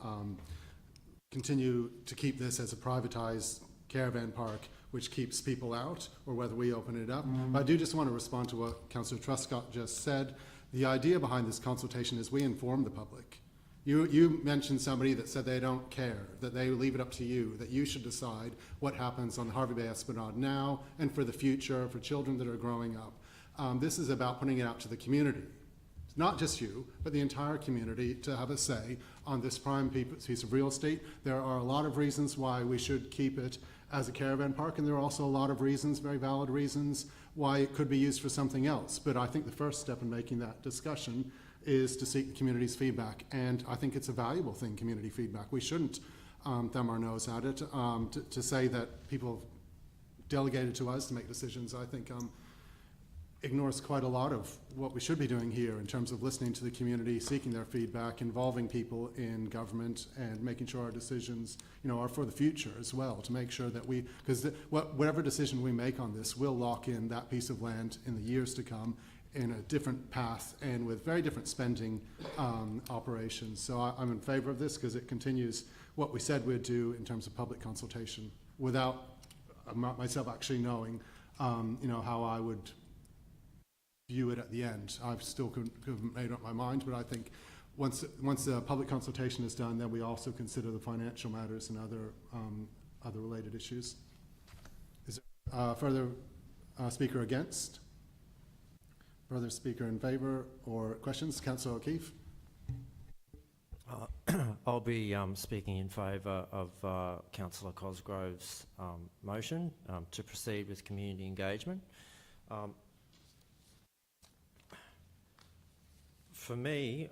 continue to keep this as a privatised caravan park which keeps people out, or whether we open it up. But I do just want to respond to what Councillor Truscott just said. The idea behind this consultation is we inform the public. You mentioned somebody that said they don't care, that they leave it up to you, that you should decide what happens on Hervey Bay Esplanade now and for the future, for children that are growing up. This is about putting it out to the community not just you, but the entire community, to have a say on this prime piece of real estate. There are a lot of reasons why we should keep it as a caravan park, and there are also a lot of reasons, very valid reasons, why it could be used for something else. But I think the first step in making that discussion is to seek the community's feedback, and I think it's a valuable thing, community feedback. We shouldn't thumb our nose at it. To say that people have delegated to us to make decisions, I think ignores quite a lot of what we should be doing here in terms of listening to the community, seeking their feedback, involving people in government, and making sure our decisions, are for the future as well, to make sure that because whatever decision we make on this will lock in that piece of land in the years to come in a different path and with very different spending operations. So I'm in favor of this because it continues what we said we'd do in terms of public consultation without myself actually knowing, how I would view it at the end. I still couldn't made up my mind, but I think once the public consultation is done, then we also consider the financial matters and other related issues. Is there further speaker against? Further speaker in favour or questions? Councillor O'Keefe. I'll be speaking in favour of Councillor Cosgrove's motion to proceed with community engagement. For me,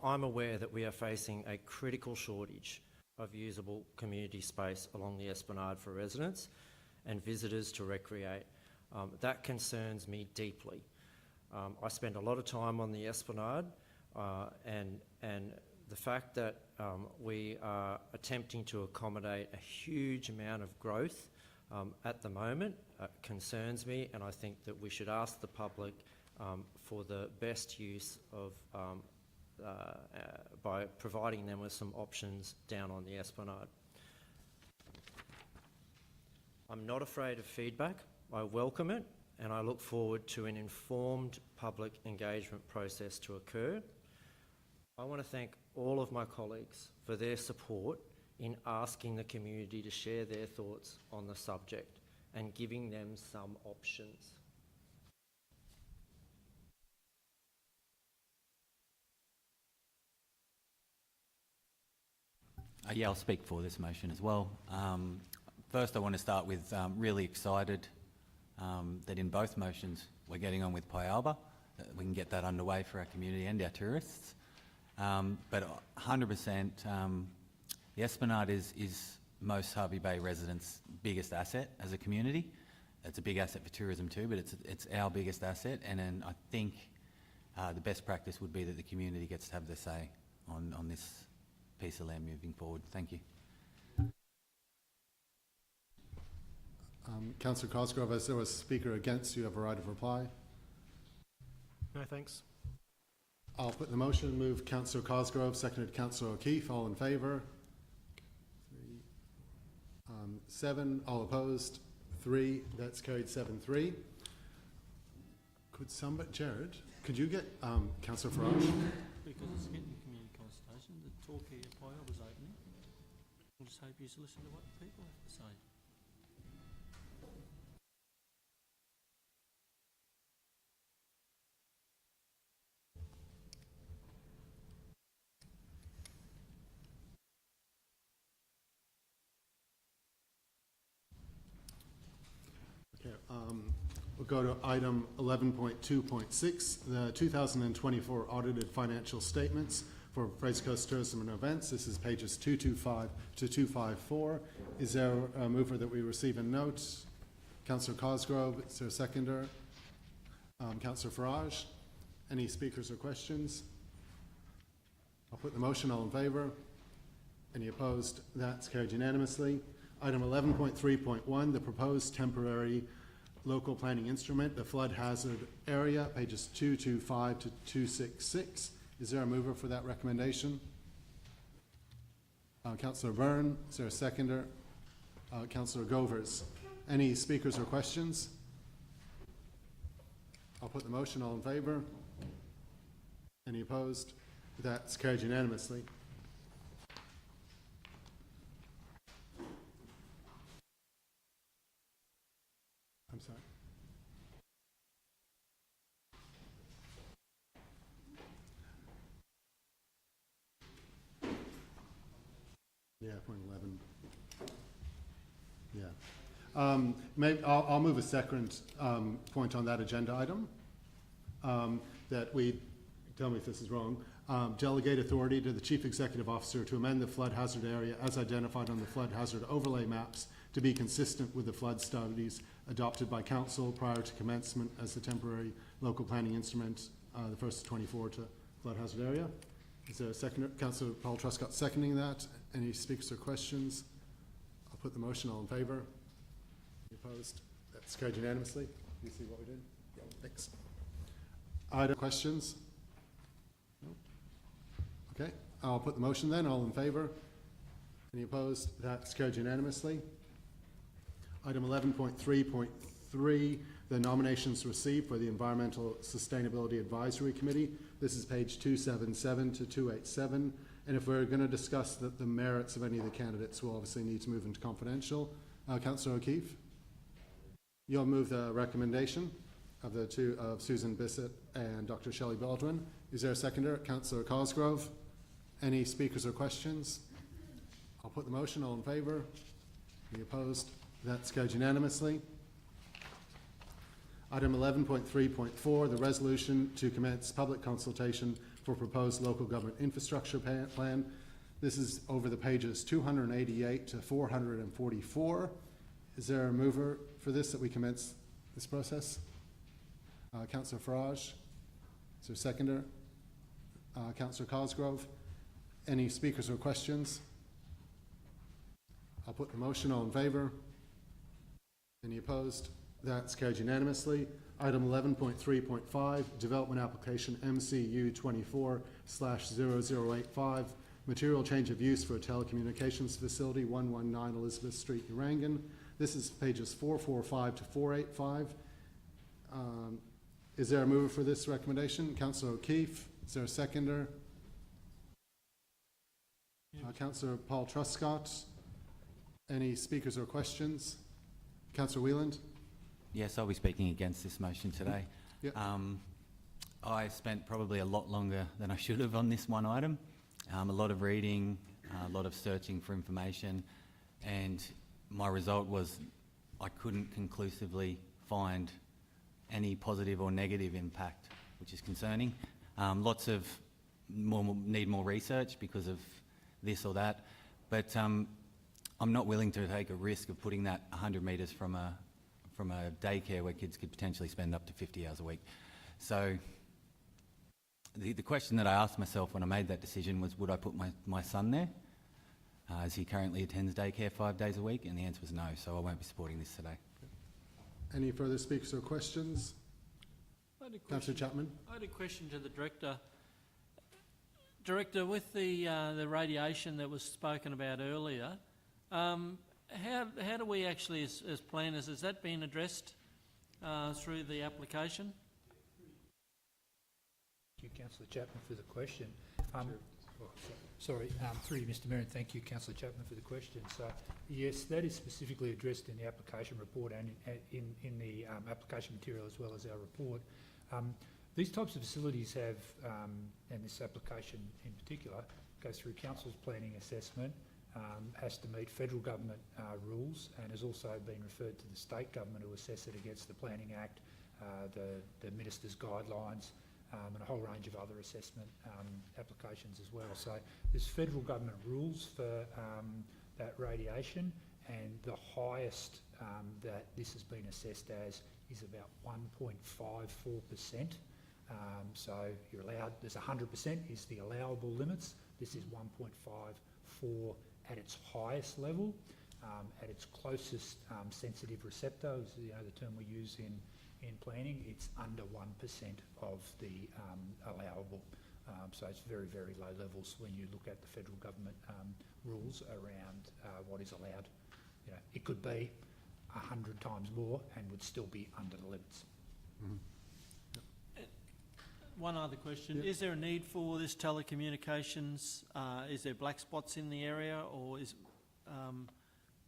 I'm aware that we are facing a critical shortage of usable community space along the Esplanade for residents and visitors to recreate. That concerns me deeply. I spend a lot of time on the Esplanade, and the fact that we are attempting to accommodate a huge amount of growth at the moment concerns me, and I think that we should ask the public for the best use of by providing them with some options down on the Esplanade. I'm not afraid of feedback. I welcome it, and I look forward to an informed public engagement process to occur. I want to thank all of my colleagues for their support in asking the community to share their thoughts on the subject and giving them some options. Yeah, I'll speak for this motion as well. First, I want to start with really excited that in both motions we're getting on with Pialba, that we can get that underway for our community and our tourists. But 100%, the Esplanade is most Hervey Bay residents' biggest asset as a community. It's a big asset for tourism too, but it's our biggest asset, and then I think the best practice would be that the community gets to have their say on this piece of land moving forward. Thank you. Councillor Cosgrove, as there was a speaker against, you have a right of reply. No, thanks. I'll put the motion. Move Councillor Cosgrove, seconded Councillor O'Keefe. All in favour? 7. All opposed? 3. That's carried 7-3. Could somebody, Jared, could you get Councillor Farage? Because it's getting community consultation, the talk here at Pialba was opening. We'll just hope you listen to what the people have to say. Okay, we'll go to item 11.2.6, the 2024 audited financial statements for Fraser Coast Tourism and Events. This is pages 225 to 254. Is there a mover that we receive a note? Councillor Cosgrove, is there a seconder? Councillor Farage, any speakers or questions? I'll put the motion. All in favour? Any opposed? That's carried unanimously. Item 11.3.1, the proposed temporary local planning instrument, the flood hazard area, pages 225 to 266. Is there a mover for that recommendation? Councillor Byrne, is there a seconder? Councillor Govers. Any speakers or questions? I'll put the motion. All in favour? Any opposed? That's carried unanimously. I'm sorry. Yeah, point 11. Yeah. I'll move a second point on that agenda item, that we, tell me if this is wrong, delegate authority to the Chief Executive Officer to amend the flood hazard area as identified on the flood hazard overlay maps to be consistent with the flood studies adopted by Council prior to commencement as the temporary local planning instrument, the first 24 to flood hazard area. Is there a seconder? Councillor Paul Truscott seconding that. Any speakers or questions? I'll put the motion. All in favour? Any opposed? That's carried unanimously. Do you see what we did? Yeah, thanks. Item questions? No? Okay, I'll put the motion then. All in favour? Any opposed? That's carried unanimously. Item 11.3.3, the nominations received for the Environmental Sustainability Advisory Committee. This is page 277 to 287. And if we're going to discuss the merits of any of the candidates, we'll obviously need to move into confidential. Councillor O'Keefe, you'll move the recommendation of the two of Susan Bissett and Dr. Shelley Baldwin. Is there a seconder? Councillor Cosgrove. Any speakers or questions? I'll put the motion. All in favour? Any opposed? That's carried unanimously. Item 11.3.4, the resolution to commence public consultation for proposed local government infrastructure plan. This is over the pages 288 to 444. Is there a mover for this, that we commence this process? Councillor Farage. Is there a seconder? Councillor Cosgrove. Any speakers or questions? I'll put the motion. All in favour? Any opposed? That's carried unanimously. Item 11.3.5, development application MCU 24/0085, material change of use for a telecommunications facility, 119 Elizabeth Street, Urangan. This is pages 445 to 485. Is there a mover for this recommendation? Councillor O'Keefe. Is there a seconder? Councillor Paul Truscott. Any speakers or questions? Councillor Wheeland. Yes, I'll be speaking against this motion today. Yep. I spent probably a lot longer than I should have on this one item. A lot of reading, a lot of searching for information, and my result was I couldn't conclusively find any positive or negative impact, which is concerning. Lots of need more research because of this or that, but I'm not willing to take a risk of putting that 100 metres from a daycare where kids could potentially spend up to 50 hours a week. So the question that I asked myself when I made that decision was, would I put my son there, as he currently attends daycare 5 days a week? And the answer was no, so I won't be supporting this today. Any further speakers or questions? Councillor Chapman. I had a question to the Director. Director, with the radiation that was spoken about earlier, how do we actually, as planners, has that been addressed through the application? Thank you, Councillor Chapman, for the question. Through you, Mr Mayor, and thank you, Councillor Chapman, for the question. So, yes, that is specifically addressed in the application report and in the application material as well as our report. These types of facilities have, and this application in particular, goes through Council's planning assessment, has to meet federal government rules, and has also been referred to the state government to assess it against the Planning Act, the Minister's guidelines, and a whole range of other assessment applications as well. So there's federal government rules for that radiation, and the highest that this has been assessed as is about 1.54%. So you're allowed, there's 100% is the allowable limits. This is 1.54 at its highest level. At its closest sensitive receptor, is the term we use in planning, it's under 1% of the allowable. So it's very, very low levels when you look at the federal government rules around what is allowed. It could be 100 times more and would still be under the limits. Mm-hmm. One other question. Yep. Is there a need for this telecommunications? Is there black spots in the area, or is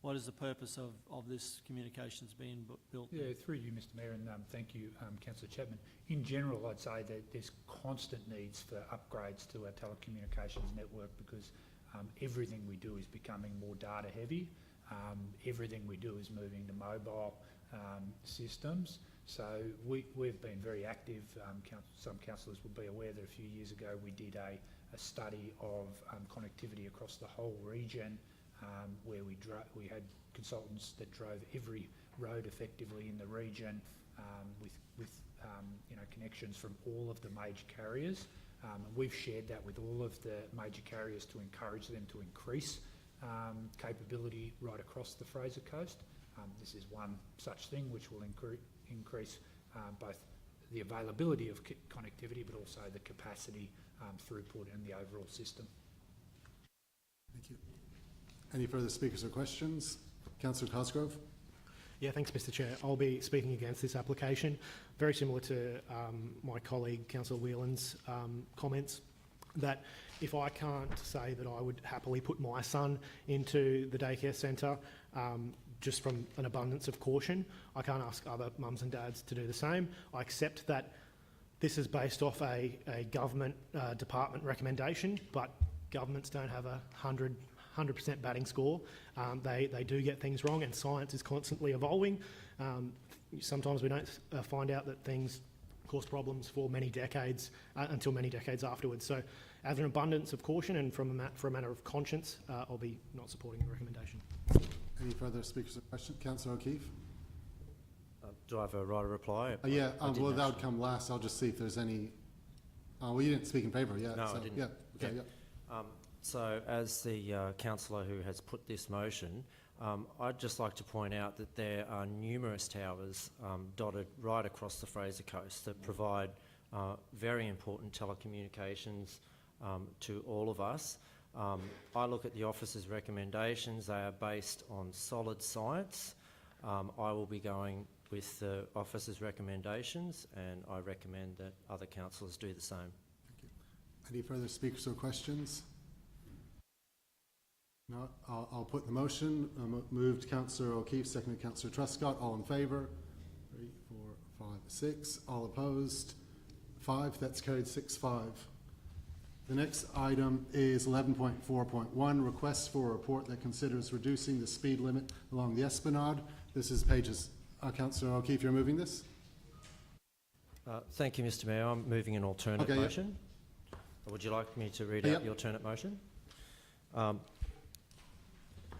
what is the purpose of this communications being built? Yeah, through you, Mr Mayor, and thank you, Councillor Chapman. In general, I'd say that there's constant needs for upgrades to our telecommunications network because Everything we do is becoming more data heavy. Everything we do is moving to mobile systems. So we've been very active. Some councillors will be aware that a few years ago we did a study of connectivity across the whole region, where we had consultants that drove every road effectively in the region with connections from all of the major carriers. And we've shared that with all of the major carriers to encourage them to increase capability right across the Fraser Coast. This is one such thing which will increase both the availability of connectivity but also the capacity, throughput and the overall system. Thank you. Any further speakers or questions? Councillor Cosgrove. Yeah, thanks, Mr. Chair. I'll be speaking against this application, very similar to my colleague, Councillor Whelan's comments, that if I can't say that I would happily put my son into the daycare centre just from an abundance of caution, I can't ask other mums and dads to do the same. I accept that this is based off a government department recommendation, but governments don't have a 100% batting score. They do get things wrong, and science is constantly evolving. Sometimes we don't find out that things cause problems for many decades, until many decades afterwards. So as an abundance of caution and for a matter of conscience, I'll be not supporting the recommendation. Any further speakers or questions? Councillor O'Keefe. Do I have a right of reply? Yeah, well, that would come last. I'll just see if there's any... well, you didn't speak in favour yet. No, so, I didn't. Yeah, okay, yeah. So as the councillor who has put this motion, I'd just like to point out that there are numerous towers dotted right across the Fraser Coast that provide very important telecommunications to all of us. I look at the officer's recommendations. They are based on solid science. I will be going with the officer's recommendations, and I recommend that other councillors do the same. Thank you. Any further speakers or questions? No, I'll put the motion. Moved Councillor O'Keefe, seconded Councillor Truscott. All in favour? 3, 4, 5, 6. All opposed? 5. That's carried 6-5. The next item is 11.4.1, requests for a report that considers reducing the speed limit along the Esplanade. This is pages. Councillor O'Keefe, you're moving this? Thank you, Mr. Mayor. I'm moving an alternate motion. Would you like me to read out the alternate motion?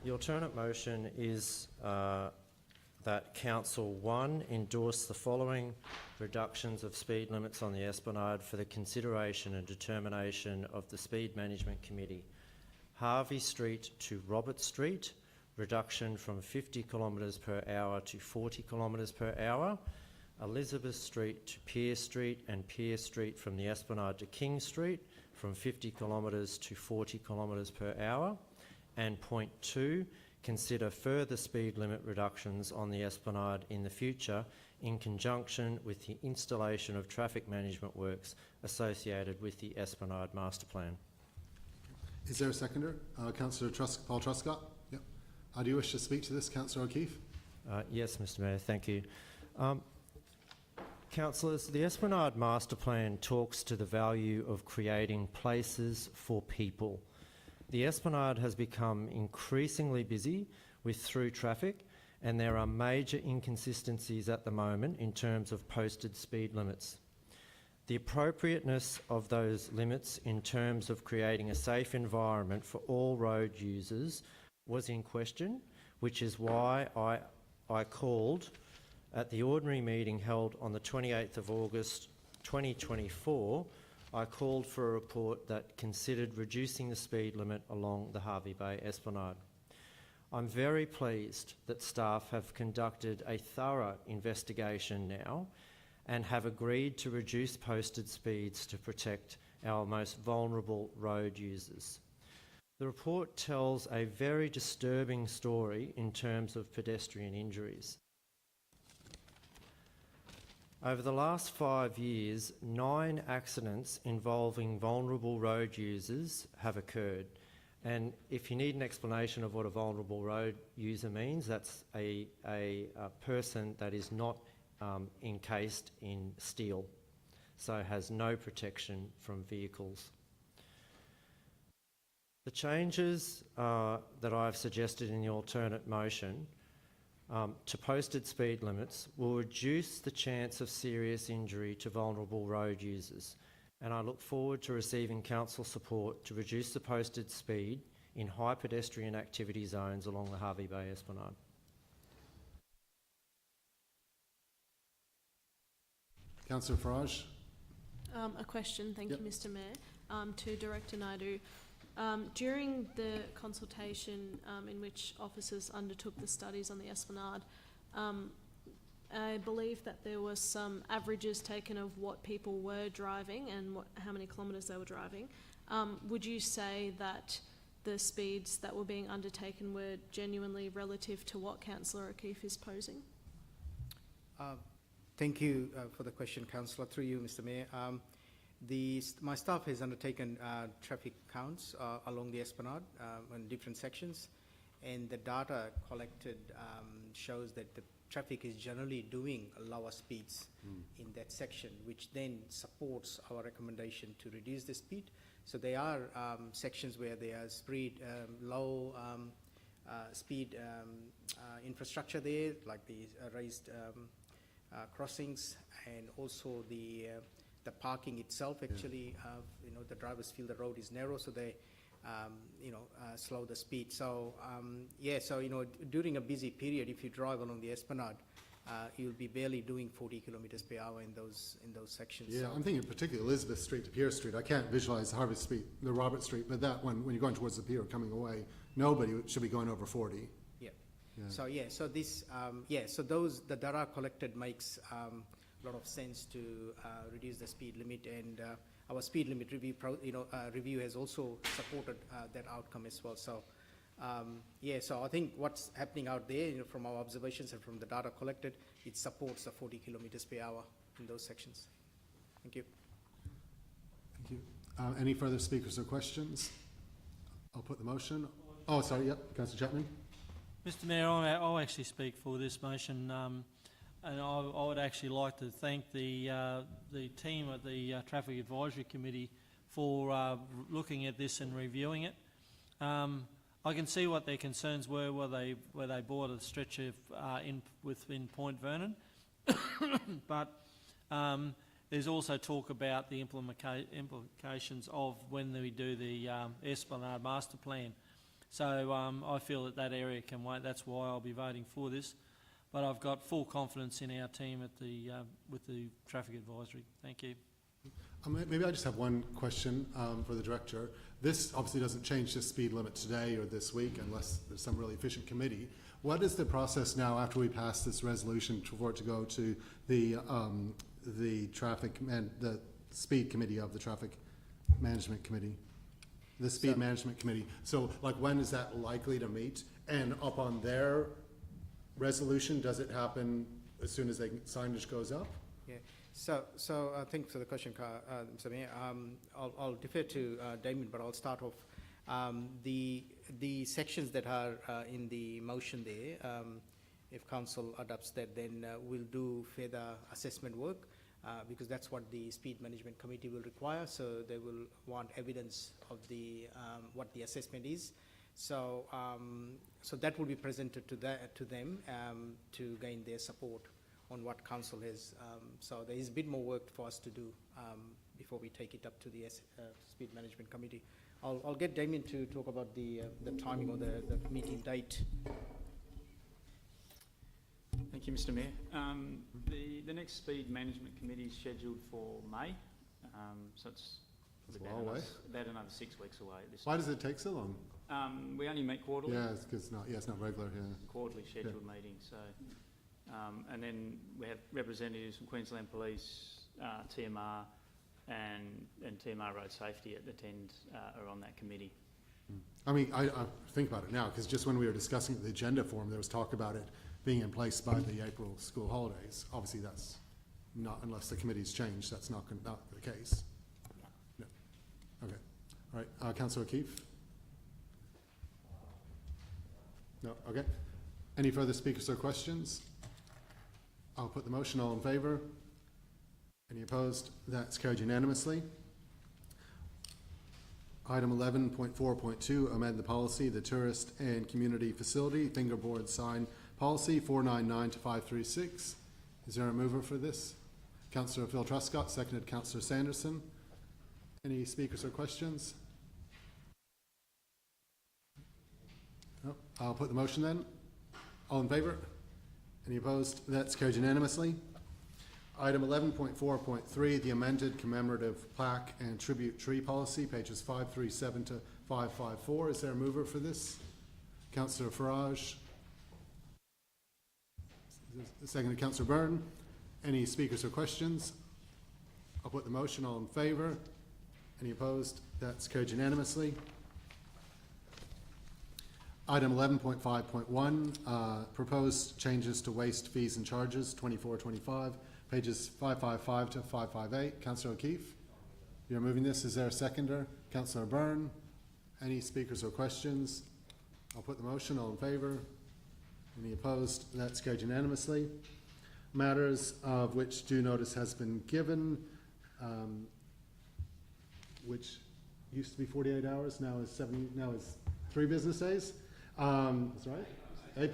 The alternate motion is that Council 1 endorse the following reductions of speed limits on the Esplanade for the consideration and determination of the Speed Management Committee. Harvey Street to Robert Street, reduction from 50 kilometres per hour to 40 kilometres per hour. Elizabeth Street to Pier Street and Pier Street from the Esplanade to King Street from 50 kilometres to 40 kilometres per hour. And point 2, consider further speed limit reductions on the Esplanade in the future in conjunction with the installation of traffic management works associated with the Esplanade Master Plan. Is there a seconder? Councillor Paul Truscott? Yep. Do you wish to speak to this, Councillor O'Keefe? Yes, Mr. Mayor, thank you. Councillors, the Esplanade Master Plan talks to the value of creating places for people. The Esplanade has become increasingly busy with through traffic, and there are major inconsistencies at the moment in terms of posted speed limits. The appropriateness of those limits in terms of creating a safe environment for all road users was in question, which is why I called at the ordinary meeting held on the 28th of August 2024, I called for a report that considered reducing the speed limit along the Hervey Bay Esplanade. I'm very pleased that staff have conducted a thorough investigation now and have agreed to reduce posted speeds to protect our most vulnerable road users. The report tells a very disturbing story in terms of pedestrian injuries. Over the last 5 years, 9 accidents involving vulnerable road users have occurred. And if you need an explanation of what a vulnerable road user means, that's a person that is not encased in steel, so has no protection from vehicles. The changes that I've suggested in the alternate motion to posted speed limits will reduce the chance of serious injury to vulnerable road users, and I look forward to receiving council support to reduce the posted speed in high pedestrian activity zones along the Harvey Bay Esplanade. Councillor Farage? A question, thank Yep. you, Mr. Mayor, to Director Naidu. During the consultation in which officers undertook the studies on the Esplanade, I believe that there was some averages taken of what people were driving and how many kilometres they were driving. Would you say that the speeds that were being undertaken were genuinely relative to what Councillor O'Keefe is posing? Thank you for the question, Councillor. Through you, Mr. Mayor. My staff has undertaken traffic counts along the Esplanade on different sections, and the data collected shows that the traffic is generally doing lower speeds in that section, which then supports our recommendation to reduce the speed. So there are sections where there is low speed infrastructure there, like the raised crossings, and also the parking itself. Actually, the drivers feel the road is narrow, so they slow the speed. So during a busy period, if you drive along the Esplanade, you'll be barely doing 40 kilometres per hour in those sections. Yeah, So I'm thinking particularly Elizabeth Street to Pierce Street. I can't visualise Harvey Street, the Robert Street, but that one, when you're going towards the pier coming away, nobody should be going over 40. yeah. Yeah. So this the data collected makes a lot of sense to reduce the speed limit, and our speed limit review has also supported that outcome as well. So so I think what's happening out there, from our observations and from the data collected, it supports the 40 kilometres per hour in those sections. Thank you. Thank you. Any further speakers or questions? I'll put the motion. Oh, sorry, yep, Councillor Chapman. Mr Mayor, I'll actually speak for this motion, and I would actually like to thank the team at the Traffic Advisory Committee for looking at this and reviewing it. I can see what their concerns were where they bought a stretch of within Point Vernon, but there's also talk about the implications of when we do the Esplanade Master Plan. So I feel that area can wait. That's why I'll be voting for this. But I've got full confidence in our team at with the Traffic Advisory. Thank you. Maybe I just have one question for the Director. This obviously doesn't change the speed limit today or this week unless there's some really efficient committee. What is the process now after we pass this resolution for it to go to the speed committee of the Traffic Management Committee? The Speed Management Committee. So, like, when is that likely to meet? And upon their resolution, does it happen as soon as signage goes up? Yeah. So thanks for the question, Mr. Mayor. I'll defer to Damien, but I'll start off. The sections that are in the motion there, if Council adopts that, then we'll do further assessment work. Because that's what the Speed Management Committee will require, so they will want evidence of what the assessment is. So that will be presented to them to gain their support on what Council has. So there is a bit more work for us to do before we take it up to the Speed Management Committee. I'll get Damien to talk about the timing or the meeting date. Thank you, Mr. Mayor. The next Speed Management Committee is scheduled for May, so it's about another 6 weeks away. At this Why does it take so long? We only meet quarterly. Yeah, it's because it's not regular. Yeah. Quarterly scheduled meeting. So, and then we have representatives from Queensland Police, TMR, and TMR Road Safety are on that committee. I mean, I think about it now because just when we were discussing the agenda form, there was talk about it being in place by the April school holidays. Obviously, that's not, unless the committee's changed, that's not the case. No. Okay. All right. Councillor O'Keefe? No. Okay. Any further speakers or questions? I'll put the motion. All in favour? Any opposed? That's carried unanimously. Item 11.4.2, amend the policy, the tourist and community facility fingerboard sign policy 499 to 536. Is there a mover for this? Councillor Phil Truscott, seconded Councillor Sanderson. Any speakers or questions? No. I'll put the motion then. All in favour? Any opposed? That's carried unanimously. Item 11.4.3, the amended commemorative plaque and tribute tree policy, pages 537 to 554. Is there a mover for this? Councillor Farage. Seconded Councillor Byrne. Any speakers or questions? I'll put the motion. All in favour? Any opposed? That's carried unanimously. Item 11.5.1, proposed changes to waste fees and charges, 2425, pages 555 to 558. Councillor O'Keefe, you're moving this. Is there a seconder? Councillor Byrne. Any speakers or questions? I'll put the motion. All in favour? Any opposed? That's carried unanimously. Matters of which due notice has been given, which used to be 48 hours, now is 3 business days. That's right. 8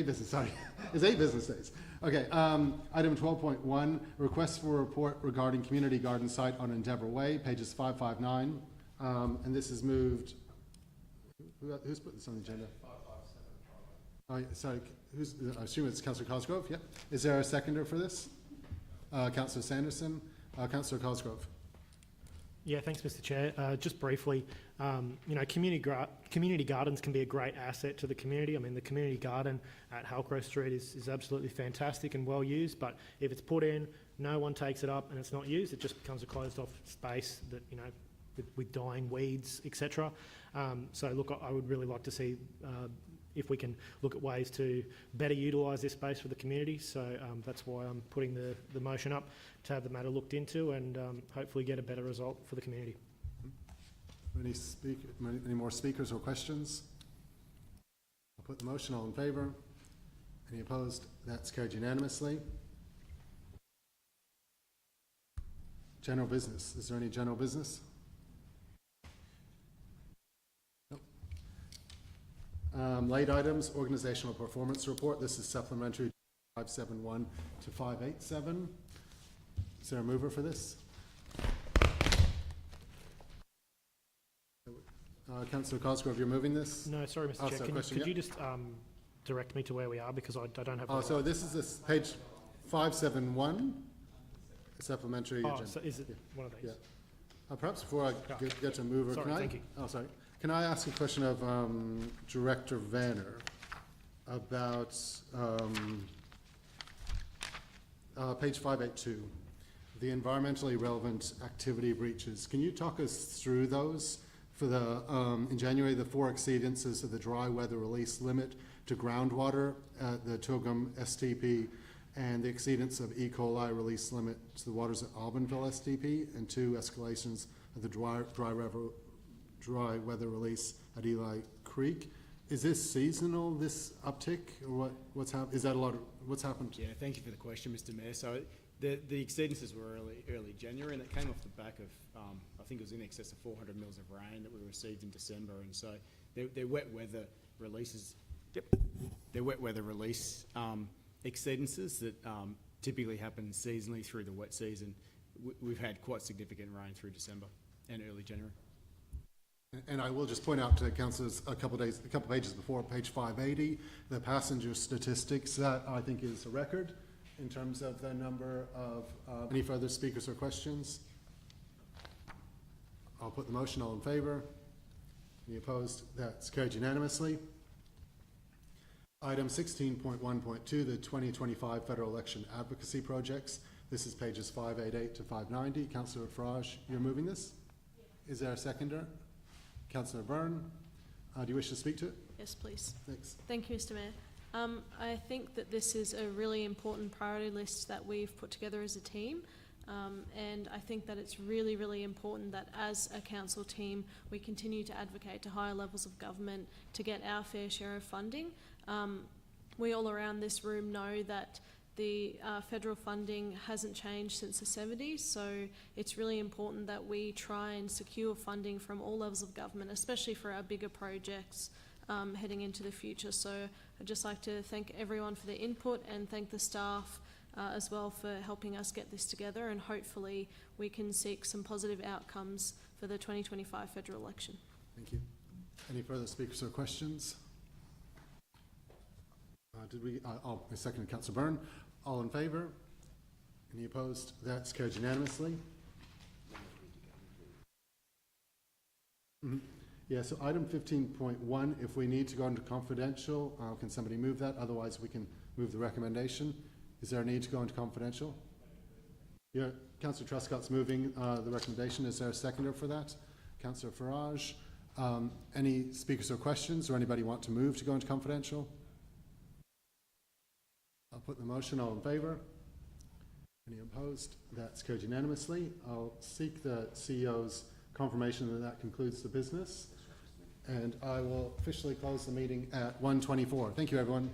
business, sorry. It's 8 business days. Okay, item 12.1, request for a report regarding community garden site on Endeavour Way, pages 559. And this is moved, who's put this on the agenda? 557. Oh, yeah, sorry, I assume it's Councillor Cosgrove, yep. Is there a seconder for this? Councillor Sanderson, Councillor Cosgrove. Yeah, thanks, Mr. Chair. Just briefly, you know, community gardens can be a great asset to the community. I mean, the community garden at Halcrow Street is absolutely fantastic and well used, but if it's put in, no one takes it up and it's not used, it just becomes a closed-off space that, you know, with dying weeds, etc. So, look, I would really like to see if we can look at ways to better utilise this space for the community. So that's why I'm putting the motion up to have the matter looked into and hopefully get a better result for the community. Any more speakers or questions? I'll put the motion. All in favour? Any opposed? That's carried unanimously. General business. Is there any general business? Late items, organizational performance report. This is supplementary 571 to 587. Is there a mover for this? Councillor Cosgrove, you're moving this? No, sorry, Mr. Chair. Could you just direct me to where we are, because I don't have... so this is this page 571, supplementary agenda. So is it one of these? Yeah. Perhaps before I get to mover, sorry, thank you. Oh, sorry. Can I ask a question of Director Vanner about page 582, the environmentally relevant activity breaches? Can you talk us through those? For the in January, the 4 exceedances of the dry weather release limit to groundwater at the Tugum STP, and the exceedance of E. coli release limit to the waters at Albanville STP, and 2 escalations of the dry weather release at Eli Creek. Is this seasonal, this uptick, or what's happened? Is that a lot of what's happened? Yeah, thank you for the question, Mr. Mayor. So the exceedances were early January, and it came off the back of I think it was in excess of 400 mils of rain that we received in December, and so their wet weather releases. Yep. Their wet weather release exceedances that typically happen seasonally through the wet season. We've had quite significant rain through December and early January. And I will just point out to councillors a couple pages before, page 580, the passenger statistics. That I think is a record in terms of the number of any further speakers or questions. I'll put the motion. All in favour? Any opposed? That's carried unanimously. Item 16.1.2, the 2025 federal election advocacy projects. This is pages 588 to 590. Councillor Farage, you're moving this? Yes. Is there a seconder? Councillor Byrne, do you wish to speak to it? Yes, please. Thanks. Thank you, Mr. Mayor. I think that this is a really important priority list that we've put together as a team. And I think that it's really, really important that as a council team, we continue to advocate to higher levels of government to get our fair share of funding. We all around this room know that the federal funding hasn't changed since the 70s, so it's really important that we try and secure funding from all levels of government, especially for our bigger projects heading into the future. So I'd just like to thank everyone for their input and thank the staff as well for helping us get this together, and hopefully we can seek some positive outcomes for the 2025 federal election. Thank you. Any further speakers or questions? I second Councillor Byrne. All in favour? Any opposed? That's carried unanimously. Yeah, so item 15.1, if we need to go into confidential, can somebody move that? Otherwise, we can move the recommendation. Is there a need to go into confidential? Yeah, Councillor Truscott's moving the recommendation. Is there a seconder for that? Councillor Farage. Any speakers or questions, or anybody want to move to go into confidential? I'll put the motion. All in favour? Any opposed? That's carried unanimously. I'll seek the CEO's confirmation that that concludes the business, and I will officially close the meeting at 1:24. Thank you, everyone.